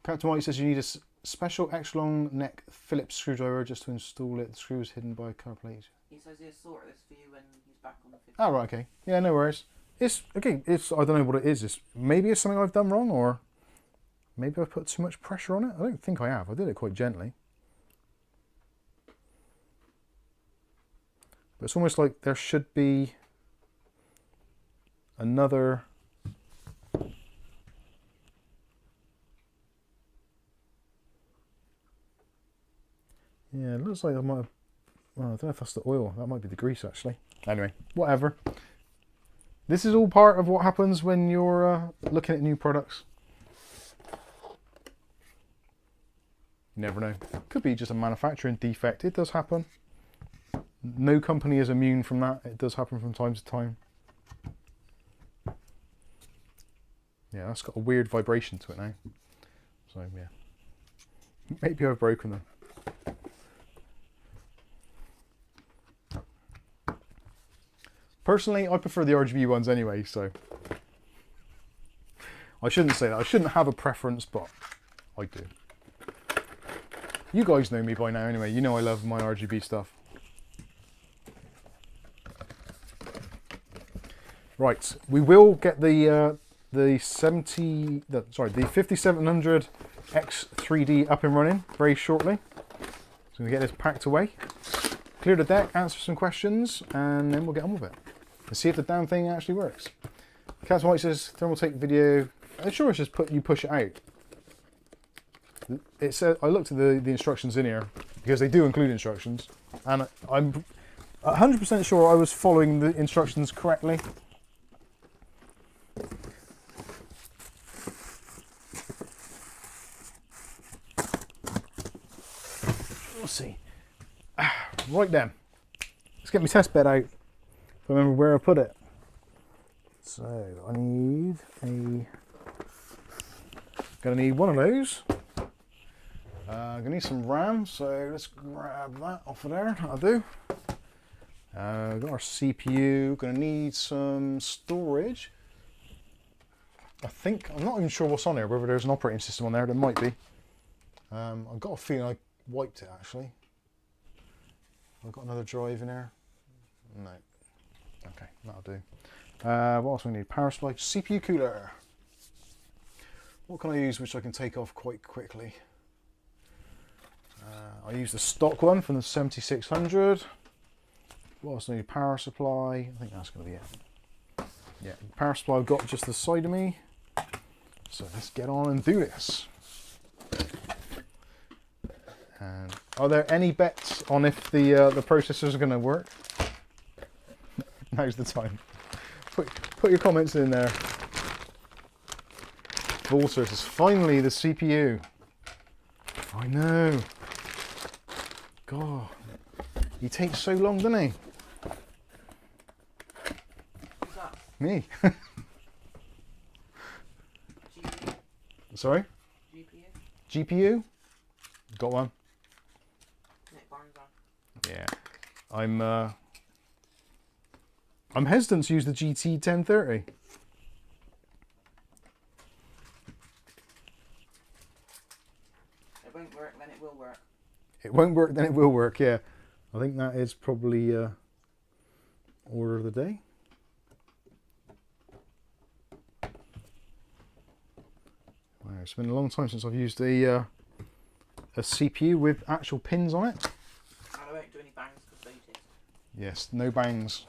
Captain White says you need a special extra long neck Phillips screwdriver just to install it. The screw is hidden by a cover plate. He says he'll sort this for you when he's back on the 15th. Oh, right, okay. Yeah, no worries. It's, again, it's, I don't know what it is. Maybe it's something I've done wrong, or maybe I've put too much pressure on it. I don't think I have. I did it quite gently. But it's almost like there should be another... Yeah, it looks like I might have... Well, I don't know if that's the oil. That might be the grease, actually. Anyway, whatever. This is all part of what happens when you're looking at new products. You never know. Could be just a manufacturing defect. It does happen. No company is immune from that. It does happen from time to time. Yeah, that's got a weird vibration to it now. So, yeah. Maybe I've broken them. Personally, I prefer the RGB ones anyway, so... I shouldn't say that. I shouldn't have a preference, but I do. You guys know me by now anyway. You know I love my RGB stuff. Right, we will get the 5700 X3D up and running very shortly. So we get this packed away, clear the deck, answer some questions, and then we'll get on with it. And see if the damn thing actually works. Captain White says Thermaltake video. I'm sure it's just you push it out. It said I looked at the instructions in here because they do include instructions, and I'm 100% sure I was following the instructions correctly. We'll see. Right then, let's get my test bed out. If I remember where I put it. So I need gonna need one of those. Gonna need some RAM, so let's grab that off of there. That'll do. Got our CPU. Gonna need some storage. I'm not even sure what's on there. Whether there's an operating system on there, there might be. I've got a feeling I wiped it actually. I've got another drive in there. No. Okay, that'll do. What else do we need? Power supply, CPU cooler. What can I use which I can take off quite quickly? I use the stock one from the 7600. What else do I need? Power supply. I think that's going to be it. Yeah, power supply I've got just the side of me. So let's get on and do this. And are there any bets on if the processors are going to work? Now's the time. Put your comments in there. Volters is finally the CPU. I know. God, he takes so long, doesn't he? Who's that? Me. GPU? Sorry? GPU? GPU? Got one. Nick Barnes on. Yeah. I'm hesitant to use the GT 1030. It won't work, then it will work. It won't work, then it will work, yeah. I think that is probably order of the day. Wow, it's been a long time since I've used a CPU with actual pins on it. And I won't do any bangs because they did. Yes, no bangs.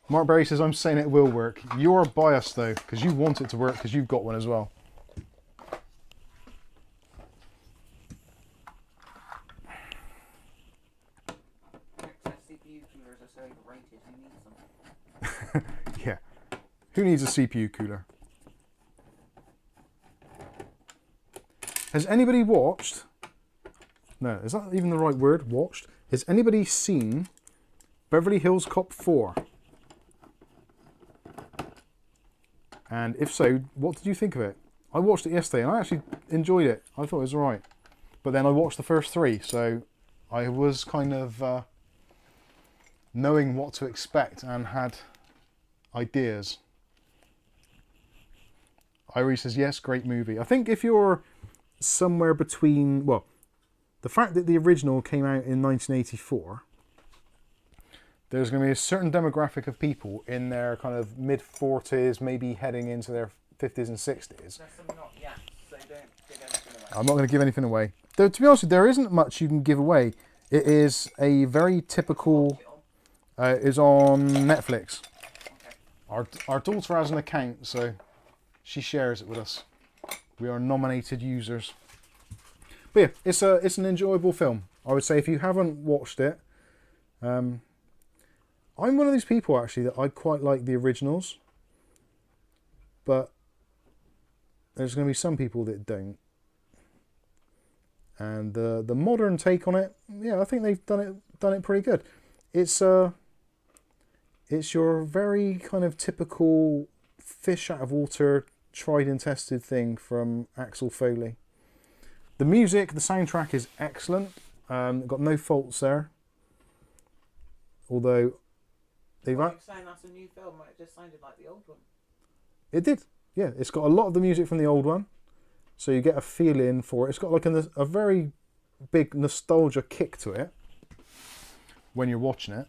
Mark Berry says, I'm saying it will work. You're biased though, because you want it to work because you've got one as well. CPU coolers are so overrated, who needs them? Yeah. Who needs a CPU cooler? Has anybody watched? No, is that even the right word? Watched? Has anybody seen Beverly Hills Cop 4? And if so, what did you think of it? I watched it yesterday and I actually enjoyed it. I thought it was alright. But then I watched the first 3, so I was kind of knowing what to expect and had ideas. Irie says, yes, great movie. I think if you're somewhere between, well, the fact that the original came out in 1984, there's going to be a certain demographic of people in their kind of mid-40s, maybe heading into their 50s and 60s. There's some not yet, so don't give anything away. I'm not going to give anything away. Though, to be honest with you, there isn't much you can give away. It is a very typical... is on Netflix. Okay. Our daughter has an account, so she shares it with us. We are nominated users. But yeah, it's an enjoyable film. I would say if you haven't watched it, I'm one of these people actually that I quite like the originals, but there's going to be some people that don't. And the modern take on it, yeah, I think they've done it pretty good. It's your very kind of typical fish out of water, tried and tested thing from Axel Foley. The music, the soundtrack is excellent. Got no faults there. Although they've... Are you saying that's a new film? It just sounded like the old one. It did, yeah. It's got a lot of the music from the old one, so you get a feeling for it. It's got like a very big nostalgia kick to it when you're watching it.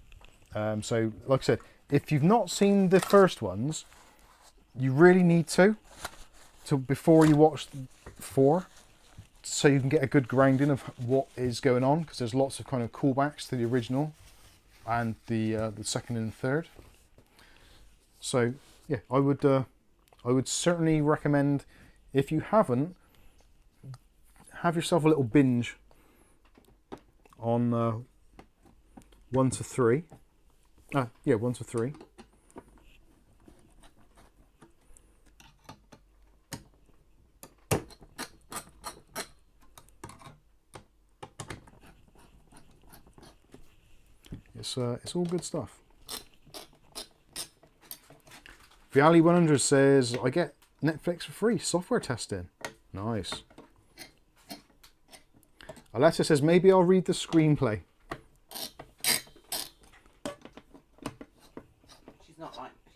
So, like I said, if you've not seen the first ones, you really need to before you watch 4, so you can get a good grounding of what is going on, because there's lots of kind of callbacks to the original and the second and third. So yeah, I would certainly recommend, if you haven't, have yourself a little binge on 1 to 3. Yeah, 1 to 3. It's all good stuff. The Ali 100 says, I get Netflix for free, software testing. Nice. Alessa says, maybe I'll read the screenplay. She's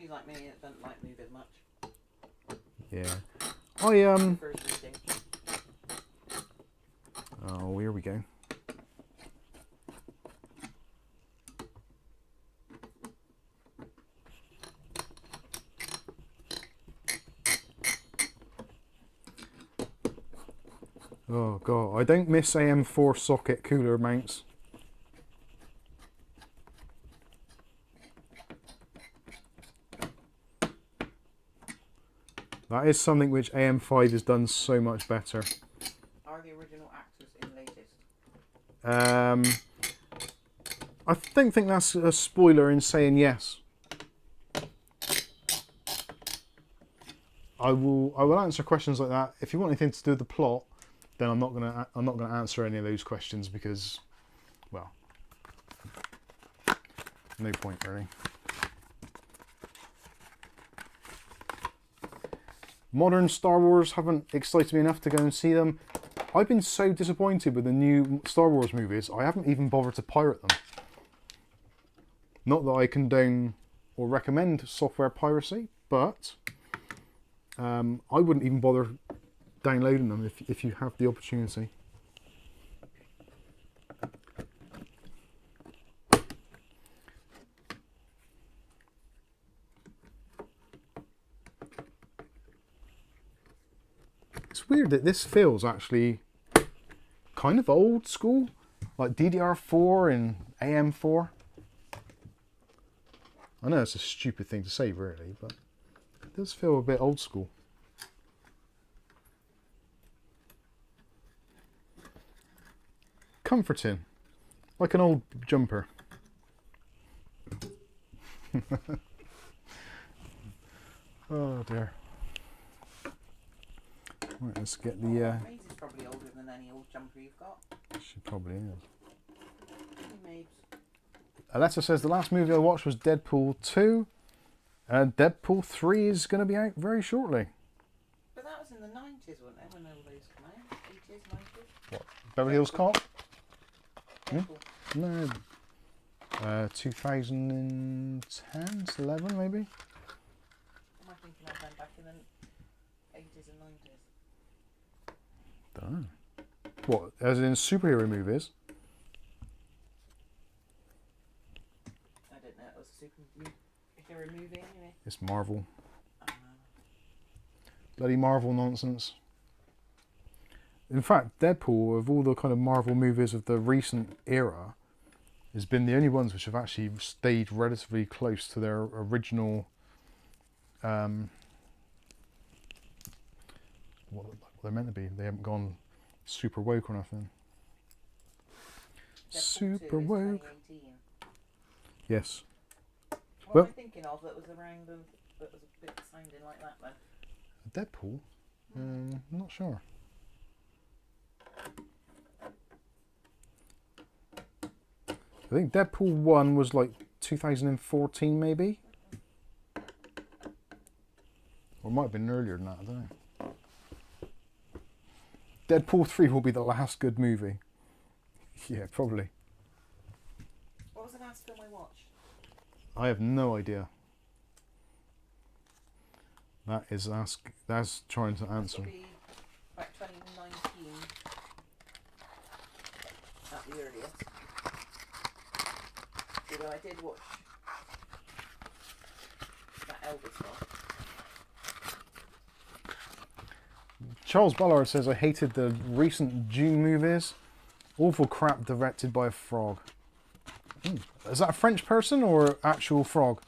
like me, that doesn't like movies much. Yeah. First reading. Oh, here we go. Oh god, I don't miss AM4 socket cooler mounts. That is something which AM5 has done so much better. Are the original actors in latest? I don't think that's a spoiler in saying yes. I will answer questions like that. If you want anything to do with the plot, then I'm not gonna answer any of those questions because, well, no point really. Modern Star Wars haven't excited me enough to go and see them. I've been so disappointed with the new Star Wars movies, I haven't even bothered to pirate them. Not that I condone or recommend software piracy, but I wouldn't even bother downloading them if you have the opportunity. It's weird that this feels actually kind of old school, like DDR4 and AM4. I know it's a stupid thing to say really, but it does feel a bit old school. Comforting, like an old jumper. Oh dear. Right, let's get the. Razer's probably older than any old jumper you've got. She probably is. Maybe. Alessa says the last movie I watched was Deadpool 2. Deadpool 3 is going to be out very shortly. But that was in the 90s, wasn't it? When all those come out? 80s, 90s? What? Beverly Hills Cop? Deadpool. No. 2010, 11 maybe? Am I thinking of them back in the 80s and 90s? Don't know. What? As in superhero movies? I don't know. It was a superhero movie anyway. It's Marvel. Bloody Marvel nonsense. In fact, Deadpool, of all the kind of Marvel movies of the recent era, has been the only ones which have actually stayed relatively close to their original what they're meant to be. They haven't gone super woke or nothing. Deadpool Super 2 is woke. 2018. Yes. What Well- am I thinking of that was around that was a bit sounding like that then? Deadpool? I'm not sure. I think Deadpool 1 was like 2014 maybe? Or it might have been earlier than that, I don't know. Deadpool 3 will be the last good movie. Yeah, probably. What was the last film I watched? I have no idea. That's trying to answer. It'll be about 2019 at the earliest. Although I did watch that Elvis one. Charles Ballard says, I hated the recent June movies. Awful crap directed by a frog. Is that a French person or actual frog?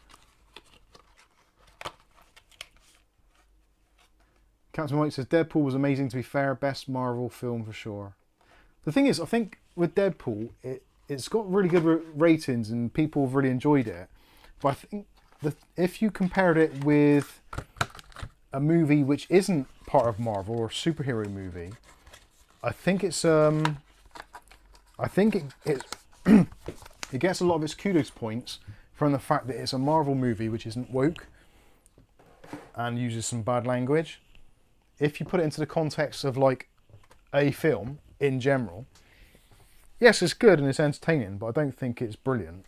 Captain Mike says, Deadpool was amazing, to be fair. Best Marvel film for sure. The thing is, I think with Deadpool, it's got really good ratings and people have really enjoyed it. But I think if you compared it with a movie which isn't part of Marvel or a superhero movie, I think it's it gets a lot of its kudos points from the fact that it's a Marvel movie which isn't woke. and uses some bad language. If you put it into the context of like a film in general, yes, it's good and it's entertaining, but I don't think it's brilliant.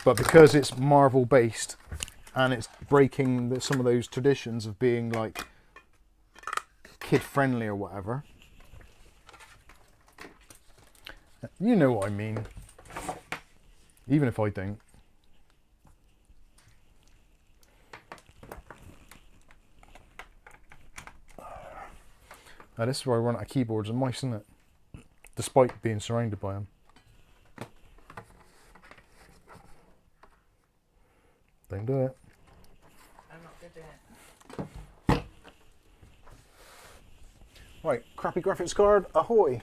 But because it's Marvel based and it's breaking some of those traditions of being like kid friendly or whatever, you know what I mean, even if I don't. Now this is where I run out of keyboards and mice, isn't it? Despite being surrounded by them. Don't do it. I'm not good at it. Right, crappy graphics card, ahoy!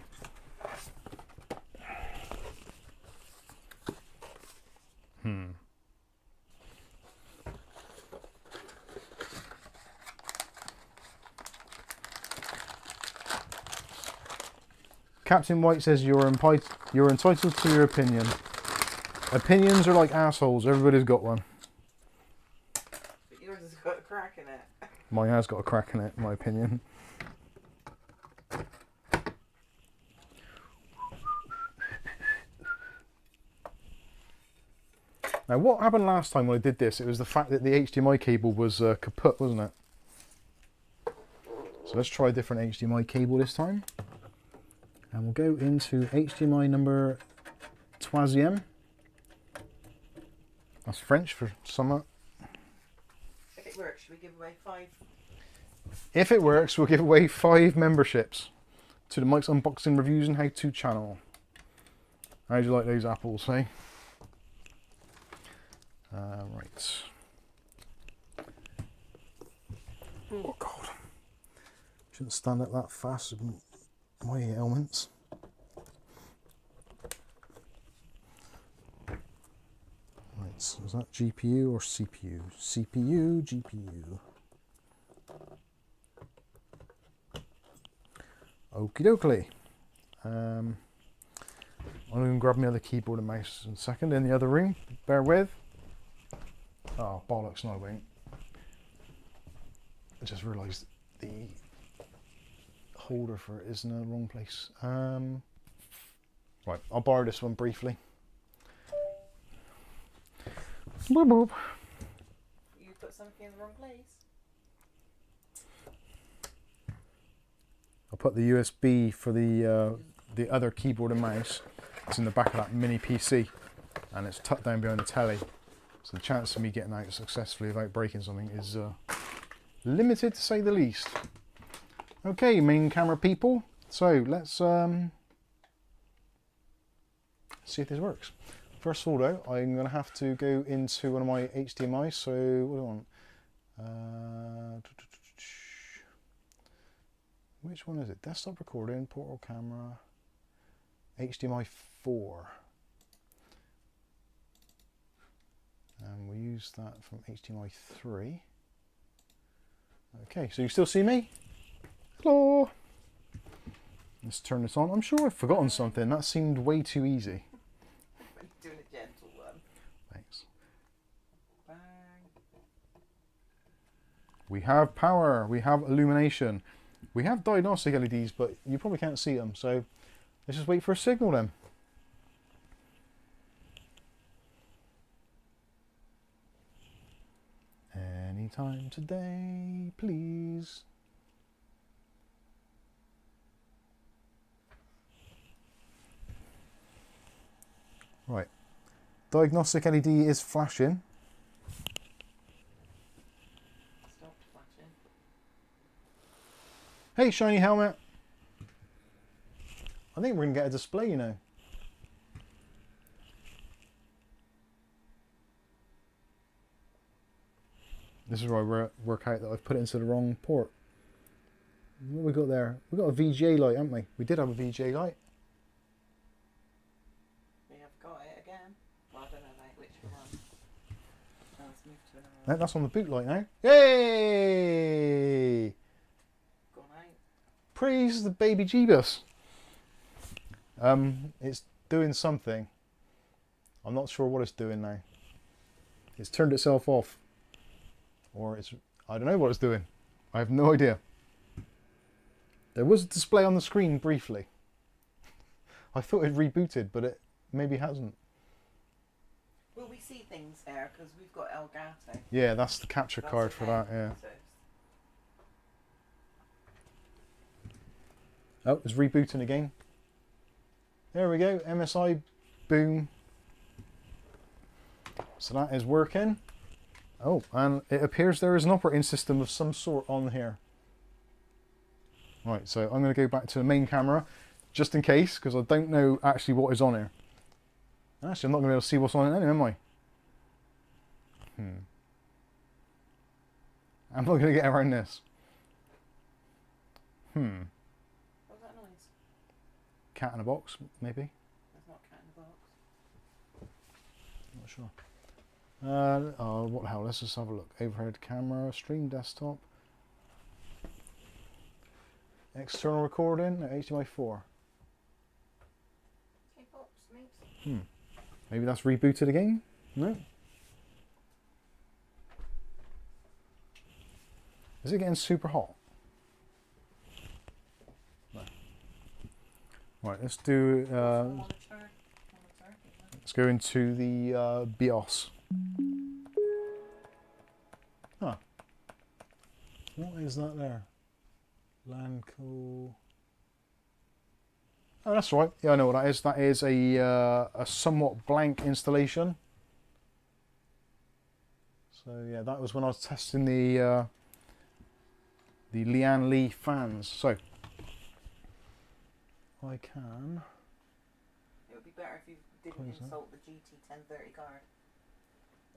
Captain White says you're entitled to your opinion. Opinions are like assholes, everybody's got one. But yours has got a crack in it. Mine has got a crack in it, in my opinion. Now what happened last time when I did this, it was the fact that the HDMI cable was kaput, wasn't it? So let's try a different HDMI cable this time. And we'll go into HDMI number troisième. That's French for summer. If it works, should we give away 5? If it works, we'll give away 5 memberships to the Mike's Unboxing Reviews and How To channel. How'd you like those apples, eh? Right. Oh God. Shouldn't stand up that fast with my ailments. Right, so is that GPU or CPU? CPU, GPU. Okie dokie. I'm going to grab my other keyboard and mouse in a second in the other room. Bear with. Oh, bollocks, no I won't. I just realised the holder for it is in the wrong place. Right, I'll borrow this one briefly. Boop, boop. You put something in the wrong place. I'll put the USB for the other keyboard and mouse. It's in the back of that mini PC and it's tucked down behind the telly. So the chance of me getting out successfully without breaking something is limited to say the least. Okay, main camera people. So let's see if this works. First of all though, I'm going to have to go into one of my HDMIs. So what do I want? Which one is it? Desktop recording, portal camera, HDMI 4. And we'll use that from HDMI 3. Okay, so you still see me? Hello! Let's turn this on. I'm sure I've forgotten something. That seemed way too easy. Doing a gentle one. Thanks. Bang. We have power. We have illumination. We have diagnostic LEDs, but you probably can't see them. So let's just wait for a signal then. Anytime today, please. Right. Diagnostic LED is flashing. Stopped flashing. Hey, shiny helmet. I think we're going to get a display, you know. This is where I work out that I've put it into the wrong port. What have we got there? We've got a VGA light, haven't we? We did have a VGA light. We have got it again. Well, I don't know like which one. Oh, let's move to another No, one. that's on the boot light now. Yay! Gone out. Praise the baby Jeebus. It's doing something. I'm not sure what it's doing now. It's turned itself off. Or it's, I don't know what it's doing. I have no idea. There was a display on the screen briefly. I thought it rebooted, but it maybe hasn't. Well, we see things here because we've got Elgato. Yeah, that's the capture card for that, yeah. Oh, it's rebooting again. There we go, MSI, boom. So that is working. Oh, and it appears there is an operating system of some sort on here. Right, so I'm going to go back to the main camera, just in case, because I don't know actually what is on here. Actually, I'm not going to be able to see what's on it anyway, am I? I'm not going to get around this. What was that noise? Cat in a box, maybe? There's not a cat in the box. Not sure. Oh, what the hell? Let's just have a look. Overhead camera, stream desktop. External recording at HDMI 4. Hey, box, mate. Maybe that's rebooted again? No? Is it getting super hot? No. Right, let's do... let's go into the BIOS. Huh. What is that there? Lanco. Oh, that's right. Yeah, I know what that is. That is a somewhat blank installation. So yeah, that was when I was testing the Lian Li fans. So I can. It would be better if you didn't insult the GT1030 card.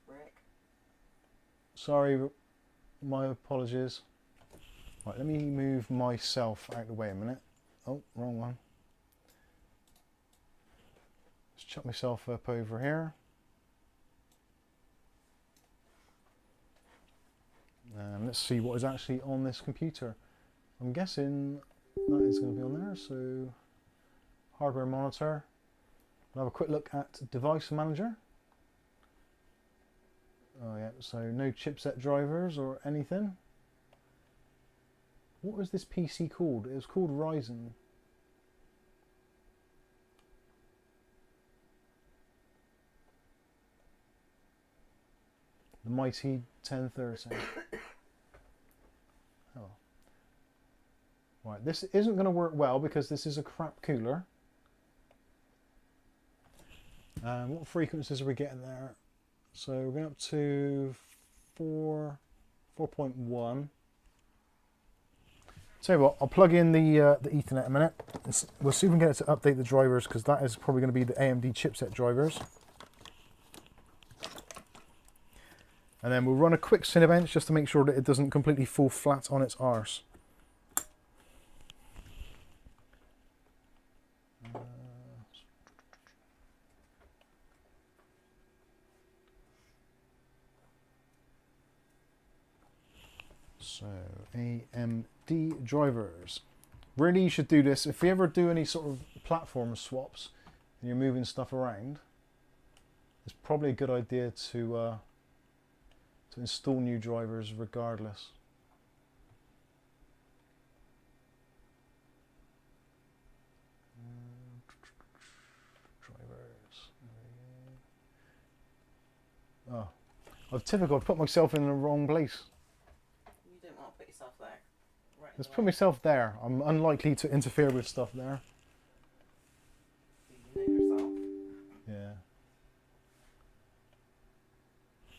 Rick. Sorry, my apologies. Right, let me move myself out of the way a minute. Oh, wrong one. Let's chuck myself up over here. And let's see what is actually on this computer. I'm guessing that is going to be on there. So, hardware monitor. We'll have a quick look at device manager. Oh yeah, so no chipset drivers or anything. What was this PC called? It was called Ryzen. The mighty 1030. Oh. Right, this isn't going to work well because this is a crap cooler. What frequencies are we getting there? So we're going up to 4.1. Tell you what, I'll plug in the Ethernet a minute. We'll see if we can get it to update the drivers because that is probably going to be the AMD chipset drivers. And then we'll run a quick Cinebench just to make sure that it doesn't completely fall flat on its arse. So, AMD drivers. Really, you should do this. If you ever do any sort of platform swaps and you're moving stuff around, it's probably a good idea to install new drivers regardless. Drivers. Oh, I've typically put myself in the wrong place. You didn't want to put yourself there. Right. Let's put myself there. I'm unlikely to interfere with stuff there. You know yourself. Yeah.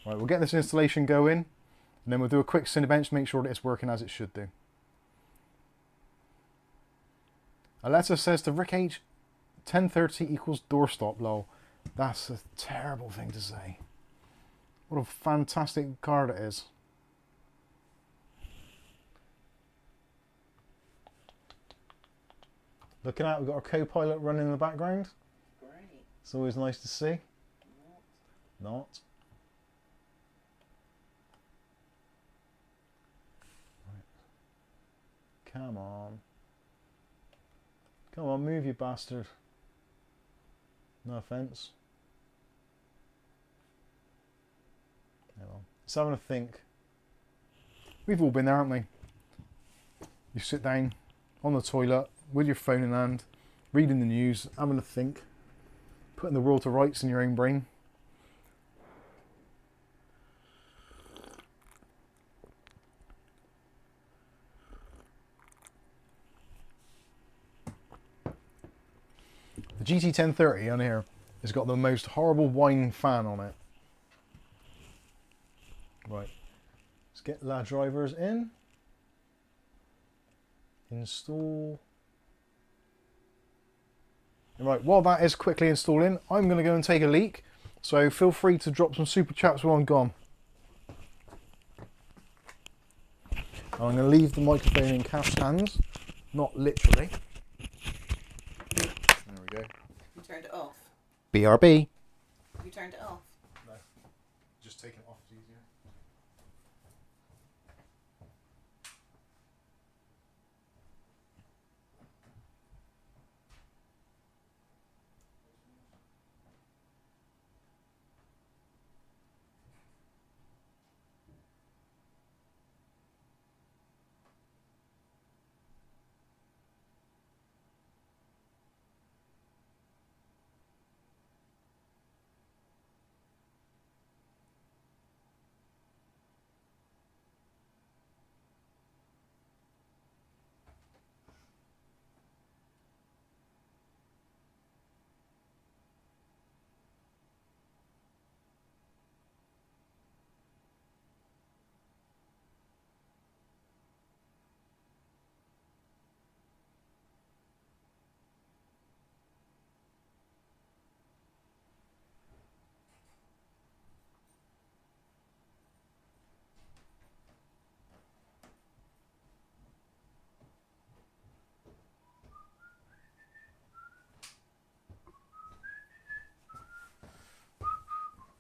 Right, we'll get this installation going, and then we'll do a quick Cinebench to make sure that it's working as it should do. Alexa says to Rick H, 1030 equals doorstop, lol. That's a terrible thing to say. What a fantastic card it is. Looking out, we've got our co-pilot running in the background. Great. It's always nice to see. Not. Come on. Come on, move, you bastard. No offence. Let's have a think. We've all been there, haven't we? You sit down on the toilet with your phone in hand, reading the news, having a think, putting the world to rights in your own brain. The GT1030 on here has got the most horrible whine fan on it. Right, let's get the drivers in. Install. Right, while that is quickly installing, I'm going to go and take a leak. So feel free to drop some super chats while I'm gone. I'm going to leave the microphone in Kath's hands, not literally. There we go. You turned it off. BRB. You turned it off. No, just taking it off is easier.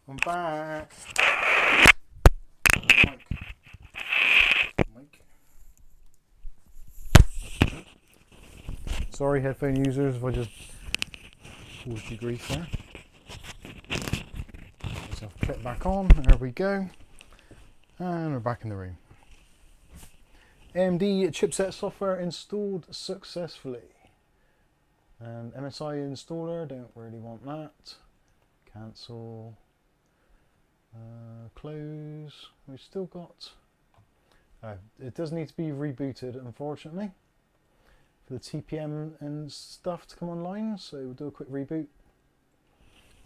I'm back. Mic. Sorry, headphone users, if I just caused you grief there. So I've clicked back on. There we go. And we're back in the room. AMD chipset software installed successfully. And MSI installer, don't really want that. Cancel. Close. We've still got. It does need to be rebooted, unfortunately, for the TPM and stuff to come online. So we'll do a quick reboot.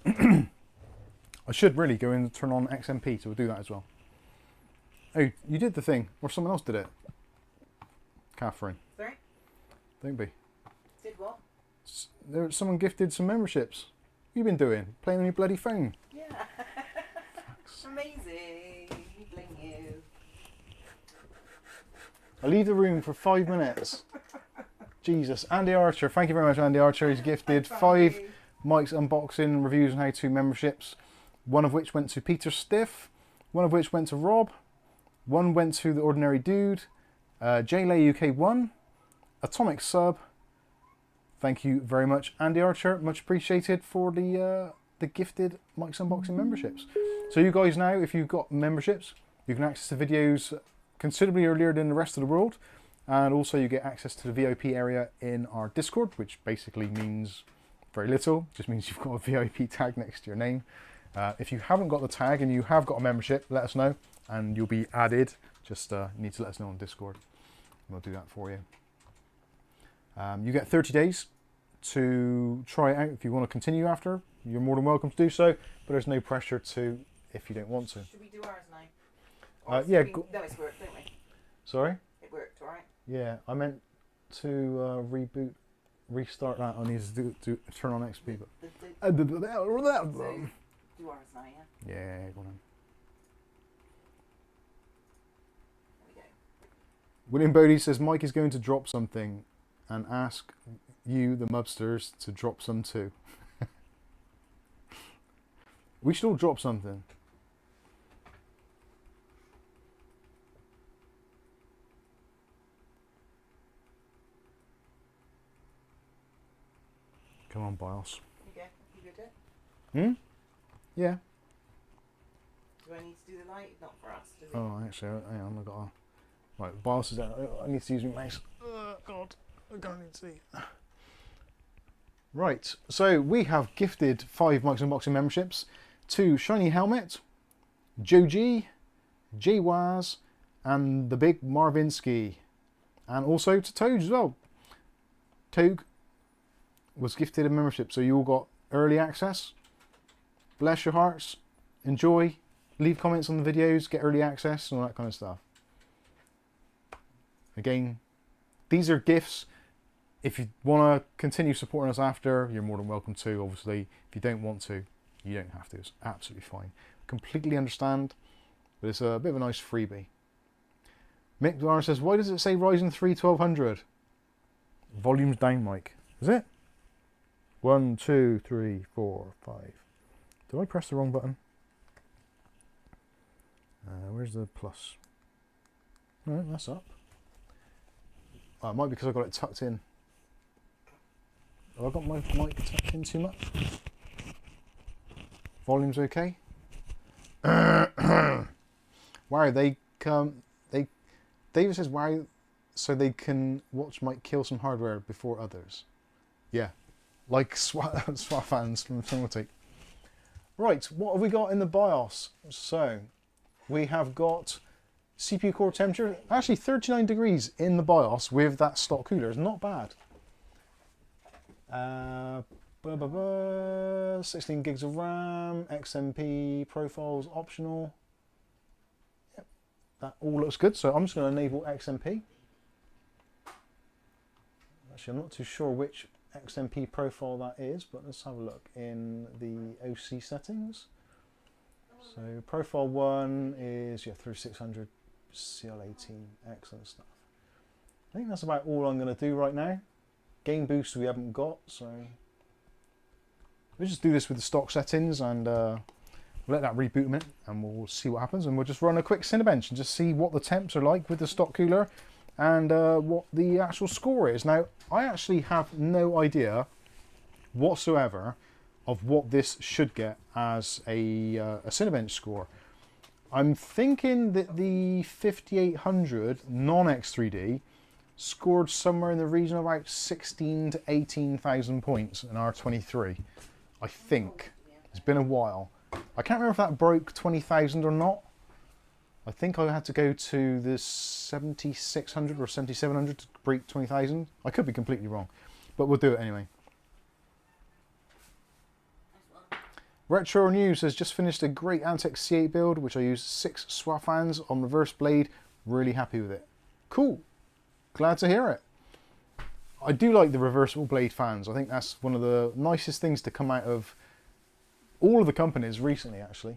I should really go in and turn on XMP, so we'll do that as well. Oh, you did the thing, or someone else did it. Catherine. Sorry? Don't be. Did what? Someone gifted some memberships. What have you been doing? Playing on your bloody phone? Yeah. Amazing. Bling you. I'll leave the room for 5 minutes. Jesus. Andy Archer. Thank you very much, Andy Archer. He's gifted 5 Mike's Unboxing Reviews and How-To memberships. One of which went to Peter Stiff. One of which went to Rob. One went to The Ordinary Dude. JLay UK1. Atomic Sub. Thank you very much, Andy Archer. Much appreciated for the gifted Mike's Unboxing memberships. So you guys now, if you've got memberships, you can access the videos considerably earlier than the rest of the world. And also you get access to the VIP area in our Discord, which basically means very little. Just means you've got a VIP tag next to your name. If you haven't got the tag and you have got a membership, let us know and you'll be added. Just need to let us know on Discord. We'll do that for you. You get 30 days to try it out. If you want to continue after, you're more than welcome to do so, but there's no pressure to if you don't want to. Should we do ours now? Yeah. No, it's worked, don't we? Sorry? It worked, alright? Yeah, I meant to restart that. I need to turn on XP. But So, do ours now, yeah? yeah, go on. There we go. William Bodie says Mike is going to drop something and ask you, the mubsters, to drop some too. We should all drop something. Come on, Bios. You good it? Hmm? Yeah. Do I need to do the light? Not for us, do we? Oh, actually, hang on, I've got Right, BIOS is out. I need to use my mouse. Oh, God, I can't even see. Right, so we have gifted 5 Mike's Unboxing memberships to Shiny Helmet, Joji, Jwaz, and the big Marvinsky, and also to Toad as well. Toad was gifted a membership, so you all got early access. Bless your hearts, enjoy, leave comments on the videos, get early access, and all that kind of stuff. Again, these are gifts. If you want to continue supporting us after, you're more than welcome to, obviously. If you don't want to, you don't have to. It's absolutely fine. Completely understand, but it's a bit of a nice freebie. Mick Dwyer says, why does it say Ryzen 3 1200? Volume's down, Mike. Is it? 1, 2, 3, 4, 5. Did I press the wrong button? Where's the plus? No, that's up. Oh, it might be because I got it tucked in. Have I got my mic tucked in too much? Volume's okay. Wow, David says wow, so they can watch Mike kill some hardware before others. Yeah, like swafans from Thermaltake. Right, what have we got in the BIOS? So we have got CPU core temperature, actually 39 degrees in the BIOS with that stock cooler. It's not bad. 16 gigs of RAM, XMP profiles optional. Yep, that all looks good. So I'm just going to enable XMP. Actually, I'm not too sure which XMP profile that is, but let's have a look in the OC settings. So profile 1 is 3600 CL18, excellent stuff. I think that's about all I'm going to do right now. Game boost we haven't got, so we'll just do this with the stock settings and we'll let that reboot a minute and we'll see what happens, and we'll just run a quick Cinebench and just see what the temps are like with the stock cooler and what the actual score is. Now, I actually have no idea whatsoever of what this should get as a Cinebench score. I'm thinking that the 5800 non-X3D scored somewhere in the region of about 16 to 18,000 points in R23. I think. It's been a while. I can't remember if that broke 20,000 or not. I think I had to go to the 7600 or 7700 to break 20,000. I could be completely wrong, but we'll do it anyway. Retro News has just finished a great Antec C8 build, which I used 6 swafans on reverse blade. Really happy with it. Cool. Glad to hear it. I do like the reversible blade fans. I think that's one of the nicest things to come out of all of the companies recently, actually.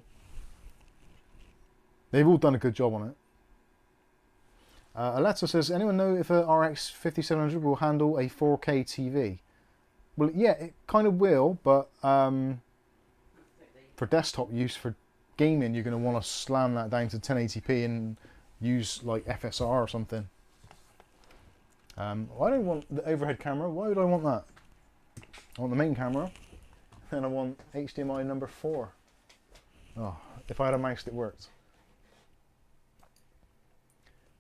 They've all done a good job on it. Alexa says, anyone know if a RX 5700 will handle a 4K TV? Well, yeah, it kind of will, but for desktop use, for gaming, you're going to want to slam that down to 1080p and use like FSR or something. I don't want the overhead camera. Why would I want that? I want the main camera. Then I want HDMI number 4. Oh, if I had a mouse that worked.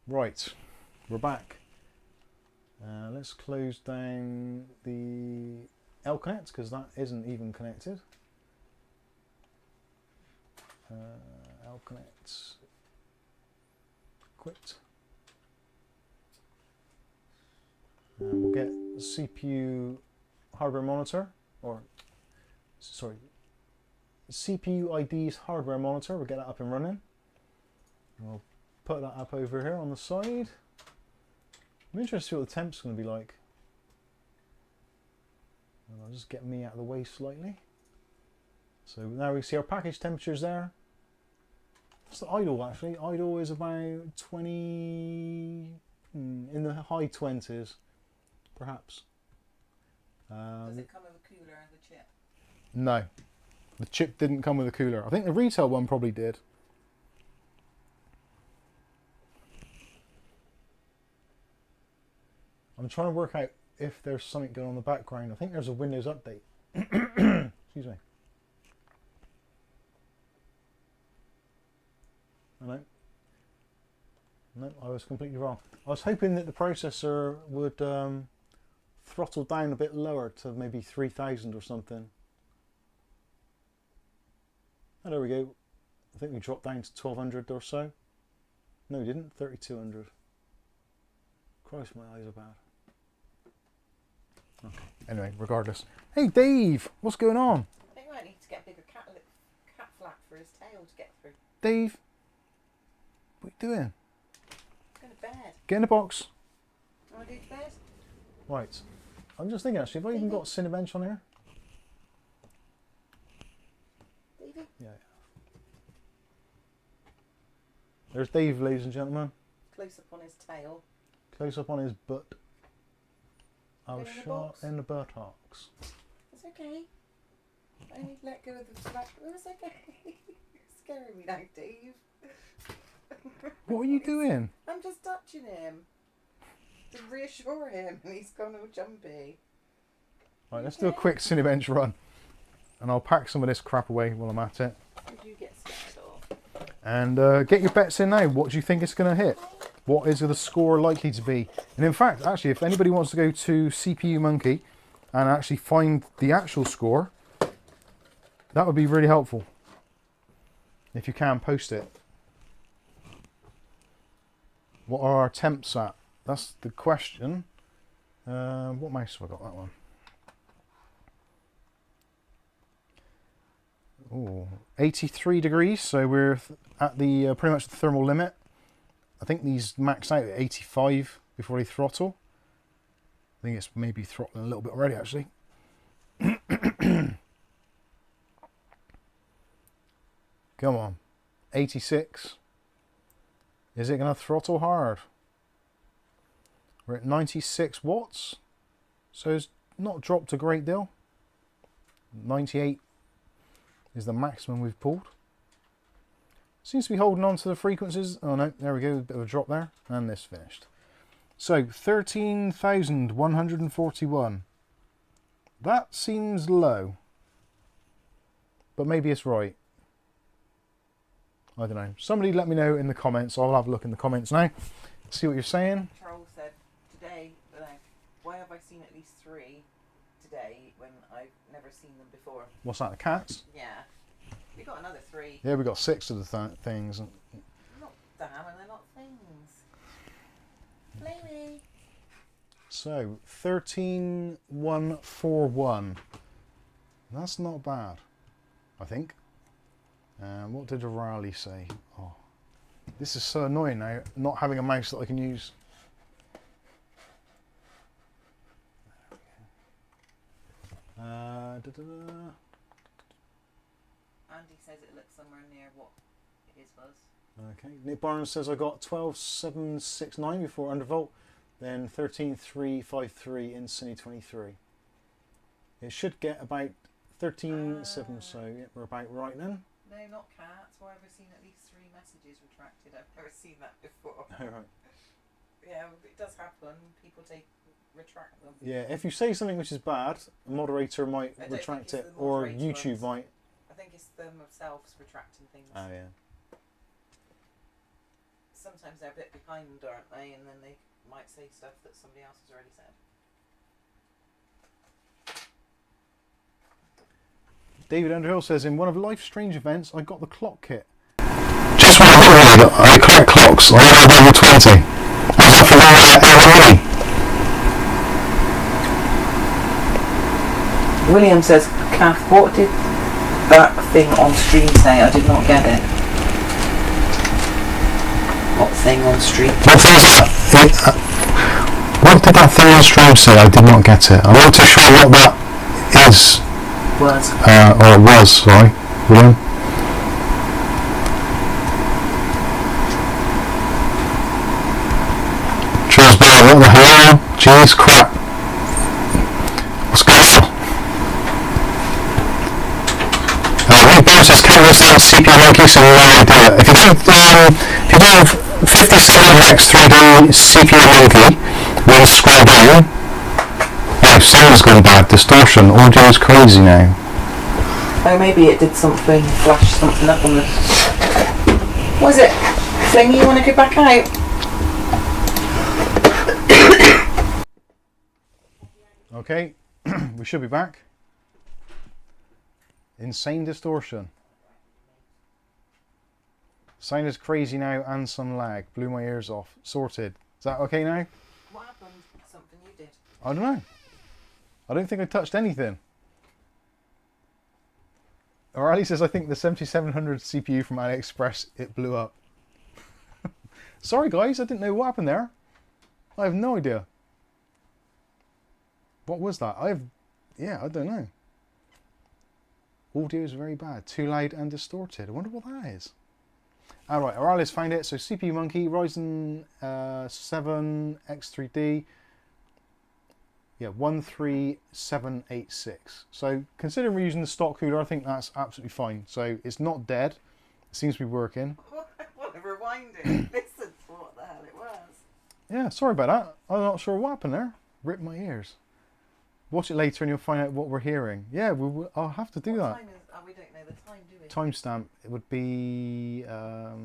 Right, we're back. Let's close down the L-Connect because that isn't even connected. L-Connect. Quit. And we'll get the CPU hardware monitor, or sorry, CPU ID's hardware monitor. We'll get that up and running. We'll put that up over here on the side. I'm interested to see what the temp's going to be like. And I'll just get me out of the way slightly. So now we see our package temperatures there. What's the idle actually? Idle is about 20, in the high 20s, perhaps. Does it come with a cooler and the chip? No, the chip didn't come with a cooler. I think the retail one probably did. I'm trying to work out if there's something going on in the background. I think there's a Windows update. Excuse me. Hello. No, I was completely wrong. I was hoping that the processor would throttle down a bit lower to maybe 3000 or something. Oh, there we go. I think we dropped down to 1200 or so. No, we didn't. 3200. Christ, my eyes are bad. Okay. Anyway, regardless. Hey, Dave! What's going on? I think I might need to get a bigger cat flap for his tail to get through. Dave? What are you doing? Go to bed. Get in the box. Want to go to bed? Right. I'm just thinking actually, have I even got Cinebench on here? Davey? Yeah. There's Dave, ladies and gentlemen. Close up on his tail. Close up on his butt. I was in the shot box. in the buttocks. It's okay. I need to let go of the flap. Oh, it's okay. You're scaring me now, Dave. What are you doing? I'm just touching him. To reassure him, and he's gone all jumpy. Right, let's do a quick Cinebench run. And I'll pack some of this crap away while I'm at it. Did you get scared of? And get your bets in now. What do you think it's going to hit? What is the score likely to be? And in fact, actually, if anybody wants to go to CPU Monkey and actually find the actual score, that would be really helpful. If you can, post it. What are our temps at? That's the question. What mouse have I got? That one. Oh, 83 degrees, so we're at the pretty much the thermal limit. I think these max out at 85 before they throttle. I think it's maybe throttling a little bit already, actually. Come on. 86. Is it going to throttle hard? We're at 96 watts. So it's not dropped a great deal. 98 is the maximum we've pulled. Seems to be holding on to the frequencies. Oh no, there we go, a bit of a drop there. And this finished. So 13,141. That seems low. But maybe it's right. I don't know. Somebody let me know in the comments. I'll have a look in the comments now. See what you're saying. Charles said, today, why have I seen at least 3 today when I've never seen them before? What's that, the cats? Yeah. We got another 3. Yeah, we got 6 of the things. Not damn, and they're not things. Play me. So, 13,141. That's not bad, I think. What did Raleigh say? Oh, this is so annoying now, not having a mouse that I can use. Andy says it looks somewhere near what his was. Okay, Nick Barnes says I got 12,769 before undervolt, then 13,353 in Cine 23. It should get about 13,700, so yeah, we're about right then. No, not cats. Why have I seen at least 3 messages retracted? I've never seen that before. Oh, right. Yeah, it does happen. People retract them. Yeah, if you say something which is bad, a moderator might I don't retract think it's it, the or moderator YouTube ones. might. I think it's themselves retracting things. Oh yeah. Sometimes they're a bit behind, aren't they? And then they might say stuff that somebody else has already said. David Underhill says, in one of life's strange events, I got the clock kit. Just when I collect clocks, I have over 20. How's that for every William says, Kath, what did that thing on stream say? I did not get it. What thing on stream? What thing is that? What did that thing on stream say? I did not get it. I'm not too sure what that is. Was. Or it was, sorry. William. Charles Bell, what the hell? Jeez, crap. What's going on? Rick Barnes says, can't understand CPU Monkey, so no idea. If you do 57x 3D CPU Monkey, then scroll down. Oh, sound's gone bad. Distortion. Audio is crazy now. Oh, maybe it did something, flash something up on the... What is it? Flingy, you want to go back out? Okay, we should be back. Insane distortion. Sound is crazy now and some lag. Blew my ears off. Sorted. Is that okay now? What happened? Something you did. I don't know. I don't think I touched anything. O'Reilly says, I think the 7700 CPU from AliExpress, it blew up. Sorry guys, I didn't know what happened there. I have no idea. What was that? Yeah, I don't know. Audio is very bad. Too loud and distorted. I wonder what that is. Alright, O'Reilly's found it. So CPU Monkey, Ryzen 7 X3D. Yeah, 13786. So considering we're using the stock cooler, I think that's absolutely fine. So it's not dead. It seems to be working. What, rewind it. Listen to what the hell it was. Yeah, sorry about that. I'm not sure what happened there. Ripped my ears. Watch it later and you'll find out what we're hearing. Yeah, I'll have to do that. Time is, we don't know the time, do we? Timestamp. It would be... so,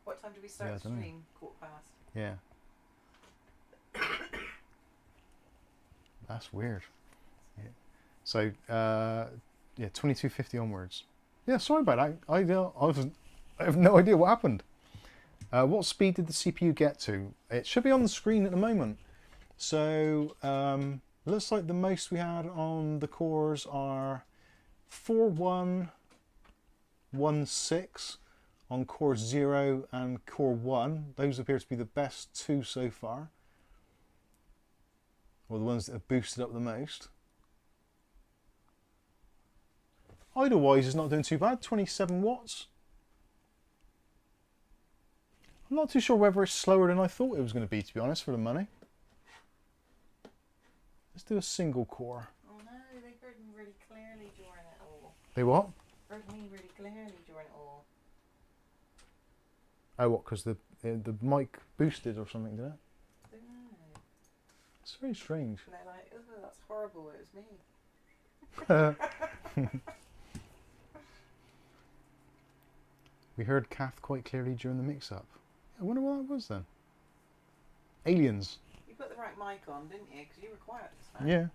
what time do we start the stream? 1/4 past. Yeah. That's weird. Yeah. So, yeah, 2250 onwards. Yeah, sorry about that. I have no idea what happened. What speed did the CPU get to? It should be on the screen at the moment. So, looks like the most we had on the cores are 4116 on core 0 and core 1. Those appear to be the best two so far. Or the ones that have boosted up the most. Idle-wise is not doing too bad, 27 watts. I'm not too sure whether it's slower than I thought it was going to be, to be honest, for the money. Let's do a single core. Oh no, they heard me really clearly during it all. They what? Heard me really clearly during it all. Oh, what, because the mic boosted or something, did it? I don't know. It's very strange. And they're like, oh, that's horrible, it was me. We heard Kath quite clearly during the mix-up. I wonder what that was then. Aliens. You put the right mic on, didn't you? Because you were quiet this time. Yeah.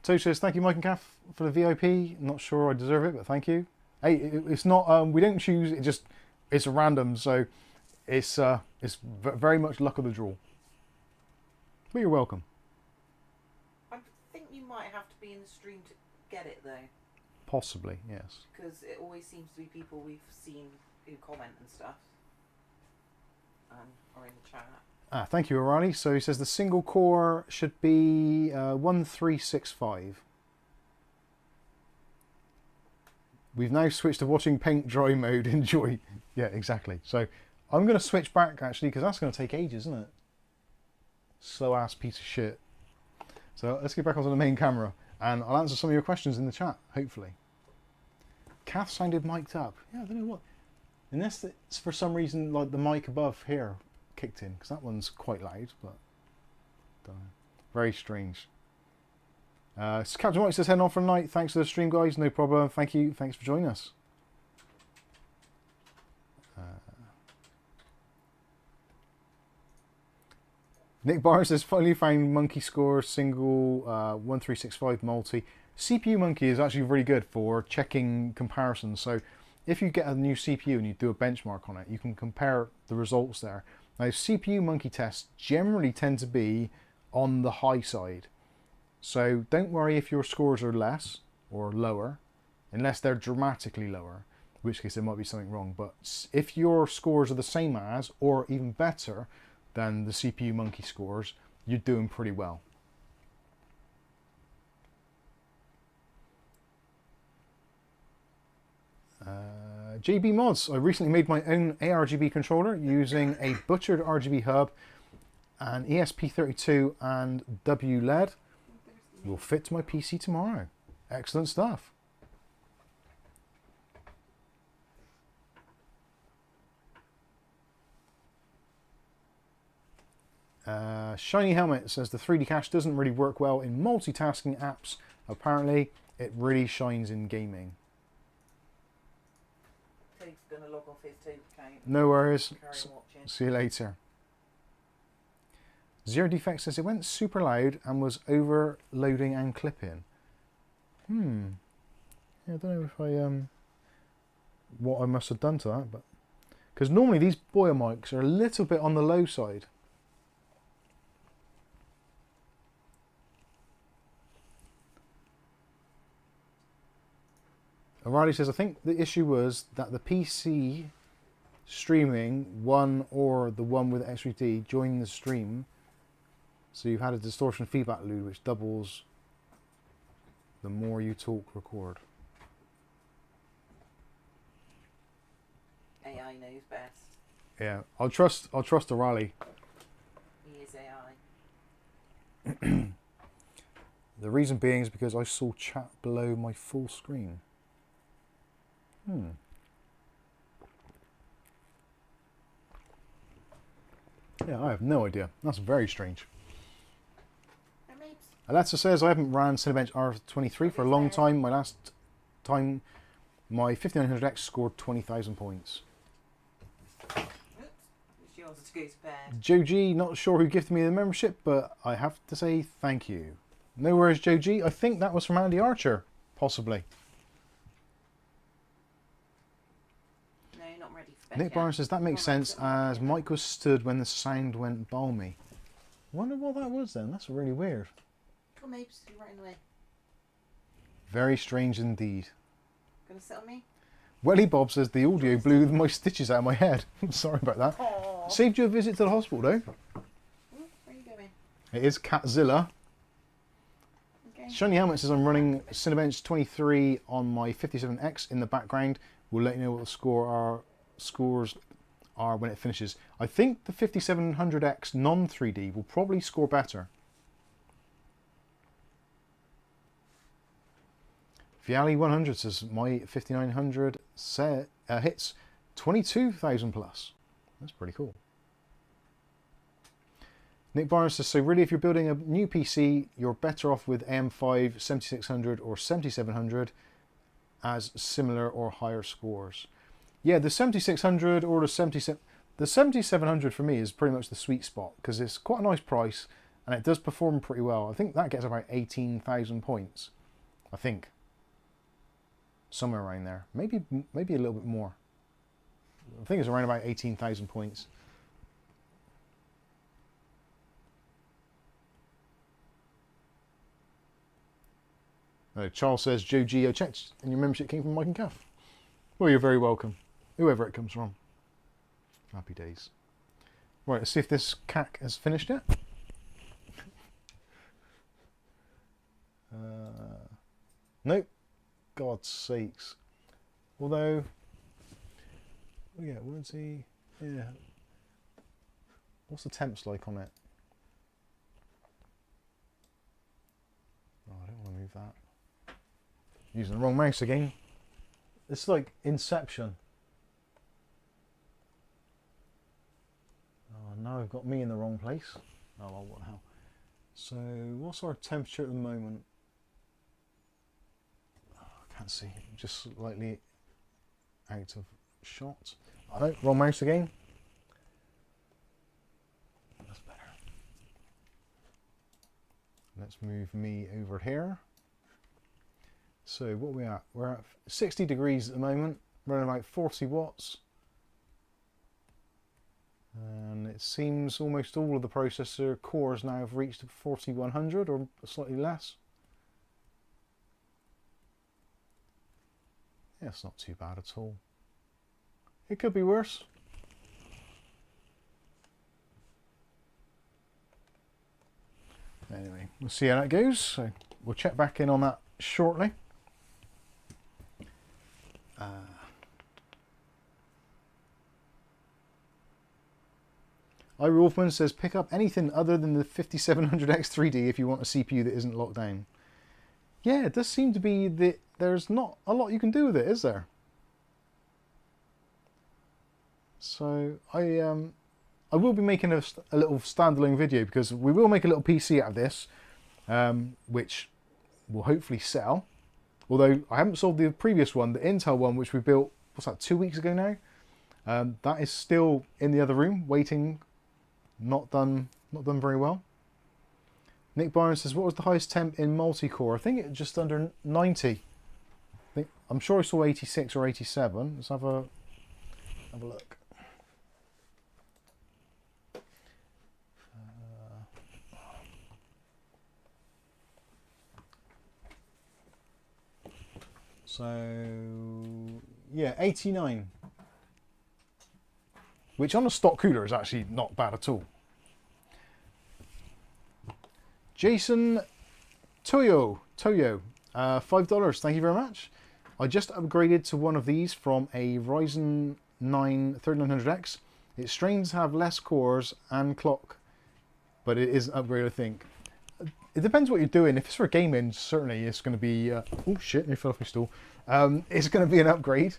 So says, thank you, Mike and Kath, for the VIP. Not sure I deserve it, but thank you. Hey, it's not. We don't choose. It's a random. So it's very much luck of the draw. But you're welcome. I think you might have to be in the stream to get it though. Possibly, yes. Because it always seems to be people we've seen who comment and stuff. Or in the chat. Ah, thank you, O'Reilly. So he says the single core should be 1365. We've now switched to watching paint dry mode. Enjoy. Yeah, exactly. So I'm going to switch back actually because that's going to take ages, isn't it? Slow ass piece of shit. So let's get back onto the main camera and I'll answer some of your questions in the chat, hopefully. Kath sounded mic'd up. Yeah, I don't know what. Unless it's for some reason like the mic above here kicked in, because that one's quite loud, but don't know. Very strange. So Captain White says, heading on for the night. Thanks for the stream, guys. No problem. Thank you. Thanks for joining us. Nick Barr says, finally found Monkey Score single 1365 multi. CPU Monkey is actually really good for checking comparisons. So if you get a new CPU and you do a benchmark on it, you can compare the results there. Now, CPU Monkey tests generally tend to be on the high side. So don't worry if your scores are less or lower, unless they're dramatically lower, in which case there might be something wrong. But if your scores are the same as, or even better than the CPU Monkey scores, you're doing pretty well. JB Mods, I recently made my own ARGB controller using a butchered RGB hub, an ESP32 and W LED. Will fit to my PC tomorrow. Excellent stuff. Shiny Helmet says the 3D cache doesn't really work well in multitasking apps. Apparently, it really shines in gaming. Coke's going to log off his Toke account. No worries. Carry on watching. See you later. Zero Defect says it went super loud and was overloading and clipping. Yeah, I don't know if I what I must have done to that, but because normally these boya mics are a little bit on the low side. O'Reilly says I think the issue was that the PC streaming one or the one with XVD joined the stream, so you've had a distortion feedback loop which doubles the more you talk record. AI knows best. Yeah, I'll trust O'Reilly. He is AI. The reason being is because I saw chat below my full screen. Yeah, I have no idea. That's very strange. Alexa says I haven't ran Cinebench R23 for a long time. My last time, my 5900X scored 20,000 points. Oops. It's yours to go to bed. Joe G, not sure who gifted me the membership, but I have to say thank you. No worries, Joe G. I think that was from Andy Archer, possibly. No, not ready for bed Nick yet. Barnes says that makes sense as Mike was stood when the sound went balmy. Wonder what that was then. That's really weird. Come on, Mapes, you're right in the way. Very strange indeed. Gonna sit on me? Welly Bob says the audio blew my stitches out of my head. Sorry about that. Aww. Saved you a visit to the hospital though. Ooh, where are you going? It is Catzilla. Okay. Shiny Helmet says I'm running Cinebench 23 on my 57X in the background. We'll let you know what the scores are when it finishes. I think the 5700X non-3D will probably score better. Viali 100 says my 5900 hits 22,000 plus. That's pretty cool. Nick Barnes says, so really if you're building a new PC, you're better off with AM5 7600 or 7700 as similar or higher scores. Yeah, the 7600 or the 7700 for me is pretty much the sweet spot because it's quite a nice price and it does perform pretty well. I think that gets about 18,000 points. I think. Somewhere around there. Maybe a little bit more. I think it's around about 18,000 points. Charles says, Joe G, I checked and your membership came from Mike and Kath. Well, you're very welcome. Whoever it comes from. Happy days. Right, let's see if this CAC has finished yet. Nope. God's sakes. Although, oh yeah, where's he? Yeah. What's the temps like on it? Oh, I don't want to move that. Using the wrong mouse again. It's like Inception. Oh, now I've got me in the wrong place. Oh, well, what the hell. So, what's our temperature at the moment? Can't see, just slightly out of shot. Oh no, wrong mouse again. That's better. Let's move me over here. So what are we at? We're at 60 degrees at the moment, running about 40 watts. And it seems almost all of the processor cores now have reached 4100 or slightly less. Yeah, it's not too bad at all. It could be worse. Anyway, we'll see how that goes. So we'll check back in on that shortly. Ira Wolfman says pick up anything other than the 5700X3D if you want a CPU that isn't locked down. Yeah, it does seem to be that there's not a lot you can do with it, is there? So I will be making a little standalone video because we will make a little PC out of this, which will hopefully sell. Although I haven't sold the previous one, the Intel one, which we built what's that, 2 weeks ago now. That is still in the other room, waiting. Not done very well. Nick Barnes says, what was the highest temp in multi-core? I think it's just under 90. I'm sure I saw 86 or 87. Let's have a look. So, yeah, 89. Which on a stock cooler is actually not bad at all. Jason Toyo, $5. Thank you very much. I just upgraded to one of these from a Ryzen 9 3900X. It's strange to have less cores and clock, but it is an upgrade, I think. It depends what you're doing. If it's for gaming, certainly it's going to be... oh shit, you fell off my stool. It's going to be an upgrade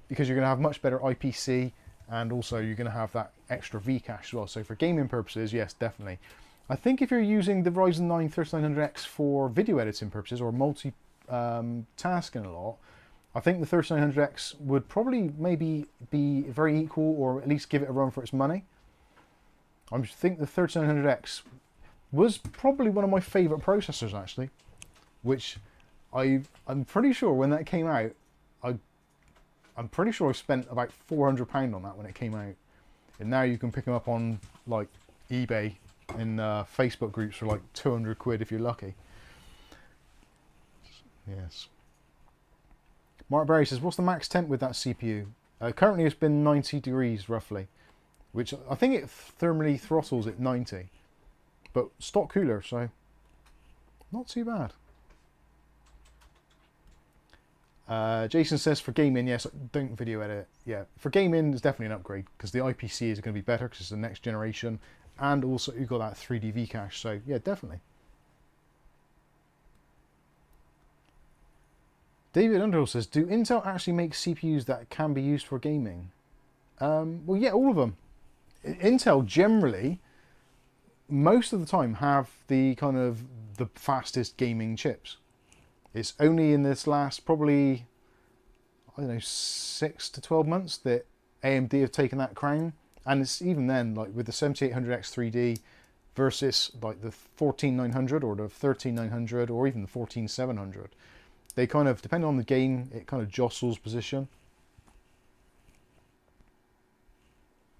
because you're going to have much better IPC, and also you're going to have that extra Vcache as well. So for gaming purposes, yes, definitely. I think if you're using the Ryzen 9 3900X for video editing purposes or multi-tasking a lot, I think the 3900X would probably maybe be very equal, or at least give it a run for its money. I think the 3900X was probably one of my favourite processors, actually, which I'm pretty sure when that came out, I'm pretty sure I spent about £400 on that when it came out. And now you can pick them up on like eBay in Facebook groups for like 200 quid if you're lucky. Yes. Mark Berry says, what's the max temp with that CPU? Currently it's been 90 degrees roughly, which I think it thermally throttles at 90. But stock cooler, so not too bad. Jason says, for gaming, yes, don't video edit. Yeah, for gaming, it's definitely an upgrade because the IPC is going to be better because it's the next generation, and also you've got that 3D Vcache. So yeah, definitely. David Underhill says, do Intel actually make CPUs that can be used for gaming? Well, yeah, all of them. Intel generally, most of the time, have the kind of the fastest gaming chips. It's only in this last probably, I don't know, 6 to 12 months that AMD have taken that crown. And it's even then, like with the 7800X 3D versus like the 14900 or the 13900 or even the 14700. They kind of, depending on the game, it kind of jostles position.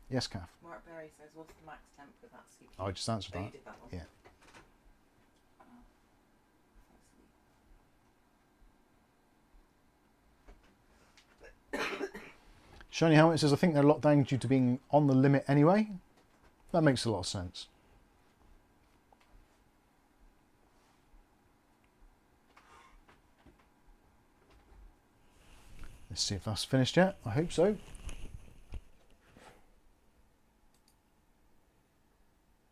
Yes, Kath? Mark Berry says, what's the max temp for that CPU? I just answered Oh, that. you did that one. Yeah. Shiny Helmet says, I think they're locked down due to being on the limit anyway. That makes a lot of sense. Let's see if that's finished yet. I hope so.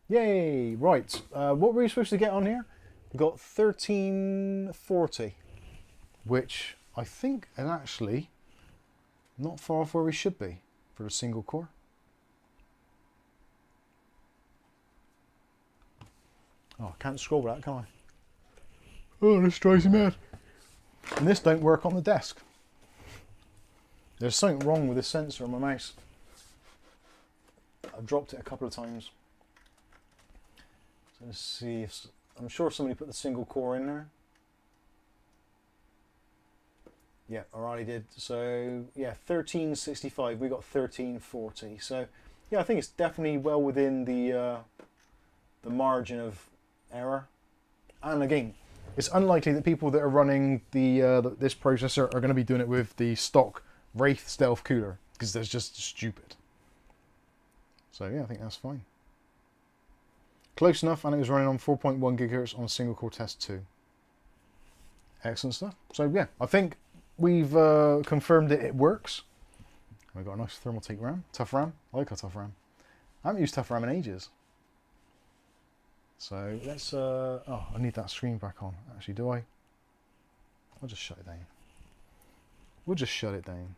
Yay! Right. What were we supposed to get on here? We got 1340, which I think is actually not far off where we should be for a single core. Oh, I can't scroll that, can I? Oh, this drives me mad. And this don't work on the desk. There's something wrong with the sensor on my mouse. I've dropped it a couple of times. So let's see if, I'm sure somebody put the single core in there. Yeah, I already did. So yeah, 1365. We got 1340. So yeah, I think it's definitely well within the margin of error. And again, it's unlikely that people that are running this processor are going to be doing it with the stock Wraith Stealth cooler, because that's just stupid. So yeah, I think that's fine. Close enough, and it was running on 4.1 GHz on a single core test 2. Excellent stuff. So yeah, I think we've confirmed that it works. We've got a nice Thermaltake RAM, tough RAM. I like our tough RAM. I haven't used tough RAM in ages. So let's. Oh, I need that screen back on. Actually, do I? I'll just shut it down. We'll just shut it down.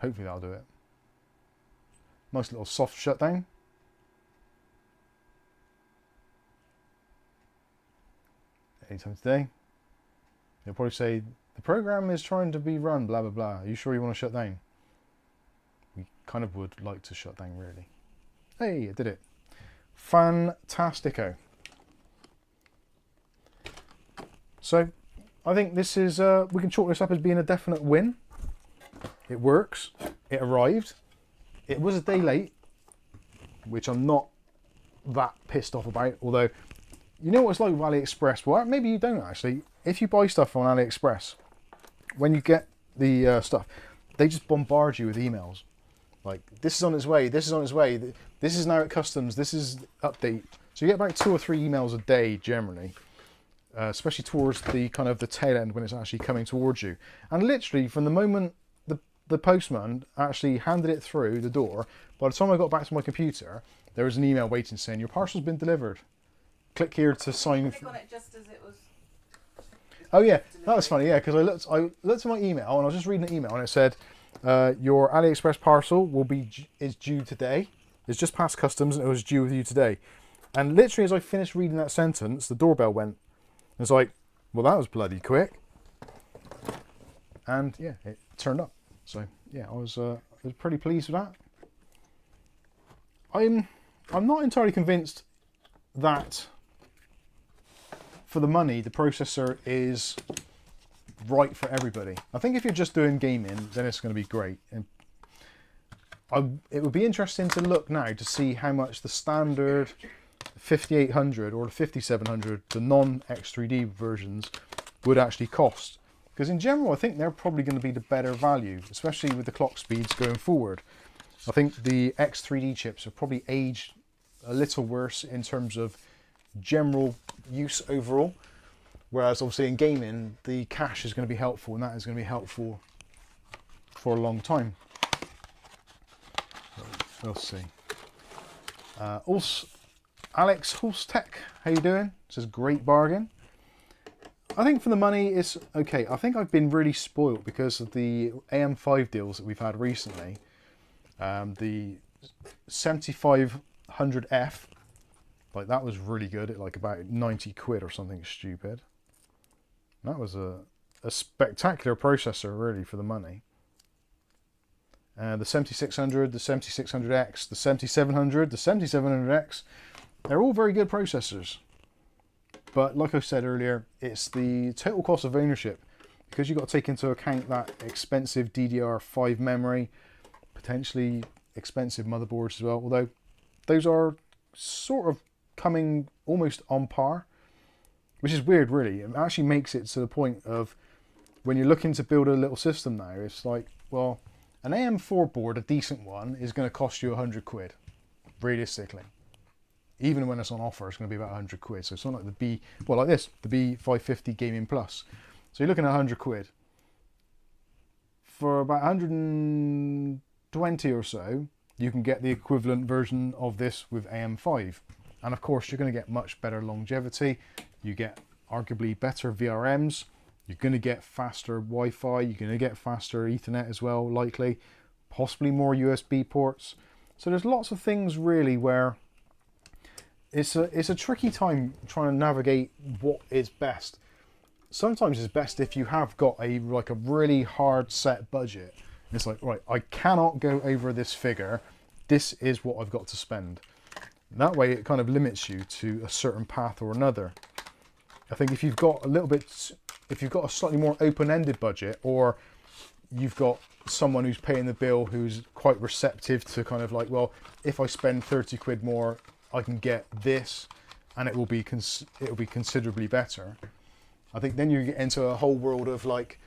Hopefully that'll do it. Nice little soft shutdown. Anytime today. They'll probably say, the program is trying to be run, blah, blah, blah. Are you sure you want to shut down? We kind of would like to shut down, really. Hey, I did it. Fantastico. So, I think this is, we can chalk this up as being a definite win. It works. It arrived. It was a day late, which I'm not that pissed off about. Although, you know what it's like with AliExpress? Well, maybe you don't actually. If you buy stuff on AliExpress, when you get the stuff, they just bombard you with emails. Like, this is on its way, this is on its way, this is now at customs, this is update. So you get about 2 or 3 emails a day generally, especially towards the kind of the tail end when it's actually coming towards you. And literally from the moment the postman actually handed it through the door, by the time I got back to my computer, there was an email waiting saying, your parcel's been delivered. Click here to sign. Click on it just as it was. Oh yeah, that was funny, yeah, because I looked at my email and I was just reading the email and it said, your AliExpress parcel is due today. It's just past customs and it was due with you today. And literally as I finished reading that sentence, the doorbell went. It's like, well, that was bloody quick. And yeah, it turned up. So yeah, I was pretty pleased with that. I'm not entirely convinced that for the money the processor is right for everybody. I think if you're just doing gaming, then it's going to be great. And it would be interesting to look now to see how much the standard 5800 or the 5700, the non-X3D versions, would actually cost. Because in general, I think they're probably going to be the better value, especially with the clock speeds going forward. I think the X3D chips have probably aged a little worse in terms of general use overall. Whereas obviously in gaming, the cache is going to be helpful, and that is going to be helpful for a long time. We'll see. Also, Alex Hulstech, how you doing? Says great bargain. I think for the money, it's okay. I think I've been really spoiled because of the AM5 deals that we've had recently. The 7500F, like that was really good at like about 90 quid or something stupid. That was a spectacular processor really for the money. The 7600, the 7600X, the 7700, the 7700X, they're all very good processors. But like I said earlier, it's the total cost of ownership, because you've got to take into account that expensive DDR5 memory, potentially expensive motherboards as well, although those are sort of coming almost on par, which is weird really. It actually makes it to the point of when you're looking to build a little system now, it's like, well, an AM4 board, a decent one, is going to cost you 100 quid, realistically. Even when it's on offer, it's going to be about 100 quid. So it's not like the B, well, like this, the B550 Gaming Plus. So you're looking at 100 quid. For about 120 or so, you can get the equivalent version of this with AM5. And of course, you're going to get much better longevity. You get arguably better VRMs. You're going to get faster Wi-Fi. You're going to get faster Ethernet as well, likely. Possibly more USB ports. So there's lots of things really where it's a tricky time trying to navigate what is best. Sometimes it's best if you have got a really hard set budget. It's like, right, I cannot go over this figure. This is what I've got to spend. That way it kind of limits you to a certain path or another. I think if you've got if you've got a slightly more open-ended budget, or you've got someone who's paying the bill who's quite receptive to kind of like, well, if I spend 30 quid more, I can get this, and it will be considerably better. I think then you get into a whole world of like,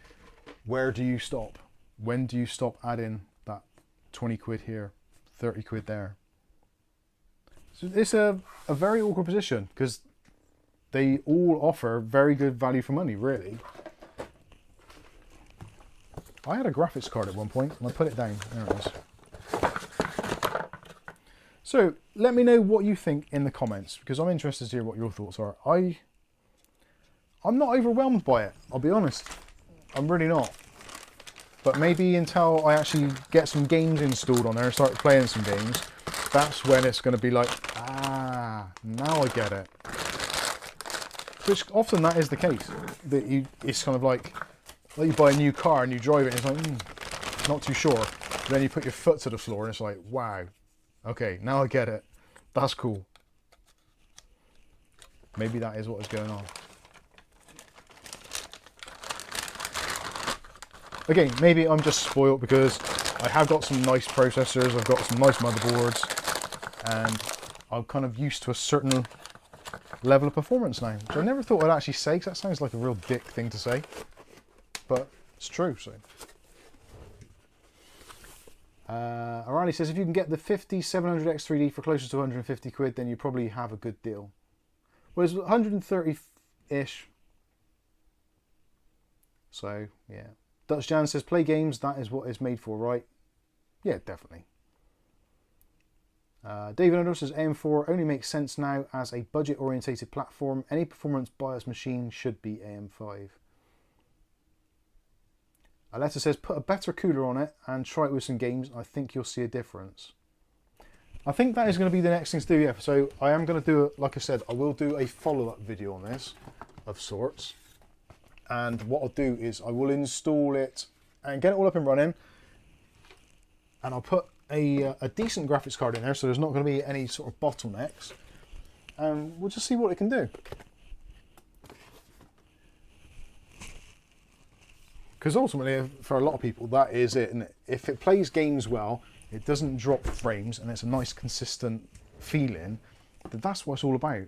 where do you stop? When do you stop adding that 20 quid here, 30 quid there? So it's a very awkward position, because they all offer very good value for money, really. I had a graphics card at one point, and I put it down. There it is. So let me know what you think in the comments, because I'm interested to hear what your thoughts are. I'm not overwhelmed by it, I'll be honest. I'm really not. But maybe until I actually get some games installed on there and start playing some games, that's when it's going to be like, ah, now I get it. Which often that is the case. That it's kind of like you buy a new car and you drive it and it's like, not too sure. But then you put your foot to the floor and it's like, wow, okay, now I get it. That's cool. Maybe that is what is going on. Again, maybe I'm just spoiled because I have got some nice processors, I've got some nice motherboards, and I'm kind of used to a certain level of performance now, which I never thought I'd actually say, because that sounds like a real dick thing to say, but it's true. So, O'Reilly says, if you can get the 5700X3D for closer to 150 quid, then you probably have a good deal. Well, it's 130-ish. So, yeah. Dutch Jan says, play games, that is what it's made for, right? Yeah, definitely. David Under says, AM4 only makes sense now as a budget-orientated platform. Any performance bias machine should be AM5. Aletta says, put a better cooler on it and try it with some games. I think you'll see a difference. I think that is going to be the next thing to do, yeah. So I am going to do, like I said, I will do a follow-up video on this of sorts. And what I'll do is I will install it and get it all up and running. And I'll put a decent graphics card in there, so there's not going to be any sort of bottlenecks. And we'll just see what it can do. Because ultimately, for a lot of people, that is it. And if it plays games well, it doesn't drop frames, and it's a nice consistent feeling, that's what it's all about.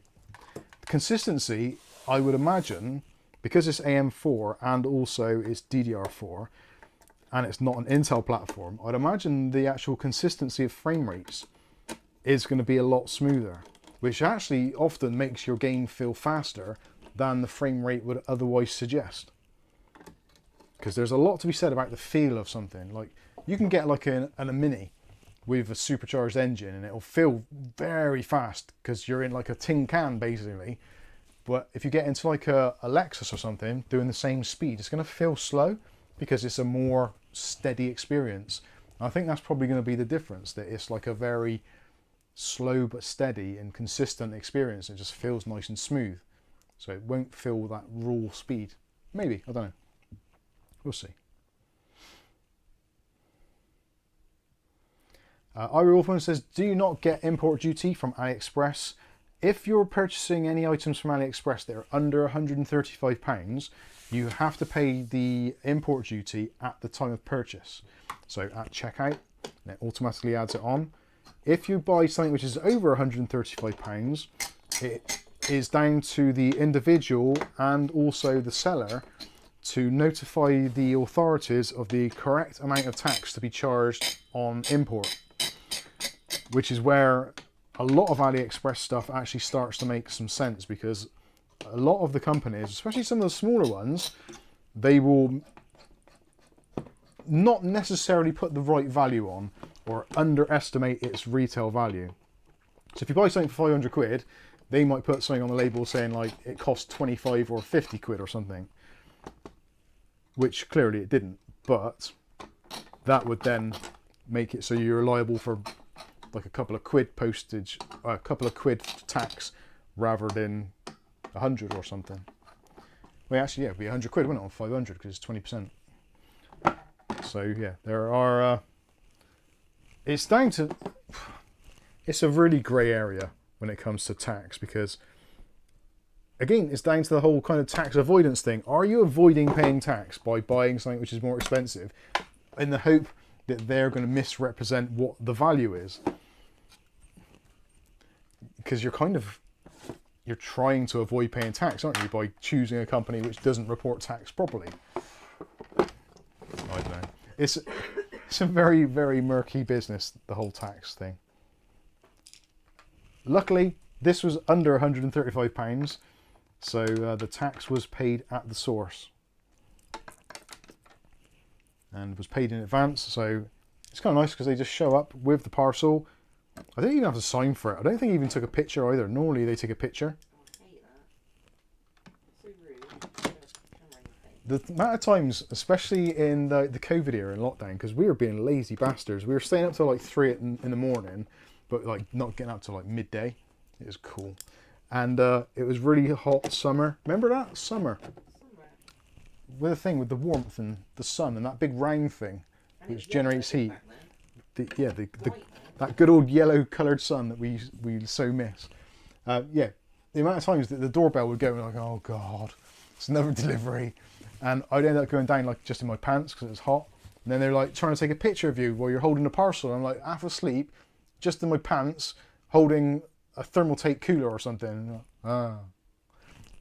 Consistency, I would imagine, because it's AM4 and also it's DDR4 and it's not an Intel platform, I'd imagine the actual consistency of frame rates is going to be a lot smoother, which actually often makes your game feel faster than the frame rate would otherwise suggest. Because there's a lot to be said about the feel of something. Like, you can get like a Mini with a supercharged engine and it'll feel very fast because you're in like a tin can basically. But if you get into like a Lexus or something doing the same speed, it's going to feel slow because it's a more steady experience. And I think that's probably going to be the difference, that it's like a very slow but steady and consistent experience. It just feels nice and smooth. So it won't feel that raw speed. Maybe, I don't know. We'll see. Ira Wolfman says, do you not get import duty from AliExpress? If you're purchasing any items from AliExpress that are under £135, you have to pay the import duty at the time of purchase. So at checkout, and it automatically adds it on. If you buy something which is over £135, it is down to the individual and also the seller to notify the authorities of the correct amount of tax to be charged on import, which is where a lot of AliExpress stuff actually starts to make some sense, because a lot of the companies, especially some of the smaller ones, they will not necessarily put the right value on or underestimate its retail value. So if you buy something for 500 quid, they might put something on the label saying like it costs 25 or 50 quid or something, which clearly it didn't, but that would then make it so you're liable for like a couple of quid postage, a couple of quid tax rather than 100 or something. Well, actually, yeah, it'd be 100 quid, wouldn't it, on 500 because it's 20%. So yeah, there are. It's down to. It's a really grey area when it comes to tax, because again, it's down to the whole kind of tax avoidance thing. Are you avoiding paying tax by buying something which is more expensive in the hope that they're going to misrepresent what the value is? Because you're trying to avoid paying tax, aren't you, by choosing a company which doesn't report tax properly? I don't know. It's a very, very murky business, the whole tax thing. Luckily, this was under £135, so the tax was paid at the source and was paid in advance. So it's kind of nice because they just show up with the parcel. I didn't even have to sign for it. I don't think he even took a picture either. Normally they take a picture. I hate that. So rude. The amount of times, especially in the COVID era in lockdown, because we were being lazy bastards. We were staying up till like 3 in the morning, but like not getting up till like midday. It was cool. And it was really hot summer. Remember that? Summer. With the thing with the warmth and the sun and that big round thing, which generates heat. That good old yellow coloured sun that we so miss. Yeah, the amount of times that the doorbell would go, like, oh God, it's another delivery. And I'd end up going down like just in my pants because it was hot. And then they're like trying to take a picture of you while you're holding the parcel. And I'm like half asleep, just in my pants, holding a Thermaltake cooler or something. And, and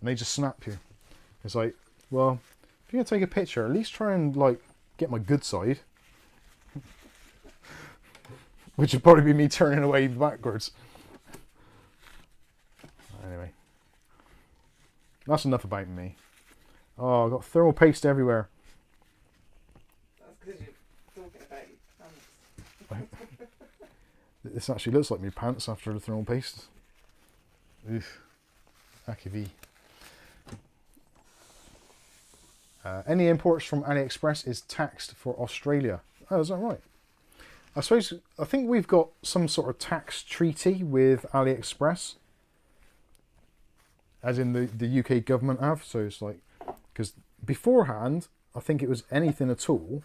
they just snap you. It's like, well, if you're gonna take a picture, at least try and like get my good side. Which would probably be me turning away backwards. Anyway. That's enough about me. Oh, I've got thermal paste everywhere. That's because you're talking about your pants. This actually looks like my pants after the thermal paste. Oof. ARGB. Any imports from AliExpress is taxed for Australia. Oh, is that right? I think we've got some sort of tax treaty with AliExpress, as in the UK government have. So it's like, because beforehand, I think it was anything at all,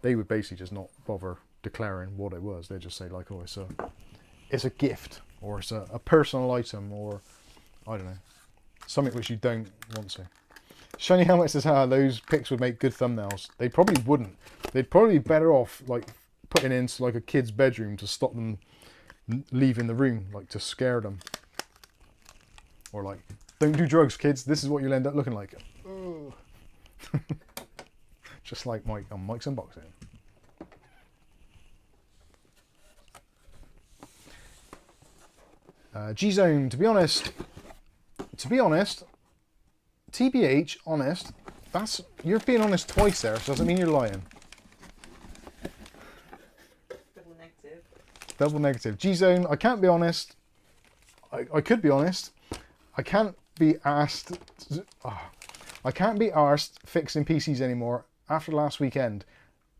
they would basically just not bother declaring what it was. They just say like, oh, it's a gift, or it's a personal item, or I don't know, something which you don't want to. Shiny Helmet says, those pics would make good thumbnails. They probably wouldn't. They'd probably be better off like putting into like a kid's bedroom to stop them leaving the room, like to scare them. Or like, don't do drugs, kids. This is what you'll end up looking like. Just like Mike on Mike's Unboxing. G-Zone, to be honest, TBH, honest, you're being honest twice there, so doesn't mean you're lying. Double negative. Double negative. G-Zone, I can't be honest. I could be honest. I can't be asked. I can't be arsed fixing PCs anymore. After last weekend,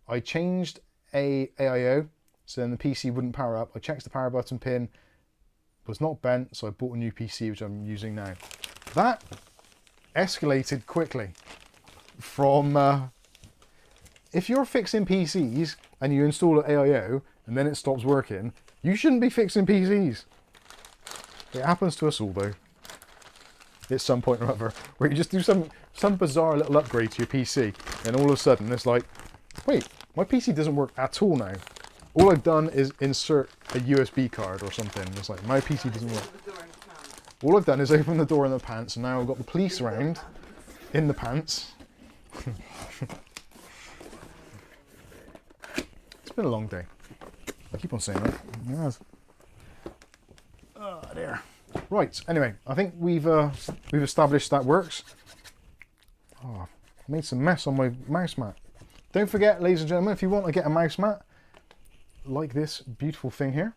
I changed a AIO, so then the PC wouldn't power up. I checked the power button pin, was not bent, so I bought a new PC, which I'm using now. That escalated quickly from if you're fixing PCs and you install an AIO and then it stops working, you shouldn't be fixing PCs. It happens to us all though, at some point or other, where you just do some bizarre little upgrade to your PC and all of a sudden it's like, wait, my PC doesn't work at all now. All I've done is insert a USB card or something. It's like, my PC doesn't work. All I've done is open the door in the pants, and now I've got the police round in the pants. It's been a long day. I keep on saying that. It has. Oh, there. Right. Anyway, I think we've established that works. Oh, I made some mess on my mouse mat. Don't forget, ladies and gentlemen, if you want to get a mouse mat like this beautiful thing here,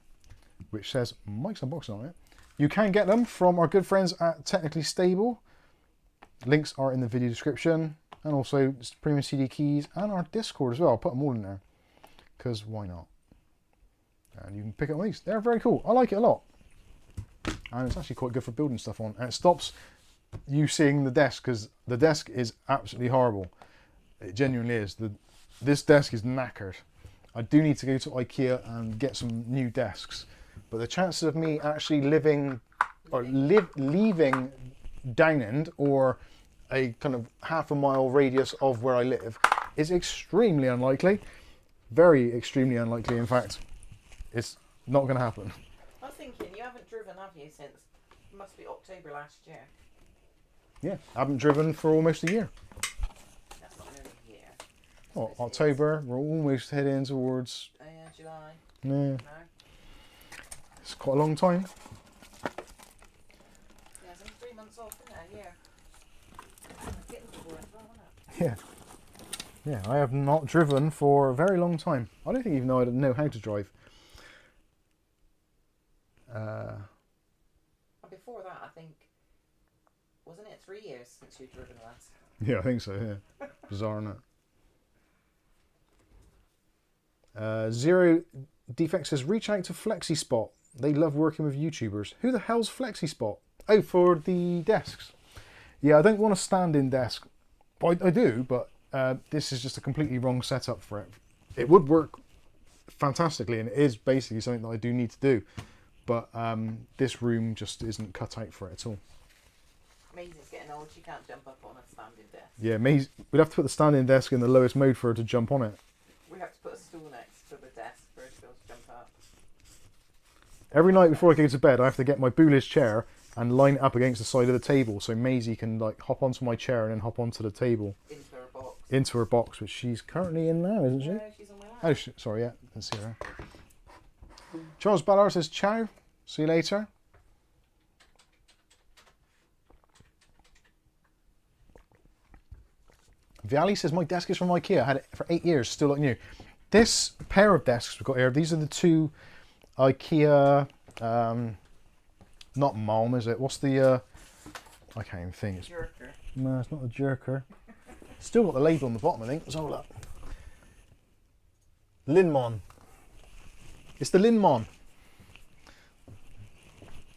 which says Mike's Unboxing on it, you can get them from our good friends at Technically Stable. Links are in the video description, and also premium CD keys and our Discord as well. I'll put them all in there because why not? And you can pick up these. They're very cool. I like it a lot, and it's actually quite good for building stuff on. And it stops you seeing the desk, because the desk is absolutely horrible. It genuinely is. This desk is knackered. I do need to go to IKEA and get some new desks. But the chances of me actually leaving Downend, or a kind of half a mile radius of where I live, is extremely unlikely. Very extremely unlikely, in fact. It's not going to happen. I was thinking, you haven't driven, have you, since it must be October last year? Yeah, I haven't driven for almost a year. That's not nearly a year. Well, October, we're almost heading towards... Oh yeah, July. Yeah. No. It's quite a long time. Yeah, it's only 3 months off, isn't it? Yeah. Getting to work as well, isn't it? Yeah. Yeah, I have not driven for a very long time. I don't think even though I know how to drive. And before that, I think, wasn't it 3 years since you've driven last? Yeah, I think so, yeah. Bizarre, isn't it? Zero Defect says, reach out to FlexiSpot. They love working with YouTubers. Who the hell's FlexiSpot? Oh, for the desks. Yeah, I don't want a stand-in desk. I do, but this is just a completely wrong setup for it. It would work fantastically, and it is basically something that I do need to do. But this room just isn't cut out for it at all. Maisie's getting old, she can't jump up on a standing desk. Yeah, Maisie, we'd have to put the standing desk in the lowest mode for her to jump on it. We have to put a stool next to the desk for her to be able to jump up. Every night before I go to bed, I have to get my Boolish chair and line it up against the side of the table so Maisie can like hop onto my chair and then hop onto the table. Into her box. Into her box, which she's currently in now, isn't she? No, she's on my lap. Oh, sorry, yeah, I can see her. Charles Ballard says ciao. See you later. Viali says my desk is from IKEA. I had it for 8 years, still like new. This pair of desks we've got here, these are the two IKEA, not Malm, is it? What's the, I can't even think. It's, Jerker. no, it's not the Jerker. Still got the label on the bottom, I think. Let's have a look. Linmon. It's the Linmon.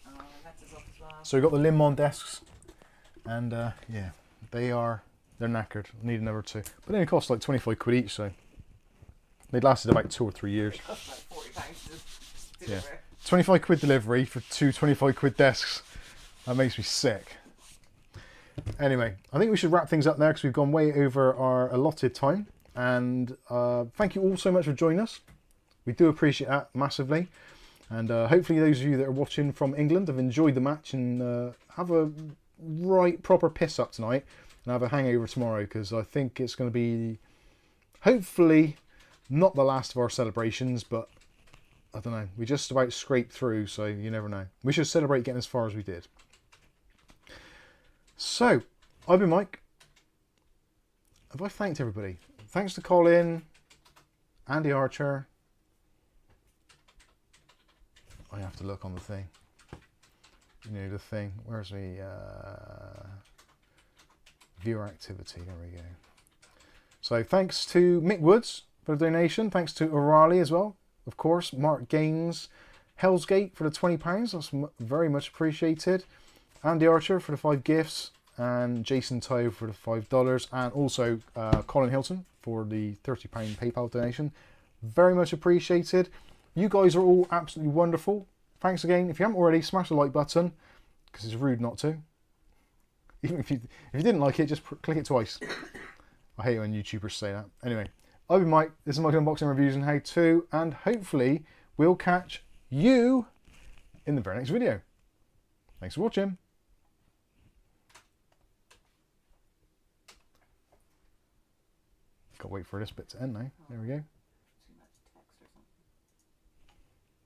Oh, that's off as well. So we've got the Linmon desks, and yeah, they're knackered. I need another two. But they only cost like 25 quid each, so they lasted about 2 or 3 years. It costs like £40 to Yeah. deliver. 25 quid delivery for two 25 quid desks. That makes me sick. Anyway, I think we should wrap things up there because we've gone way over our allotted time. And thank you all so much for joining us. We do appreciate that massively. And hopefully those of you that are watching from England have enjoyed the match and have a right proper piss up tonight and have a hangover tomorrow, because I think it's going to be hopefully not the last of our celebrations, but I don't know. We just about scraped through, so you never know. We should celebrate getting as far as we did. So, I've been Mike. Have I thanked everybody? Thanks to Colin, Andy Archer. I have to look on the thing. You know, the thing. Where's the viewer activity? There we go. So thanks to Mick Woods for the donation. Thanks to O'Reilly as well. Of course, Mark Gaines, Hellsgate for the £20. That's very much appreciated. Andy Archer for the 5 gifts. And Jason Toe for the $5. And also Colin Hilton for the £30 PayPal donation. Very much appreciated. You guys are all absolutely wonderful. Thanks again. If you haven't already, smash the like button, because it's rude not to. Even if you didn't like it, just click it twice. I hate it when YouTubers say that. Anyway, I've been Mike. This is Mike Unboxing Reviews and How To, and hopefully we'll catch you in the very next video. Thanks for watching. Got to wait for this bit to end now. There we go.